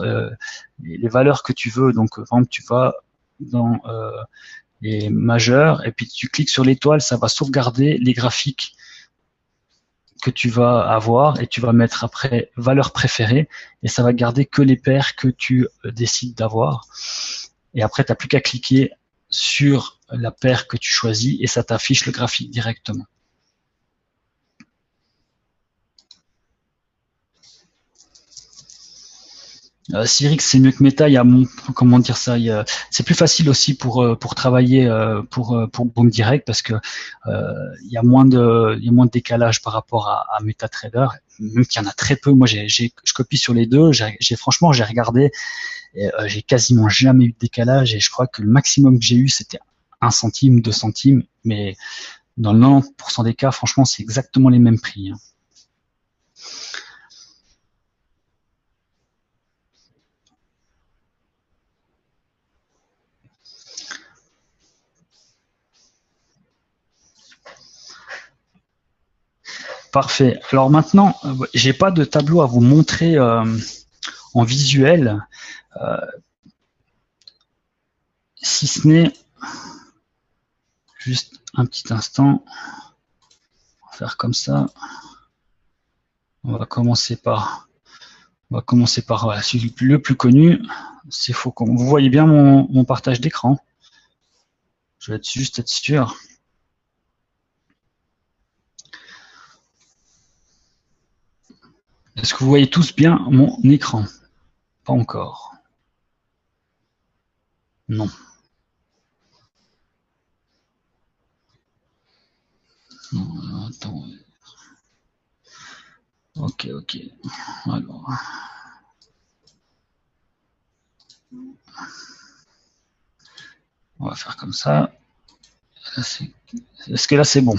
les valeurs que tu veux. Donc, par exemple, tu vas dans les majeurs et puis tu cliques sur l'étoile, ça va sauvegarder les graphiques que tu vas avoir et tu vas mettre après valeur préférée et ça va garder que les paires que tu décides d'avoir. Et après, tu n'as plus qu'à cliquer sur la paire que tu choisis et ça t'affiche le graphique directement. Cyrix, c'est mieux que Meta. Il y a comment dire ça, c'est plus facile aussi pour travailler pour Boom Direct parce que il y a moins de décalage par rapport à MetaTrader. Même qu'il y en a très peu. Moi, je copie sur les deux. Franchement, j'ai regardé. J'ai quasiment jamais eu de décalage et je crois que le maximum que j'ai eu c'était 1 centime, 2 centimes. Mais dans le 90% des cas, franchement, c'est exactement les mêmes prix. Parfait. Alors maintenant, j'ai pas de tableau à vous montrer en visuel, si ce n'est juste un petit instant. On va faire comme ça. On va commencer par voilà, celui le plus connu, c'est Faucon. Vous voyez bien mon partage d'écran? Je vais juste être sûr. Est-ce que vous voyez tous bien mon écran? Pas encore. Non. Non, attends. Ok. Alors. On va faire comme ça. Est-ce que là c'est bon?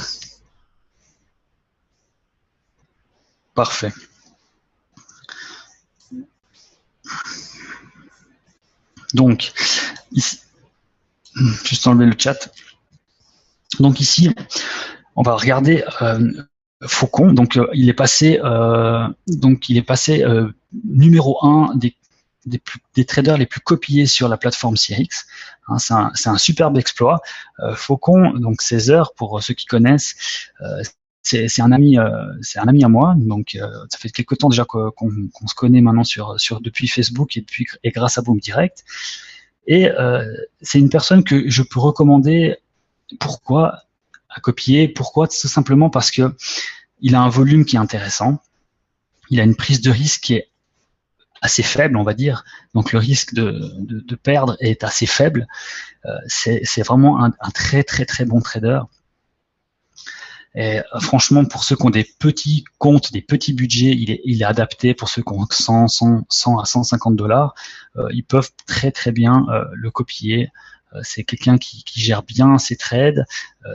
Parfait. Donc, ici, juste enlever le chat. Donc ici, on va regarder Faucon. Donc il est passé, numéro 1 des traders les plus copiés sur la plateforme Cyrix. Hein, c'est un superbe exploit. Faucon, donc 16 heures pour ceux qui connaissent. C'est un ami à moi, donc ça fait quelques temps déjà qu'on se connaît maintenant depuis Facebook et grâce à Boom Direct. Et c'est une personne que je peux recommander. Pourquoi à copier? Pourquoi? Tout simplement parce que il a un volume qui est intéressant. Il a une prise de risque qui est assez faible, on va dire. Donc le risque de perdre est assez faible. C'est vraiment un très bon trader. Et franchement, pour ceux qui ont des petits comptes, des petits budgets, il est adapté. Pour ceux qui ont 100 à 150 $, ils peuvent très bien le copier. C'est quelqu'un qui gère bien ses trades,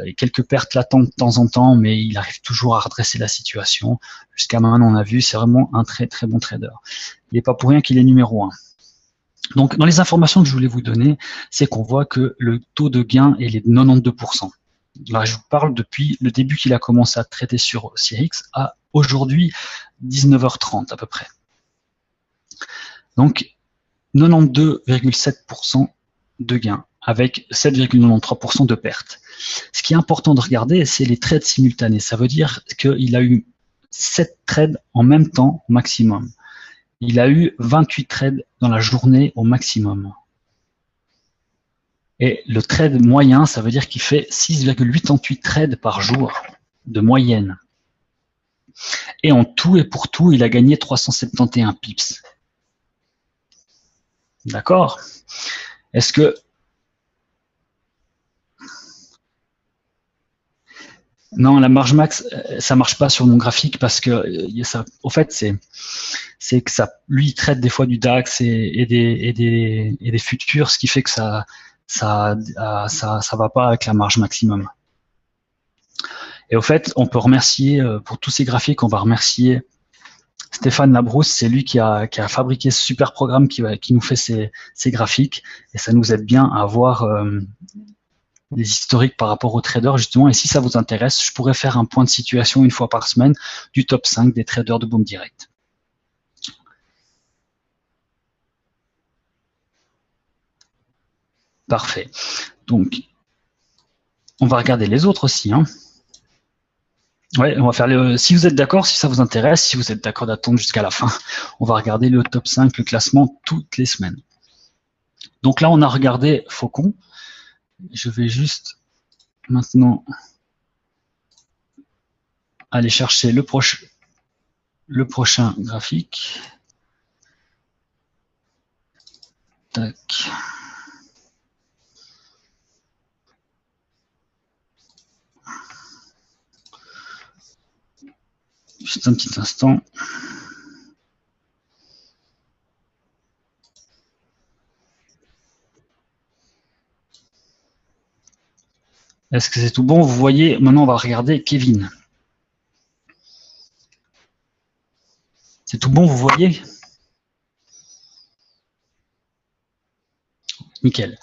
et quelques pertes latentes de temps en temps, mais il arrive toujours à redresser la situation. Jusqu'à maintenant, on a vu, c'est vraiment un très bon trader. Il n'est pas pour rien qu'il est numéro 1. Donc, dans les informations que je voulais vous donner, c'est qu'on voit que le taux de gain est de 92%. Là, je vous parle depuis le début qu'il a commencé à traiter sur Cyrix à aujourd'hui 19h30 à peu près. Donc 92,7% de gain avec 7,93% de perte. Ce qui est important de regarder, c'est les trades simultanés. Ça veut dire qu'il a eu 7 trades en même temps au maximum. Il a eu 28 trades dans la journée au maximum. Et le trade moyen, ça veut dire qu'il fait 6,88 trades par jour de moyenne. Et en tout et pour tout, il a gagné 371 pips. D'accord? Est-ce que... Non, la marge max, ça marche pas sur mon graphique parce que ça, au fait, c'est que ça, lui, il traite des fois du DAX et des futurs, ce qui fait que ça va pas avec la marge maximum. Et au fait, on peut remercier pour tous ces graphiques, on va remercier Stéphane Labrousse, c'est lui qui a fabriqué ce super programme qui nous fait ces graphiques, et ça nous aide bien à avoir des historiques par rapport aux traders justement. Et si ça vous intéresse, je pourrais faire un point de situation une fois par semaine du top 5 des traders de Boom Direct. Parfait. Donc, on va regarder les autres aussi. Hein. Ouais, on va faire si vous êtes d'accord, si ça vous intéresse, si vous êtes d'accord d'attendre jusqu'à la fin, on va regarder le top 5, le classement toutes les semaines. Donc là, on a regardé Faucon. Je vais juste maintenant aller chercher le prochain graphique. Tac. Juste un petit instant. Est-ce que c'est tout bon? Vous voyez, maintenant on va regarder Kevin. C'est tout bon, vous voyez? Nickel.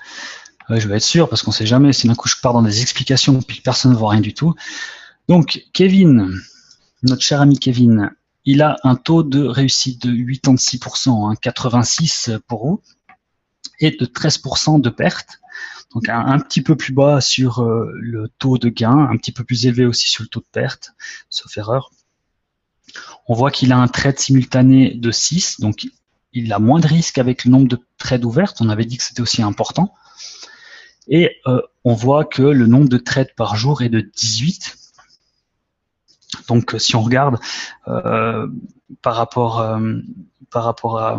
Je vais être sûr parce qu'on ne sait jamais si d'un coup je pars dans des explications puis personne ne voit rien du tout. Donc Kevin, notre cher ami Kevin, il a un taux de réussite de 86%, hein, 86 pour vous, et de 13% de perte. Donc un petit peu plus bas sur le taux de gain, un petit peu plus élevé aussi sur le taux de perte, sauf erreur. On voit qu'il a un trade simultané de 6, donc il a moins de risque avec le nombre de trades ouvertes. On avait dit que c'était aussi important. Et on voit que le nombre de trades par jour est de 18. Donc si on regarde par rapport à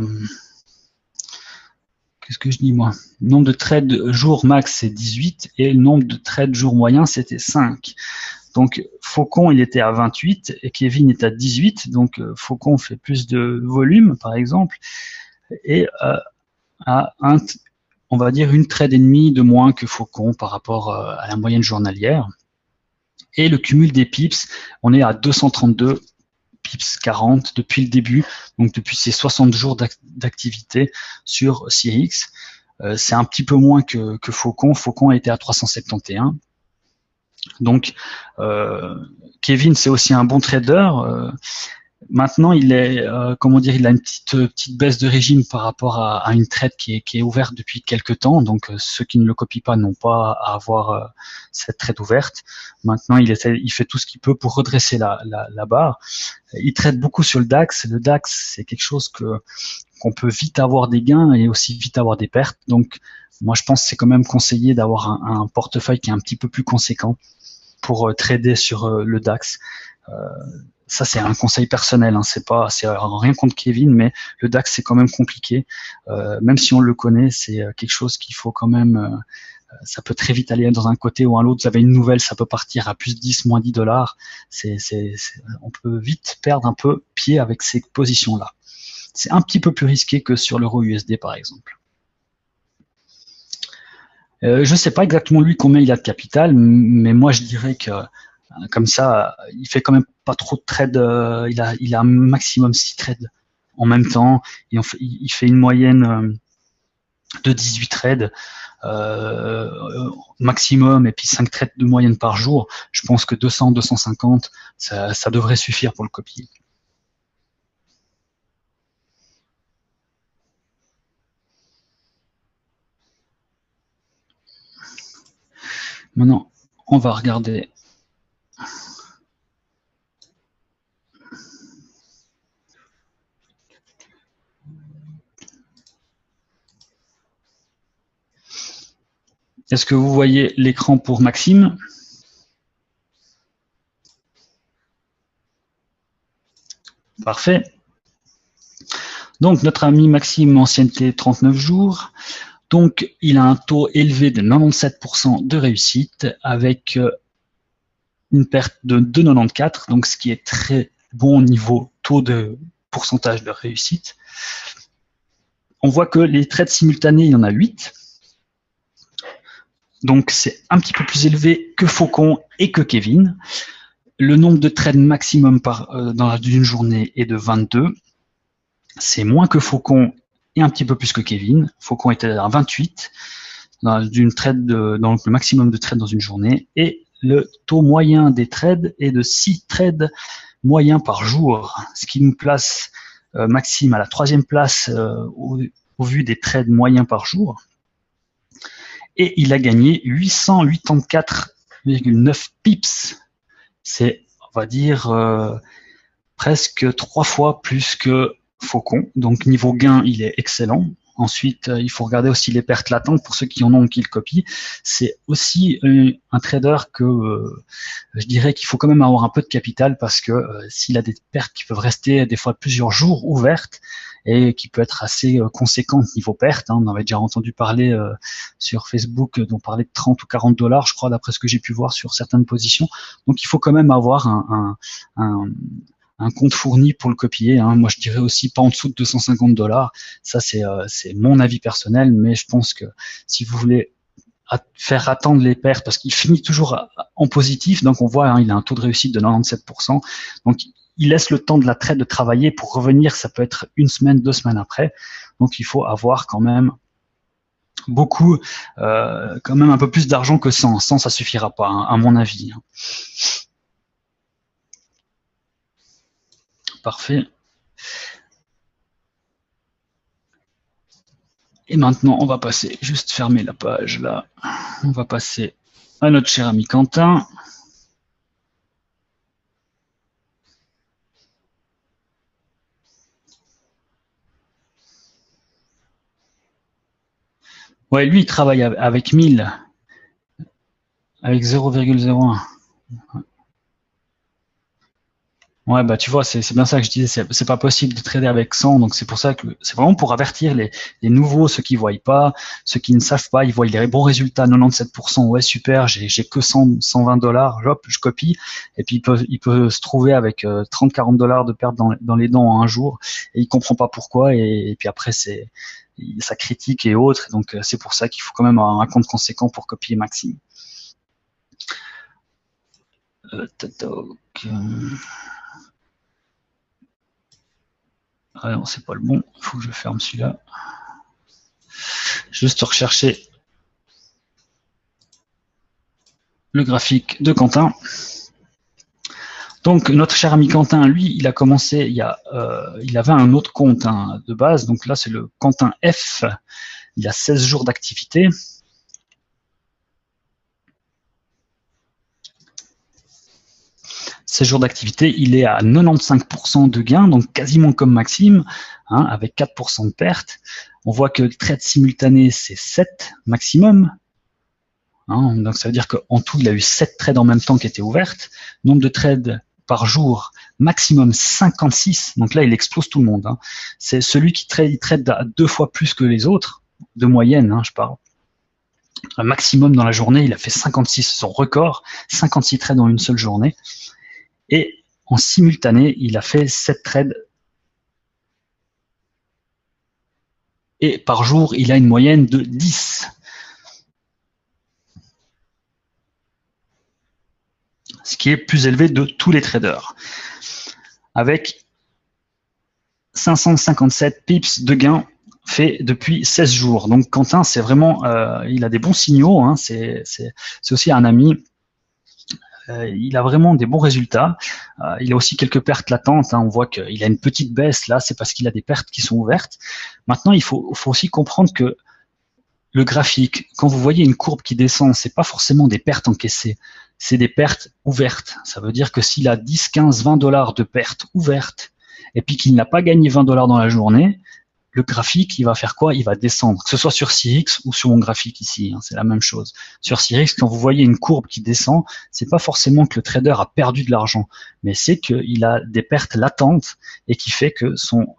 qu'est-ce que je dis moi? Le nombre de trades jour max c'est 18 et le nombre de trades jour moyen c'était 5. Donc Faucon il était à 28 et Kevin est à 18. Donc Faucon fait plus de volume par exemple et a on va dire une trade et demie de moins que Faucon par rapport à la moyenne journalière. Et le cumul des pips, on est à 232 pips 40 depuis le début, donc depuis ces 60 jours d'activité sur CX. C'est un petit peu moins que Faucon. Faucon a été à 371. Donc, Kevin, c'est aussi un bon trader. Maintenant, il est, comment dire, il a une petite baisse de régime par rapport à une trade qui est ouverte depuis quelques temps. Donc, ceux qui ne le copient pas n'ont pas à avoir cette trade ouverte. Maintenant, il fait tout ce qu'il peut pour redresser la barre. Il trade beaucoup sur le DAX. Le DAX, c'est quelque chose qu'on peut vite avoir des gains et aussi vite avoir des pertes. Donc, moi, je pense que c'est quand même conseillé d'avoir un portefeuille qui est un petit peu plus conséquent pour trader sur le DAX. Ça, c'est un conseil personnel, hein. C'est rien contre Kevin, mais le DAX, c'est quand même compliqué. Même si on le connaît, c'est quelque chose qu'il faut quand même... ça peut très vite aller dans un côté ou un l'autre. Vous avez une nouvelle, ça peut partir à plus 10, moins 10 dollars. On peut vite perdre un peu pied avec ces positions-là. C'est un petit peu plus risqué que sur l'euro USD, par exemple. Je ne sais pas exactement lui combien il a de capital, mais moi, je dirais que comme ça, il fait quand même pas trop de trades. Il a un maximum 6 trades en même temps. Il fait une moyenne de 18 trades maximum et puis 5 trades de moyenne par jour. Je pense que 200, 250, ça devrait suffire pour le copier. Maintenant, on va regarder. Est-ce que vous voyez l'écran pour Maxime? Parfait. Donc, notre ami Maxime, ancienneté 39 jours. Donc, il a un taux élevé de 97% de réussite avec une perte de 2,94, donc ce qui est très bon niveau taux de pourcentage de réussite. On voit que les trades simultanés, il y en a 8. Donc, c'est un petit peu plus élevé que Faucon et que Kevin. Le nombre de trades maximum dans une journée est de 22. C'est moins que Faucon et un petit peu plus que Kevin. Faucon était à 28 dans le maximum de trades dans une journée. Et le taux moyen des trades est de 6 trades moyens par jour, ce qui nous place Maxime à la 3e place au vu des trades moyens par jour. Et il a gagné 884,9 pips. C'est, on va dire, presque 3 fois plus que Faucon. Donc, niveau gain, il est excellent. Ensuite, il faut regarder aussi les pertes latentes pour ceux qui en ont, qui le copient. C'est aussi un trader que je dirais qu'il faut quand même avoir un peu de capital parce que s'il a des pertes qui peuvent rester des fois plusieurs jours ouvertes et qui peut être assez conséquente niveau perte, on avait déjà entendu parler sur Facebook dont parlait de 30 ou 40 dollars, je crois, d'après ce que j'ai pu voir sur certaines positions. Donc, il faut quand même avoir un compte fourni pour le copier. Moi, je dirais aussi pas en dessous de 250 dollars. Ça, c'est mon avis personnel, mais je pense que si vous voulez faire attendre les pertes, parce qu'il finit toujours en positif, donc on voit, il a un taux de réussite de 97%. Donc, il laisse le temps de la trade de travailler pour revenir. Ça peut être 1 semaine, 2 semaines après. Donc, il faut avoir quand même beaucoup, quand même un peu plus d'argent que 100. 100, ça suffira pas, à mon avis. Parfait. Et maintenant, on va passer, juste fermer la page là. On va passer à notre cher ami Quentin. Ouais, lui, il travaille avec 1000, avec 0,01. Ouais, bah tu vois, c'est bien ça que je disais, c'est pas possible de trader avec 100, donc c'est pour ça que c'est vraiment pour avertir les nouveaux, ceux qui voient pas, ceux qui ne savent pas, ils voient les bons résultats, 97%, ouais super, j'ai que 100, 120 dollars, hop, je copie, et puis il peut se trouver avec 30, 40 dollars de perte dans les dents en un jour, et il comprend pas pourquoi, et puis après ça critique et autres, donc c'est pour ça qu'il faut quand même avoir un compte conséquent pour copier Maxime. Ah non, c'est pas le bon. Il faut que je ferme celui-là. Juste rechercher le graphique de Quentin. Donc, notre cher ami Quentin, lui, il a commencé, il avait un autre compte de base. Donc là, c'est le Quentin F. Il a 16 jours d'activité. Ces jours d'activité, il est à 95% de gain, donc quasiment comme Maxime, avec 4% de perte. On voit que le trade simultané, c'est 7 maximum. Donc ça veut dire qu'en tout, il a eu 7 trades en même temps qui étaient ouvertes. Nombre de trades par jour, maximum 56. Donc là, il explose tout le monde. C'est celui qui trade à 2 fois plus que les autres, de moyenne, je parle. Un maximum dans la journée, il a fait 56, son record, 56 trades en une seule journée. Et en simultané, il a fait 7 trades. Et par jour, il a une moyenne de 10. Ce qui est plus élevé de tous les traders. Avec 557 pips de gains fait depuis 16 jours. Donc Quentin, c'est vraiment, il a des bons signaux. C'est aussi un ami. Il a vraiment des bons résultats. Il a aussi quelques pertes latentes. On voit qu'il a une petite baisse là, c'est parce qu'il a des pertes qui sont ouvertes. Maintenant, il faut aussi comprendre que le graphique, quand vous voyez une courbe qui descend, c'est pas forcément des pertes encaissées, c'est des pertes ouvertes. Ça veut dire que s'il a 10, 15, 20 dollars de pertes ouvertes, et puis qu'il n'a pas gagné 20 dollars dans la journée, le graphique, il va faire quoi? Il va descendre, que ce soit sur CX ou sur mon graphique ici, hein, c'est la même chose. Sur CX, quand vous voyez une courbe qui descend, c'est pas forcément que le trader a perdu de l'argent, mais c'est qu'il a des pertes latentes et qui fait que son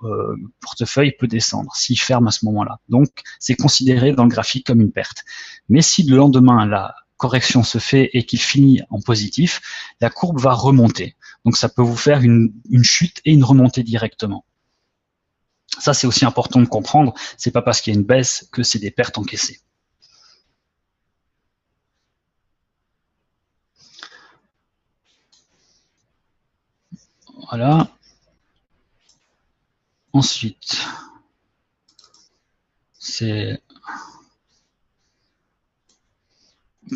portefeuille peut descendre s'il ferme à ce moment-là. Donc, c'est considéré dans le graphique comme une perte. Mais si le lendemain, la correction se fait et qu'il finit en positif, la courbe va remonter. Donc, ça peut vous faire une chute et une remontée directement. Ça, c'est aussi important de comprendre. C'est pas parce qu'il y a une baisse que c'est des pertes encaissées. Voilà. Ensuite, c'est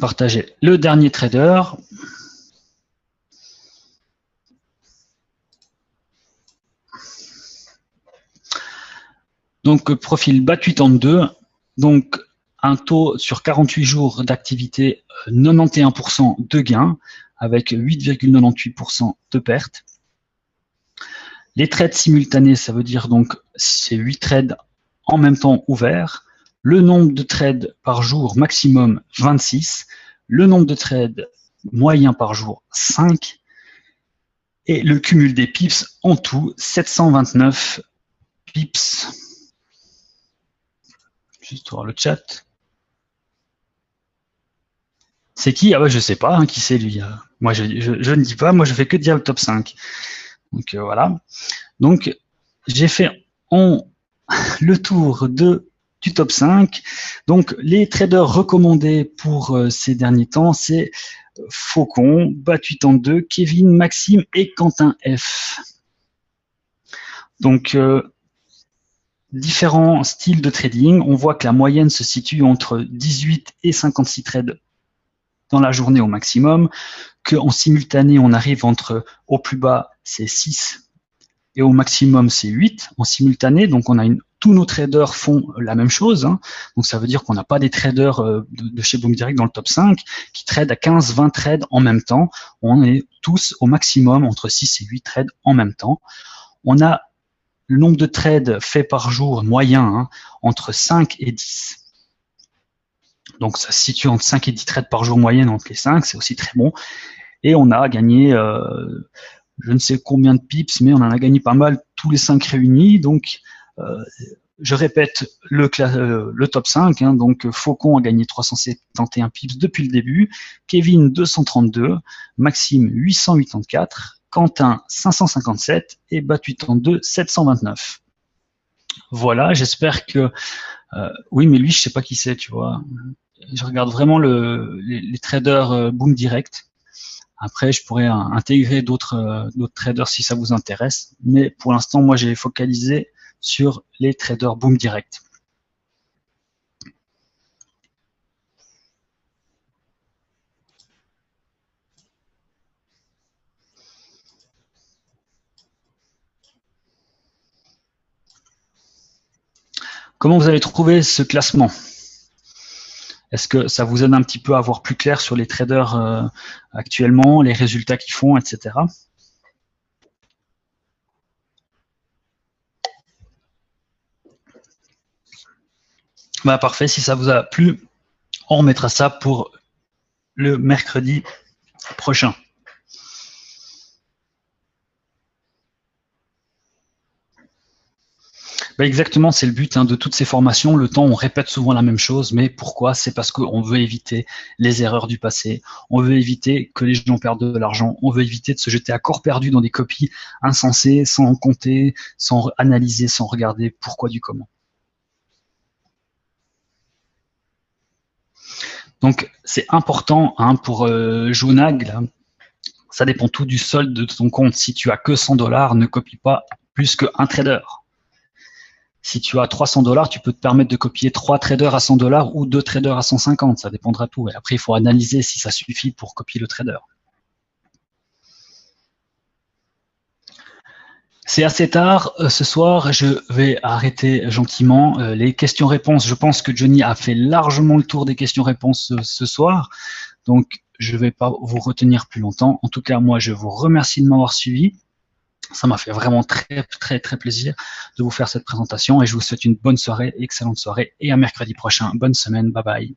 partager le dernier trader. Donc, profil BAT82, donc un taux sur 48 jours d'activité, 91% de gains, avec 8,98% de pertes. Les trades simultanés, ça veut dire donc c'est 8 trades en même temps ouverts. Le nombre de trades par jour maximum, 26. Le nombre de trades moyen par jour, 5. Et le cumul des pips en tout, 729 pips. Juste voir le chat. C'est qui? Ah ouais, je sais pas hein, qui c'est lui. Moi, je ne dis pas, moi je fais que dire le top 5. Donc voilà. Donc j'ai fait le tour du top 5. Donc les traders recommandés pour ces derniers temps, c'est Faucon, BAT82, Kevin, Maxime et Quentin F. Donc différents styles de trading. On voit que la moyenne se situe entre 18 et 56 trades dans la journée au maximum, qu'en simultané, on arrive au plus bas, c'est 6 et au maximum, c'est 8 en simultané. Donc, tous nos traders font la même chose. Hein. Donc, ça veut dire qu'on n'a pas des traders de chez Boom Direct dans le top 5 qui tradent à 15, 20 trades en même temps. On est tous au maximum entre 6 et 8 trades en même temps. On a le nombre de trades faits par jour moyen hein, entre 5 et 10. Donc, ça se situe entre 5 et 10 trades par jour moyenne entre les 5. C'est aussi très bon. Et on a gagné, je ne sais combien de pips, mais on en a gagné pas mal tous les 5 réunis. Donc, je répète le top 5. Hein, donc, Faucon a gagné 371 pips depuis le début. Kevin, 232. Maxime, 884. Quentin 557 et BAT82 729. Voilà, j'espère que oui, mais lui, je sais pas qui c'est, tu vois. Je regarde vraiment les traders Boom Direct. Après, je pourrais intégrer d'autres traders si ça vous intéresse. Mais pour l'instant, moi, j'ai focalisé sur les traders Boom Direct. Comment vous avez trouvé ce classement? Est-ce que ça vous aide un petit peu à voir plus clair sur les traders actuellement, les résultats qu'ils font, etc. Bah, parfait, si ça vous a plu, on remettra ça pour le mercredi prochain. Ben exactement, c'est le but hein, de toutes ces formations. Le temps, on répète souvent la même chose, mais pourquoi? C'est parce qu'on veut éviter les erreurs du passé. On veut éviter que les gens perdent de l'argent. On veut éviter de se jeter à corps perdu dans des copies insensées, sans compter, sans analyser, sans regarder pourquoi du comment. Donc, c'est important hein, pour Jonag, là, ça dépend tout du solde de ton compte. Si tu as que 100 $, ne copie pas plus qu'un trader. Si tu as 300 $, tu peux te permettre de copier 3 traders à 100 $ ou 2 traders à 150. Ça dépendra de tout. Et après, il faut analyser si ça suffit pour copier le trader. C'est assez tard ce soir, je vais arrêter gentiment les questions-réponses. Je pense que Johnny a fait largement le tour des questions-réponses ce soir, donc je ne vais pas vous retenir plus longtemps. En tout cas, moi, je vous remercie de m'avoir suivi. Ça m'a fait vraiment très, très, très plaisir de vous faire cette présentation et je vous souhaite une bonne soirée, excellente soirée et à mercredi prochain. Bonne semaine, bye bye.